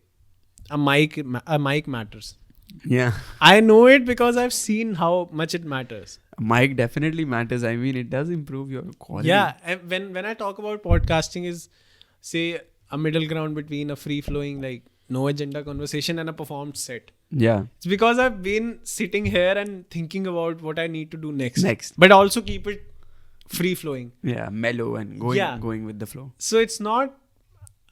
Speaker 2: a mic matters.
Speaker 1: Yeah.
Speaker 2: I know it because I've seen how much it matters.
Speaker 1: A mic definitely matters. I mean, it does improve your quality.
Speaker 2: Yeah. And when I talk about podcasting is, say, a middle ground between a free-flowing, like, no agenda conversation and a performed set.
Speaker 1: Yeah.
Speaker 2: It's because I've been sitting here and thinking about what I need to do next.
Speaker 1: But
Speaker 2: But also keep it free-flowing.
Speaker 1: Yeah, mellow and going with the flow.
Speaker 2: So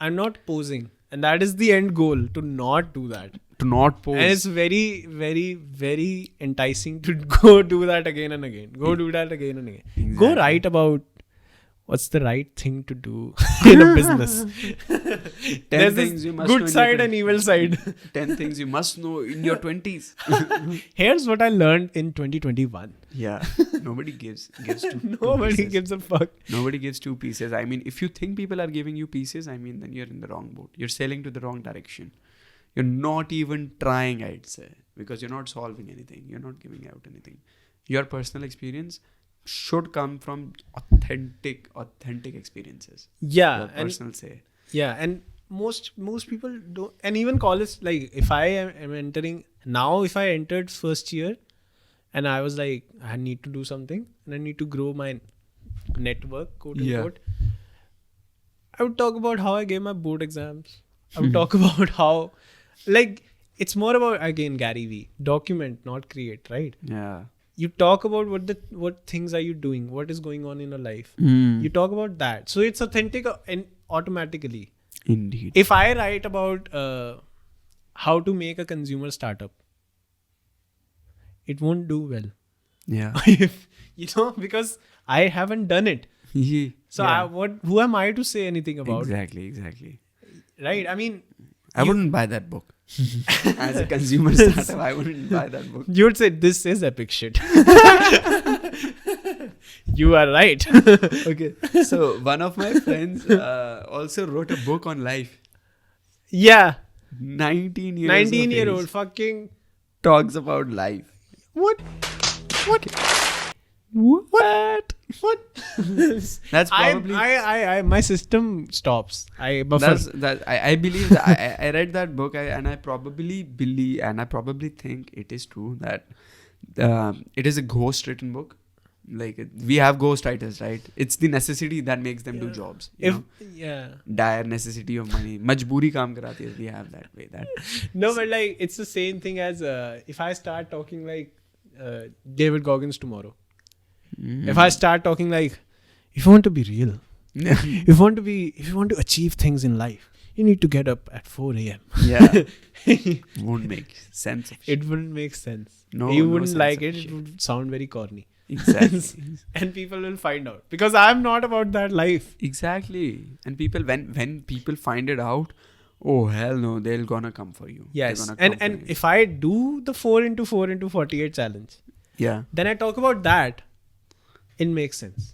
Speaker 2: I'm not posing. And that is the end goal, to not do that.
Speaker 1: To not pose.
Speaker 2: And it's very, very, very enticing to go do that again and again. Do that again and again.
Speaker 1: Exactly.
Speaker 2: Go write about what's the right thing to do in a business.
Speaker 1: 10 things you must know.
Speaker 2: Good side and evil side.
Speaker 1: 10 things you must know in your 20s.
Speaker 2: Here's what I learned in 2021.
Speaker 1: Yeah. Nobody gives
Speaker 2: Nobody
Speaker 1: two
Speaker 2: gives a fuck.
Speaker 1: Nobody gives two pieces. I mean, if you think people are giving you pieces, I mean, then you're in the wrong boat. You're sailing to the wrong direction. You're not even trying, I'd say, because you're not solving anything. You're not giving out anything. Your personal experience should come from authentic experiences.
Speaker 2: Yeah.
Speaker 1: Your personal say.
Speaker 2: Yeah. And most people don't. And even college, like, if I am entering now, if I entered first year and I was like, I need to do something and I need to grow my network, quote unquote, I would talk about how I gave my board exams. I would talk about how, like, it's more about, again, Gary Vee, document, not create, right?
Speaker 1: Yeah.
Speaker 2: You talk about what things are you doing, what is going on in your life. You talk about that. So it's authentic and automatically.
Speaker 1: Indeed.
Speaker 2: If I write about how to make a consumer startup, it won't do well.
Speaker 1: Yeah.
Speaker 2: Because I haven't done it. So who am I to say anything about?
Speaker 1: Exactly.
Speaker 2: Right? I mean,
Speaker 1: I wouldn't buy that book. As a consumer startup, I wouldn't buy that book.
Speaker 2: You would say, this is epic shit. You are right.
Speaker 1: Okay. So one of my friends also wrote a book on life.
Speaker 2: Yeah.
Speaker 1: 19 years
Speaker 2: 19-year-old fucking...
Speaker 1: talks about life.
Speaker 2: What? What?
Speaker 1: What? That's
Speaker 2: I,
Speaker 1: probably
Speaker 2: my system stops. I buffer.
Speaker 1: I believe that I read that book and I probably believe and I probably think it is true that it is a ghost written book. Like we have ghost writers, right? It's the necessity that makes them do jobs. You know?
Speaker 2: Yeah.
Speaker 1: Dire necessity of money. Majboori kaam karati hai. We have that way. That
Speaker 2: No, but like it's the same thing as if I start talking like David Goggins tomorrow. If I start talking like, if you want to be real, if you want to achieve things in life, you need to get up at 4 a.m.
Speaker 1: Yeah. Won't make sense of
Speaker 2: It wouldn't make sense.
Speaker 1: No,
Speaker 2: you
Speaker 1: no
Speaker 2: wouldn't
Speaker 1: sense
Speaker 2: like
Speaker 1: of
Speaker 2: it.
Speaker 1: shit.
Speaker 2: It would sound very corny.
Speaker 1: Exactly.
Speaker 2: And people will find out. Because I'm not about that life.
Speaker 1: Exactly. And people, when people find it out, oh hell no, they're gonna come for you.
Speaker 2: Yes.
Speaker 1: They're gonna come
Speaker 2: And
Speaker 1: for you.
Speaker 2: if I do the 4x4x48 challenge,
Speaker 1: Yeah.
Speaker 2: then I talk about that, it makes sense.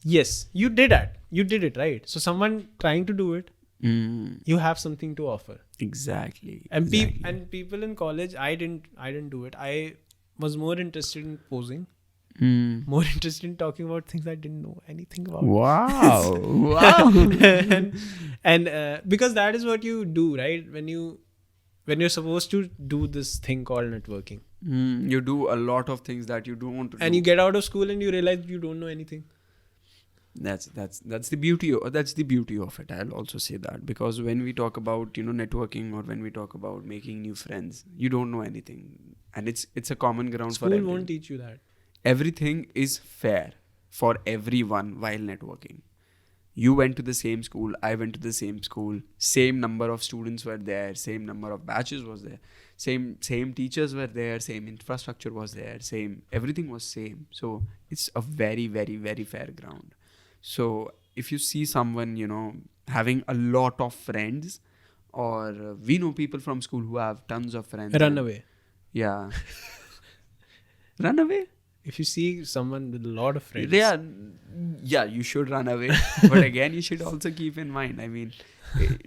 Speaker 2: Yes, you did that. You did it, right? So someone trying to do it, you have something to offer.
Speaker 1: Exactly.
Speaker 2: And
Speaker 1: exactly.
Speaker 2: and people in college, I didn't do it. I was more interested in posing, more interested in talking about things I didn't know anything about.
Speaker 1: Wow. Wow.
Speaker 2: and because that is what you do, right? When you're supposed to do this thing called networking,
Speaker 1: You do a lot of things that you don't want to do.
Speaker 2: and you get out of school and you realize you don't know anything.
Speaker 1: That's the beauty of it. I'll also say that, because when we talk about networking, or when we talk about making new friends, you don't know anything, and it's a common ground for
Speaker 2: School
Speaker 1: everyone.
Speaker 2: won't teach you that.
Speaker 1: Everything is fair for everyone while networking. You went to the same school, I went to the same school, same number of students were there, same number of batches was there, same teachers were there, same infrastructure was there, everything was same. So it's a very, very, very fair ground. So if you see someone, having a lot of friends, or we know people from school who have tons of friends.
Speaker 2: Run away.
Speaker 1: Yeah. Run away?
Speaker 2: If you see someone with a lot of friends.
Speaker 1: Yeah, you should run away. But again, you should also keep in mind,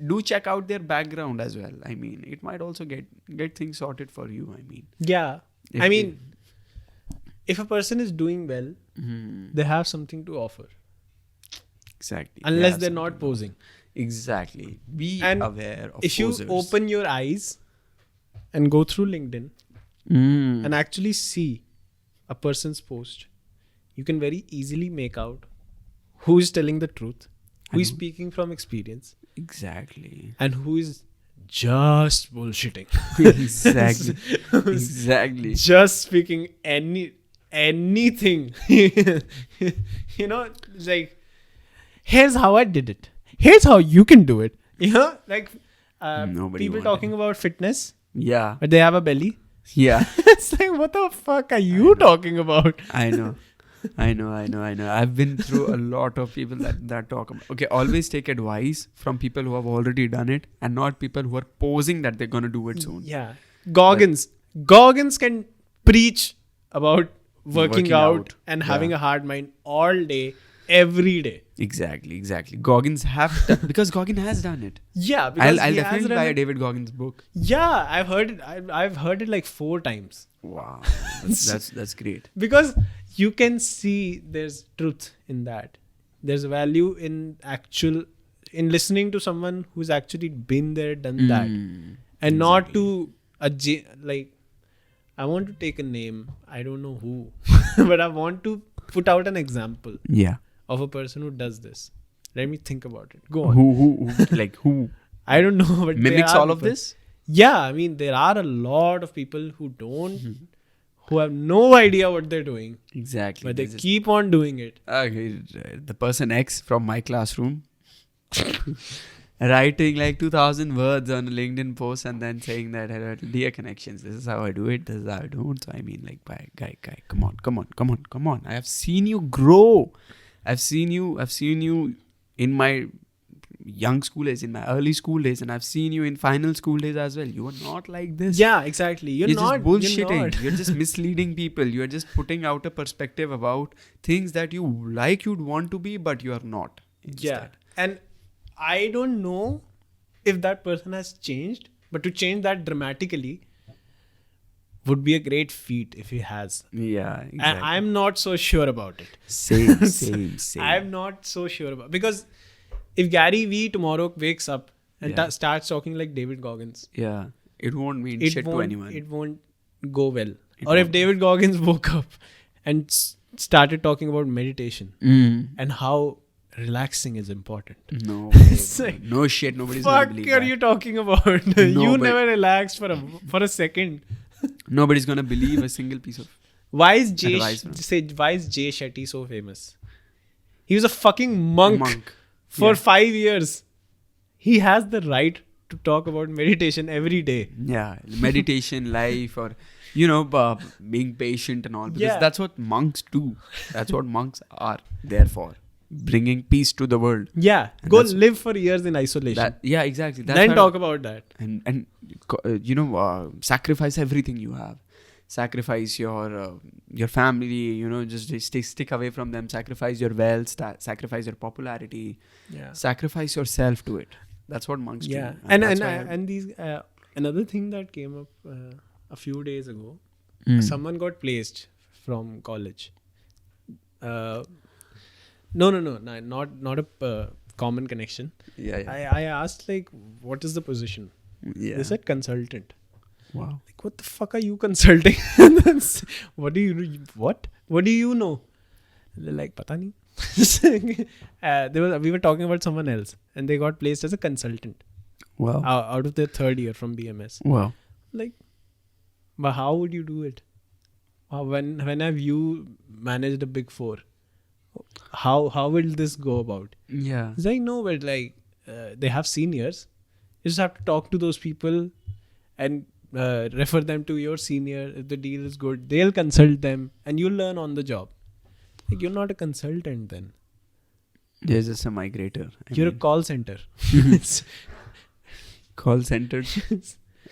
Speaker 1: do check out their background as well. It might also get things sorted for you.
Speaker 2: Yeah. If a person is doing well, they have something to offer.
Speaker 1: Exactly.
Speaker 2: Unless they're not posing.
Speaker 1: Exactly. Be
Speaker 2: And
Speaker 1: aware of
Speaker 2: if
Speaker 1: posers.
Speaker 2: you open your eyes and go through LinkedIn and actually see a person's post, you can very easily make out who is telling the truth, who is speaking from experience,
Speaker 1: Exactly.
Speaker 2: and who is just bullshitting.
Speaker 1: Exactly. Exactly.
Speaker 2: Just speaking anything. Like, here's how I did it. Here's how you can do it. Like
Speaker 1: Nobody
Speaker 2: people
Speaker 1: wanted
Speaker 2: talking about fitness,
Speaker 1: Yeah.
Speaker 2: but they have a belly.
Speaker 1: Yeah.
Speaker 2: It's like, what the fuck are you talking about?
Speaker 1: I know. I've been through a lot of people that talk about. Okay, always take advice from people who have already done it, and not people who are posing that they're gonna do it soon.
Speaker 2: Yeah. Goggins can preach about working out and having a hard mind all day, every day.
Speaker 1: Exactly. Goggins because Goggins has done it.
Speaker 2: Yeah, because
Speaker 1: I'll
Speaker 2: he has
Speaker 1: definitely
Speaker 2: done
Speaker 1: buy a
Speaker 2: it.
Speaker 1: David Goggins book.
Speaker 2: Yeah, I've heard it. I've heard it like 4 times.
Speaker 1: Wow, that's great.
Speaker 2: Because you can see there's truth in that. There's value in listening to someone who's actually been there, done that, and not to like. I want to take a name. I don't know who, but I want to put out an example
Speaker 1: Yeah.
Speaker 2: of a person who does this. Let me think about it. Go on.
Speaker 1: Who
Speaker 2: I don't know, but
Speaker 1: mimics
Speaker 2: there are
Speaker 1: all of
Speaker 2: people.
Speaker 1: this?
Speaker 2: Yeah, there are a lot of people who have no idea what they're doing,
Speaker 1: Exactly.
Speaker 2: but they keep on doing it.
Speaker 1: Okay, the person X from my classroom writing like 2,000 words on a LinkedIn post and then saying that dear connections, this is how I do it, this is how I don't. So guy, come on. I have seen you grow. I've seen you in my young school days, in my early school days, and I've seen you in final school days as well. You are not like this.
Speaker 2: Yeah, exactly. You're not
Speaker 1: just bullshitting.
Speaker 2: You're, not.
Speaker 1: You're just misleading people. You're just putting out a perspective about things that you like, you'd want to be, but you are not. Instead.
Speaker 2: Yeah. And I don't know if that person has changed, but to change that dramatically would be a great feat if he has.
Speaker 1: Yeah, exactly.
Speaker 2: And I'm not so sure about it.
Speaker 1: Same.
Speaker 2: I'm not so sure about, because if Gary Vee tomorrow wakes up and starts talking like David Goggins,
Speaker 1: it won't mean shit to anyone.
Speaker 2: It won't go well. Or if David Goggins woke up and started talking about meditation and how relaxing is important.
Speaker 1: No,
Speaker 2: like,
Speaker 1: no shit. Nobody's gonna believe that.
Speaker 2: What are you talking about? You never relaxed for a second.
Speaker 1: Nobody's gonna believe a single piece of.
Speaker 2: Why is Jay Shetty so famous? He was a fucking monk. For 5 years. He has the right to talk about meditation every day.
Speaker 1: Yeah, meditation, life, or being patient and all, because that's what monks do. That's what monks are there for, bringing peace to the world.
Speaker 2: Yeah, and go live for years in isolation.
Speaker 1: Exactly.
Speaker 2: Then talk about that.
Speaker 1: And sacrifice everything you have. Sacrifice your family. Just stick away from them. Sacrifice your wealth. Sacrifice your popularity.
Speaker 2: Yeah.
Speaker 1: Sacrifice yourself to it. That's what monks do.
Speaker 2: Yeah, and these another thing that came up a few days ago. Someone got placed from college. No, not a common connection. I asked like, what is the position? They said consultant.
Speaker 1: Wow.
Speaker 2: Like, what the fuck are you consulting? What do you know? They're like, pata nahi. We were talking about someone else, and they got placed as a consultant.
Speaker 1: Wow.
Speaker 2: Out of their third year from BMS.
Speaker 1: Wow.
Speaker 2: Like, but how would you do it? When have you managed a big four? How will this go about?
Speaker 1: Yeah.
Speaker 2: It's like, no, but like they have seniors. You just have to talk to those people and refer them to your senior. If the deal is good, they'll consult them and you'll learn on the job. Like, you're not a consultant then.
Speaker 1: You're just a migrator.
Speaker 2: You're a call center.
Speaker 1: Call center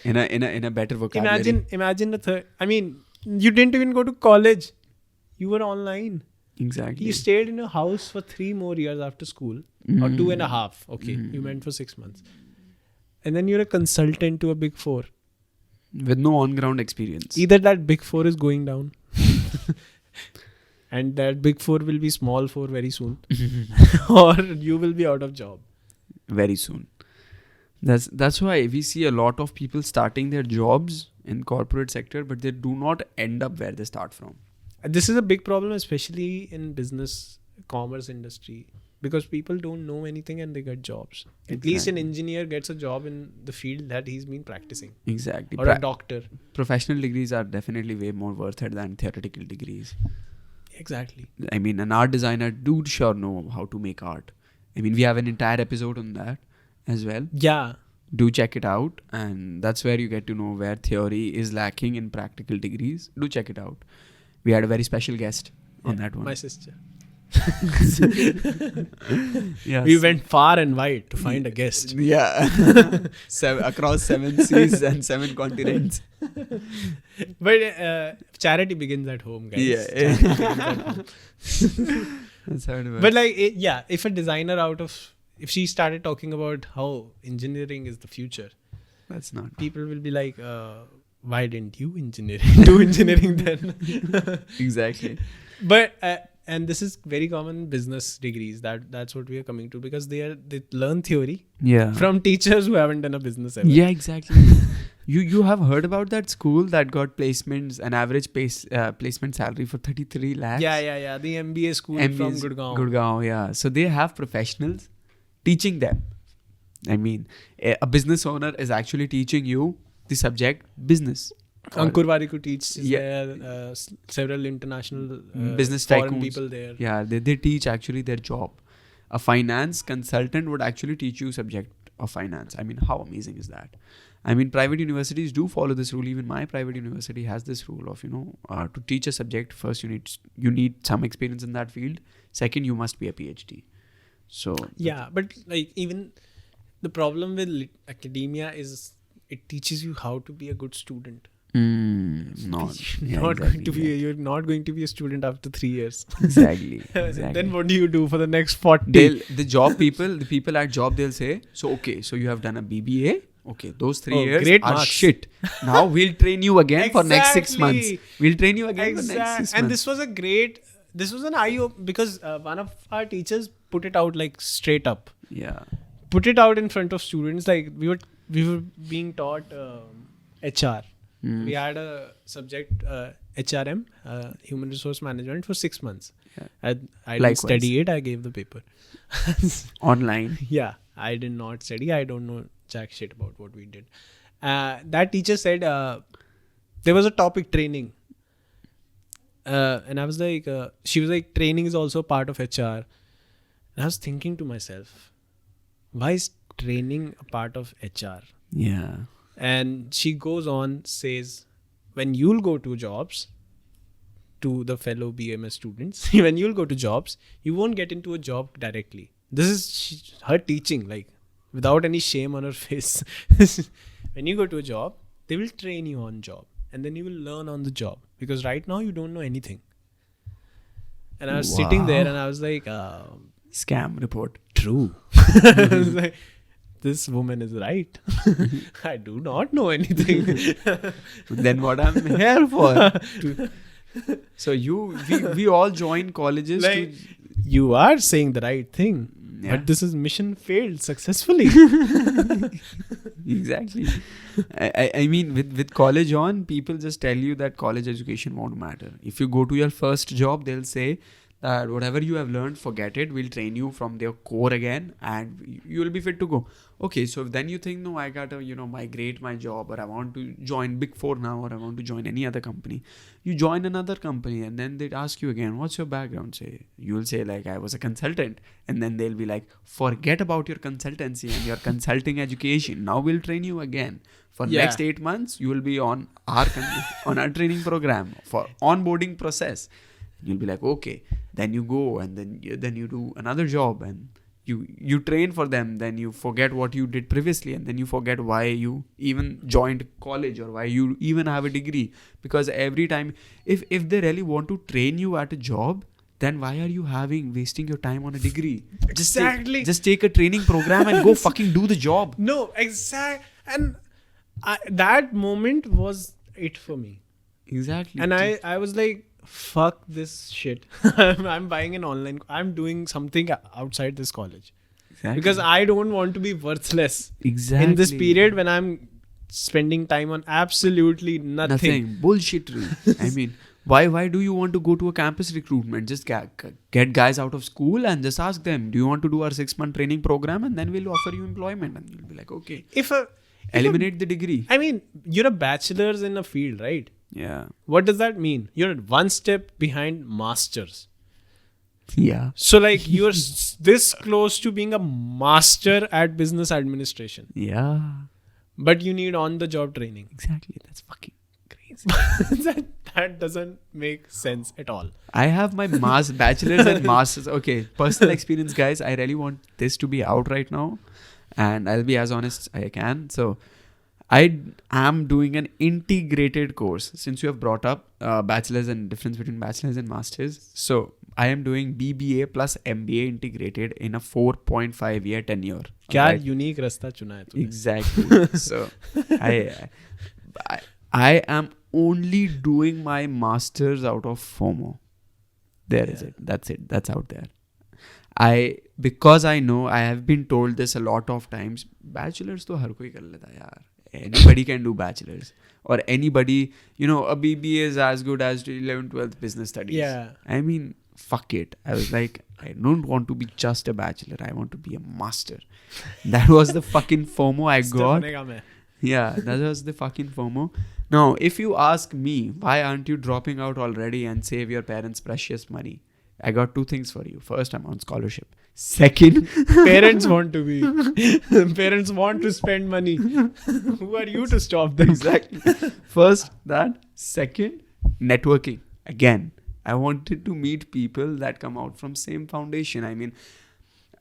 Speaker 1: in a better vocabulary.
Speaker 2: Imagine the third. I mean, you didn't even go to college. You were online.
Speaker 1: Exactly.
Speaker 2: You stayed in a house for 3 more years after school, or 2.5. Okay, you went for 6 months, and then you're a consultant to a big four
Speaker 1: with no on-ground experience.
Speaker 2: Either that big four is going down, and that big four will be small four very soon, or you will be out of job
Speaker 1: very soon. That's why we see a lot of people starting their jobs in corporate sector, but they do not end up where they start from.
Speaker 2: This is a big problem, especially in business, commerce industry, because people don't know anything and they get jobs. Exactly. At least an engineer gets a job in the field that he's been practicing.
Speaker 1: Exactly.
Speaker 2: Or a doctor.
Speaker 1: Professional degrees are definitely way more worth it than theoretical degrees.
Speaker 2: Exactly.
Speaker 1: I mean, an art designer do sure know how to make art. I mean, we have an entire episode on that as well.
Speaker 2: Yeah.
Speaker 1: Do check it out, and that's where you get to know where theory is lacking in practical degrees. Do check it out. We had a very special guest on that one.
Speaker 2: My sister.
Speaker 1: Yes.
Speaker 2: We went far and wide to find a guest.
Speaker 1: Yeah. Across 7 seas and 7 continents.
Speaker 2: But charity begins at home, guys.
Speaker 1: Yeah. That's how it works.
Speaker 2: But like, if a designer if she started talking about how engineering is the future,
Speaker 1: that's not.
Speaker 2: People will be like, why didn't you do engineering then?
Speaker 1: Exactly.
Speaker 2: But and this is very common in business degrees. That's what we are coming to, because they learn theory from teachers who haven't done a business ever.
Speaker 1: Yeah, exactly. You have heard about that school that got placements, an average placement salary for 33 lakhs?
Speaker 2: Yeah. The MBA school from
Speaker 1: Gurgaon, yeah. So they have professionals teaching them. I mean, a business owner is actually teaching you the subject business.
Speaker 2: Ankur Warikoo teaches there, several international
Speaker 1: business
Speaker 2: foreign
Speaker 1: tycoons.
Speaker 2: People there.
Speaker 1: Yeah, they teach actually their job. A finance consultant would actually teach you subject of finance. I mean, how amazing is that? I mean, private universities do follow this rule. Even my private university has this rule of, to teach a subject, first you need some experience in that field. Second, you must be a PhD. So
Speaker 2: Yeah, but like even the problem with academia is it teaches you how to be a good student.
Speaker 1: not
Speaker 2: You're not going to be you're not going to be a student after 3 years.
Speaker 1: exactly.
Speaker 2: Then what do you do for the next 40?
Speaker 1: The people at job, they'll say, so okay, so you have done a BBA. Okay, those 3 years
Speaker 2: great
Speaker 1: are
Speaker 2: marks.
Speaker 1: shit. Now we'll train you again for next 6 months.
Speaker 2: Exactly.
Speaker 1: We'll train you again for next 6 months.
Speaker 2: And this was an eye-opener because one of our teachers put it out like straight up.
Speaker 1: Yeah.
Speaker 2: Put it out in front of students. Like we were being taught HR. We had a subject HRM, Human Resource Management, for 6 months.
Speaker 1: Yeah.
Speaker 2: I didn't
Speaker 1: Likewise.
Speaker 2: study it. I gave the paper.
Speaker 1: Online.
Speaker 2: Yeah, I did not study. I don't know jack shit about what we did. That teacher said there was a topic training. And I was like, she was like, training is also part of HR. And I was thinking to myself, why is training a part of HR?
Speaker 1: Yeah.
Speaker 2: And she goes on, says, when you'll go to jobs, to the fellow BMS students, when you'll go to jobs, you won't get into a job directly. This is her teaching, like, without any shame on her face. When you go to a job, they will train you on job. And then you will learn on the job. Because right now, you don't know anything. And I was sitting there and I was like,
Speaker 1: Scam report.
Speaker 2: true. I was like, this woman is right. I do not know anything.
Speaker 1: Then what I'm here for? So we all join colleges
Speaker 2: Like, you are saying the right thing.
Speaker 1: Yeah.
Speaker 2: But this is mission failed successfully.
Speaker 1: Exactly. I mean, with college on, people just tell you that college education won't matter. If you go to your first job, they'll say that whatever you have learned, forget it. We'll train you from their core again and you will be fit to go. Okay, so then you think, no, I got to, migrate my job, or I want to join Big Four now, or I want to join any other company. You join another company and then they'd ask you again, what's your background? You'll say like, I was a consultant. And then they'll be like, forget about your consultancy and your consulting education. Now we'll train you again. For next 8 months, you will be on our training program for onboarding process. You'll be like, okay. Then you go and then you do another job and you train for them. Then you forget what you did previously and then you forget why you even joined college or why you even have a degree. Because every time, if they really want to train you at a job, then why are you wasting your time on a degree?
Speaker 2: Exactly.
Speaker 1: Just take a training program and go fucking do the job.
Speaker 2: No, exactly. And that moment was it for me.
Speaker 1: Exactly.
Speaker 2: And I was like, fuck this shit. I'm buying an online. I'm doing something outside this college.
Speaker 1: Exactly.
Speaker 2: Because I don't want to be worthless.
Speaker 1: Exactly.
Speaker 2: In this period when I'm spending time on absolutely nothing.
Speaker 1: Bullshittery. I mean, why do you want to go to a campus recruitment? Just get guys out of school and just ask them, do you want to do our 6-month training program? And then we'll offer you employment. And you'll be like, okay. Eliminate the degree.
Speaker 2: I mean, you're a bachelor's in a field, right?
Speaker 1: Yeah.
Speaker 2: What does that mean? You're one step behind masters.
Speaker 1: Yeah.
Speaker 2: So like you're this close to being a master at business administration.
Speaker 1: Yeah.
Speaker 2: But you need on-the-job training.
Speaker 1: Exactly. That's fucking crazy.
Speaker 2: that doesn't make sense at all.
Speaker 1: I have my bachelor's and master's. Okay. Personal experience, guys. I really want this to be out right now. And I'll be as honest as I can. So I am doing an integrated course. Since you have brought up bachelor's and difference between bachelor's and master's. So I am doing BBA plus MBA integrated in a 4.5 year tenure.
Speaker 2: Kya unique rasta chuna hai tumne?
Speaker 1: Exactly. So I am only doing my master's out of FOMO. There is it. That's it. That's out there. Because I know, I have been told this a lot of times, bachelor's to har koi kar leta yaar. Anybody can do bachelor's. Or anybody, a BBA is as good as 11th, 12th business studies.
Speaker 2: Yeah.
Speaker 1: I mean, fuck it. I was like, I don't want to be just a bachelor. I want to be a master. That was the fucking FOMO I got. Yeah, that was the fucking FOMO. Now, if you ask me, why aren't you dropping out already and save your parents' precious money? I got 2 things for you. First, I'm on scholarship. Second,
Speaker 2: parents want to be. Parents want to spend money. Who are you to stop them?
Speaker 1: Exactly. First, that. Second, networking. Again, I wanted to meet people that come out from same foundation. I mean,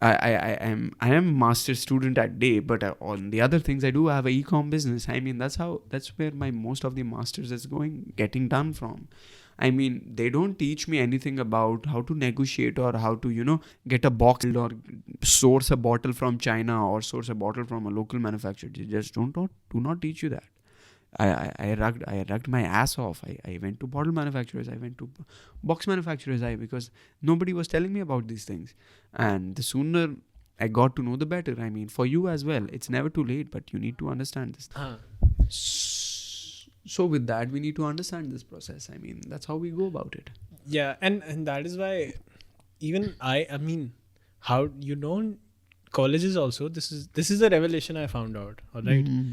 Speaker 1: I am master student at day, but on the other things I do have a e-com business. I mean, that's where my most of the masters is getting done from. I mean, they don't teach me anything about how to negotiate or how to get a box or source a bottle from China or source a bottle from a local manufacturer. They just do not teach you that. I rugged my ass off. I went to bottle manufacturers. I went to box manufacturers. Because nobody was telling me about these things. And the sooner I got to know, the better. I mean, for you as well. It's never too late, but you need to understand this. So with that, we need to understand this process. I mean, that's how we go about it.
Speaker 2: Yeah, and that is why even I mean, how you don't colleges also. This is a revelation I found out. All right.
Speaker 1: Mm-hmm.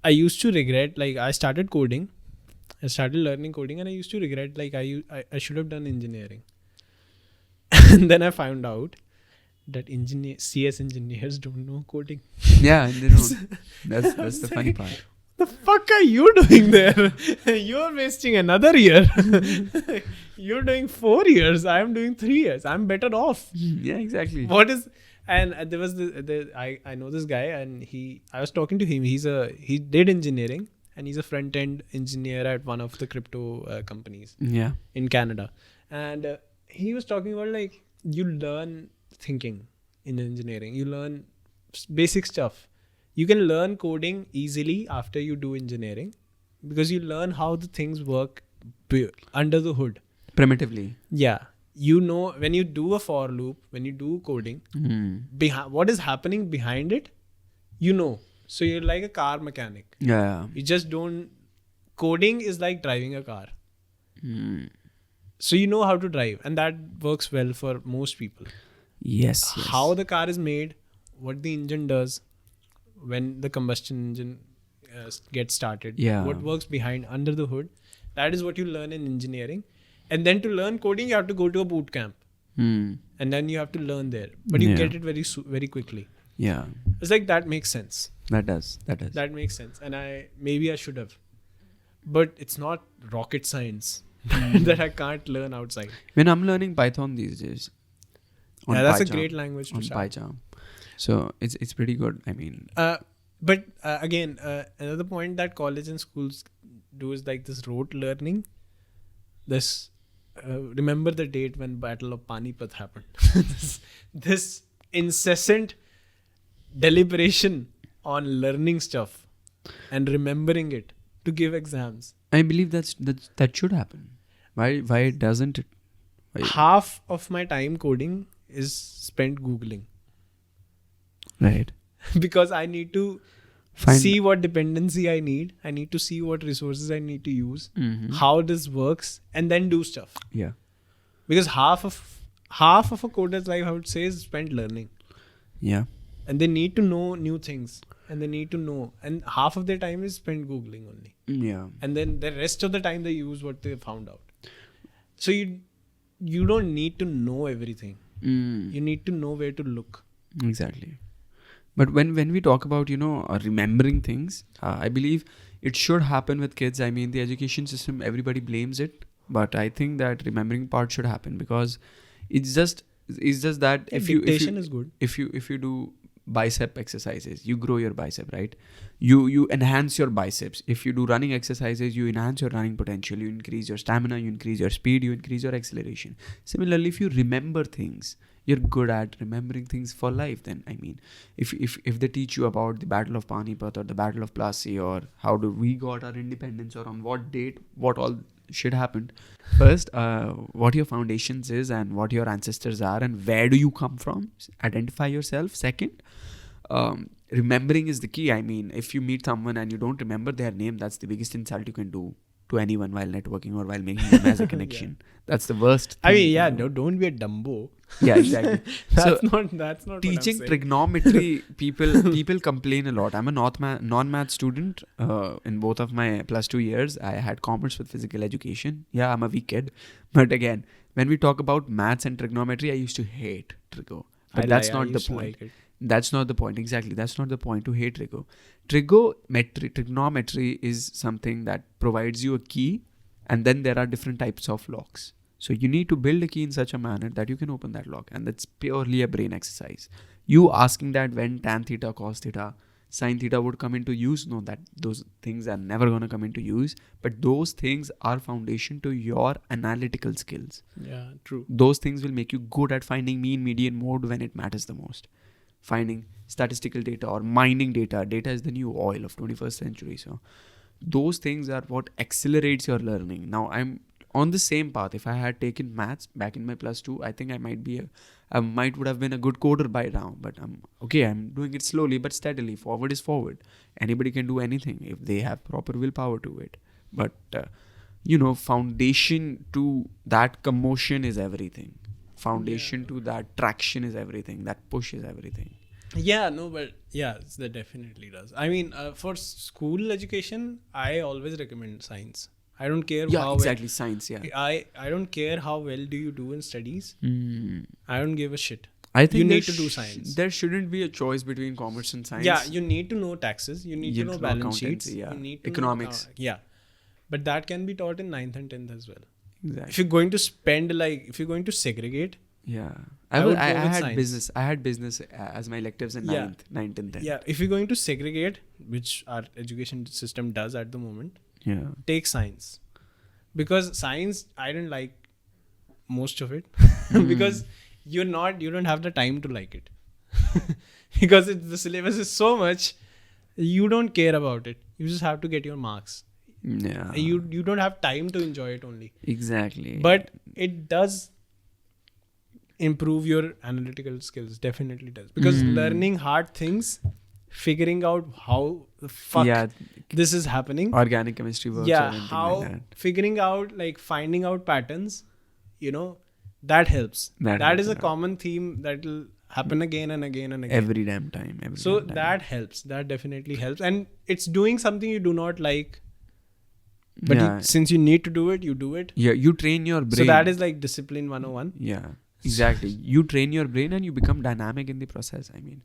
Speaker 2: I used to regret, like, I started coding. I started learning coding and I used to regret, like, I should have done engineering. And then I found out that CS engineers don't know coding.
Speaker 1: Yeah, they don't. That's the funny part.
Speaker 2: The fuck are you doing there? You're wasting another year. You're doing 4 years. I'm doing 3 years. I'm better off.
Speaker 1: Yeah, exactly.
Speaker 2: What is... And there was I know this guy, and I was talking to him. He did engineering, and he's a front end engineer at one of the crypto companies in Canada. And he was talking about, like, you learn thinking in engineering. You learn basic stuff. You can learn coding easily after you do engineering because you learn how the things work under the hood.
Speaker 1: Primitively.
Speaker 2: Yeah. You know, when you do a for loop, when you do coding, what is happening behind it, So you're like a car mechanic.
Speaker 1: Yeah.
Speaker 2: You just don't... Coding is like driving a car. So you know how to drive. And that works well for most people.
Speaker 1: Yes.
Speaker 2: How the car is made, what the engine does, when the combustion engine gets started, what works behind, under the hood. That is what you learn in engineering. And then to learn coding, you have to go to a boot camp. And then you have to learn there. But you get it very quickly.
Speaker 1: Yeah.
Speaker 2: It's like, that makes sense.
Speaker 1: That does.
Speaker 2: That makes sense. And maybe I should have. But it's not rocket science that I can't learn outside.
Speaker 1: When I'm learning Python these days.
Speaker 2: That's a great language to start.
Speaker 1: PyCharm. So it's pretty good. I mean.
Speaker 2: But again, another point that college and schools do is like this rote learning. This... remember the date when Battle of Panipat happened. this incessant deliberation on learning stuff and remembering it to give exams.
Speaker 1: I believe that should happen. Why doesn't it?
Speaker 2: Half of my time coding is spent Googling.
Speaker 1: Right.
Speaker 2: Because I need to see what dependency I need. I need to see what resources I need to use, how this works, and then do stuff.
Speaker 1: Yeah.
Speaker 2: Because half of a coder's life, I would say, is spent learning.
Speaker 1: Yeah.
Speaker 2: And they need to know new things. And they need to know. And half of their time is spent Googling only.
Speaker 1: Yeah.
Speaker 2: And then the rest of the time they use what they found out. So you don't need to know everything. You need to know where to look.
Speaker 1: Exactly. But when we talk about, remembering things, I believe it should happen with kids. I mean, the education system, everybody blames it. But I think that remembering part should happen because it's just that if you
Speaker 2: is good.
Speaker 1: If you do bicep exercises, you grow your bicep, right? You enhance your biceps. If you do running exercises, you enhance your running potential. You increase your stamina, you increase your speed, you increase your acceleration. Similarly, if you remember things, you're good at remembering things for life. Then I mean, if they teach you about the Battle of Panipat or the Battle of Plassey or how do we got our independence or on what date, what all shit happened. First, what your foundations is and what your ancestors are and where do you come from. Identify yourself. Second, remembering is the key. I mean, if you meet someone and you don't remember their name, that's the biggest insult you can do to anyone while networking or while making them as a connection. That's the worst thing.
Speaker 2: I mean, no, don't be a Dumbo.
Speaker 1: Yeah, exactly.
Speaker 2: That's not
Speaker 1: teaching
Speaker 2: what I'm
Speaker 1: trigonometry, people complain a lot. I'm a non-math student. In both of my +2 years, I had commerce with physical education. Yeah, I'm a weak kid. But again, when we talk about maths and trigonometry, I used to hate trigo. But that's not the point. That's not the point. Exactly. That's not the point to hate trigo. Trigonometry is something that provides you a key, and then there are different types of locks. So you need to build a key in such a manner that you can open that lock. And that's purely a brain exercise. You asking that when tan theta, cos theta, sin theta would come into use, no, that those things are never going to come into use. But those things are foundation to your analytical skills.
Speaker 2: Yeah, true.
Speaker 1: Those things will make you good at finding mean, median, mode when it matters the most. Finding statistical data or mining data. Data is the new oil of 21st century. So those things are what accelerates your learning. Now I'm on the same path. If I had taken maths back in my +2, I think I might would have been a good coder by now. But I'm doing it slowly but steadily. Forward is forward. Anybody can do anything if they have proper willpower to it. But foundation to that commotion is everything. Foundation to that traction is everything. That push is everything.
Speaker 2: Yeah, no, but yeah, that definitely does. I mean, for school education, I always recommend science. I don't care how
Speaker 1: exactly science. Yeah,
Speaker 2: I don't care how well do you do in studies. I don't give a shit.
Speaker 1: I think
Speaker 2: you need to do science.
Speaker 1: There shouldn't be a choice between commerce and science.
Speaker 2: Yeah, you need to know taxes. You need to know balance sheets.
Speaker 1: Yeah.
Speaker 2: You need to
Speaker 1: economics.
Speaker 2: Yeah, but that can be taught in 9th and 10th as well.
Speaker 1: Exactly.
Speaker 2: If you're going to if you're going to segregate.
Speaker 1: Yeah,
Speaker 2: I
Speaker 1: had
Speaker 2: science.
Speaker 1: business. I had business as my electives in 9th and 10th.
Speaker 2: Yeah, if you're going to segregate, which our education system does at the moment, take science. Because science, I didn't like most of it because you don't have the time to like it because the syllabus is so much, you don't care about it. You just have to get your marks.
Speaker 1: Yeah,
Speaker 2: you don't have time to enjoy it only.
Speaker 1: Exactly.
Speaker 2: But it does improve your analytical skills. Definitely does, because learning hard things, figuring out how the fuck this is happening,
Speaker 1: organic chemistry works, or how like that.
Speaker 2: Figuring out, like finding out patterns, that helps. That is a common theme that will happen again and again and again
Speaker 1: every damn time.
Speaker 2: That helps. That definitely helps. And it's doing something you do not like, but since you need to do it, you do it.
Speaker 1: Yeah, you train your brain.
Speaker 2: So that is like discipline 101.
Speaker 1: Yeah, exactly. You train your brain and you become dynamic in the process. I mean,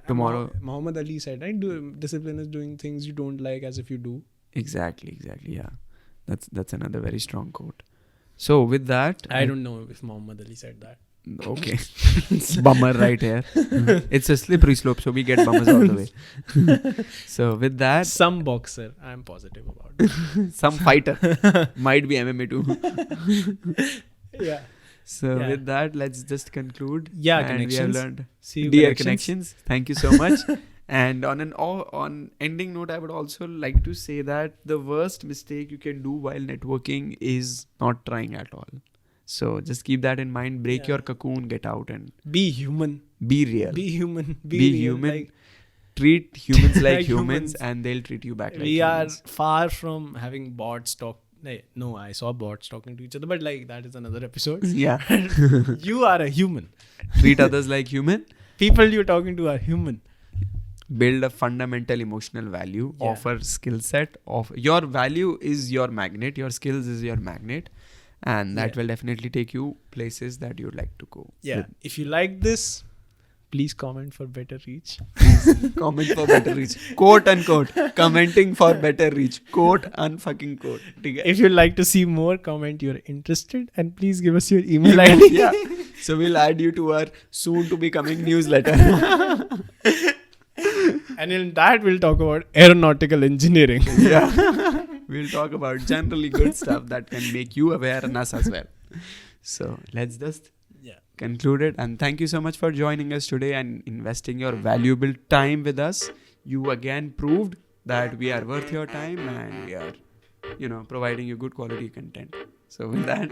Speaker 1: tomorrow
Speaker 2: Muhammad Ali said, right? Discipline is doing things you don't like as if you do.
Speaker 1: Exactly. Yeah, that's another very strong quote. So with that,
Speaker 2: I don't know if Muhammad Ali said that.
Speaker 1: Okay. Bummer right here. It's a slippery slope, so we get bummers all the way. So with that,
Speaker 2: some boxer, I'm positive about it.
Speaker 1: Some fighter, might be MMA too.
Speaker 2: Yeah.
Speaker 1: So with that, let's just conclude.
Speaker 2: Yeah,
Speaker 1: and
Speaker 2: connections.
Speaker 1: We have learned.
Speaker 2: See you,
Speaker 1: dear connections. Thank you so much. And on ending note, I would also like to say that the worst mistake you can do while networking is not trying at all. So just keep that in mind. Break your cocoon, get out and
Speaker 2: be human.
Speaker 1: Be real.
Speaker 2: Be human.
Speaker 1: Be human. Like, treat humans like humans and they'll treat you back like
Speaker 2: we
Speaker 1: humans.
Speaker 2: Are far from having bots talk. No, I saw bots talking to each other, but like that is another episode.
Speaker 1: Yeah.
Speaker 2: You are a human.
Speaker 1: Treat others like human.
Speaker 2: People you're talking to are human.
Speaker 1: Build a fundamental emotional value. Offer skill set. Your value is your magnet. Your skills is your magnet. And that will definitely take you places that you'd like to go.
Speaker 2: Yeah. If you like this, please comment for better reach.
Speaker 1: Please comment for better reach. Quote unquote. Commenting for better reach. Quote unfucking quote.
Speaker 2: If you'd like to see more, comment you're interested and please give us your email ID.
Speaker 1: Yeah. So we'll add you to our soon to be coming newsletter.
Speaker 2: And in that we'll talk about aeronautical engineering.
Speaker 1: Yeah. We'll talk about generally good stuff that can make you aware and us as well. So let's just conclude it. And thank you so much for joining us today and investing your valuable time with us. You again proved that we are worth your time and we are, providing you good quality content. So with that...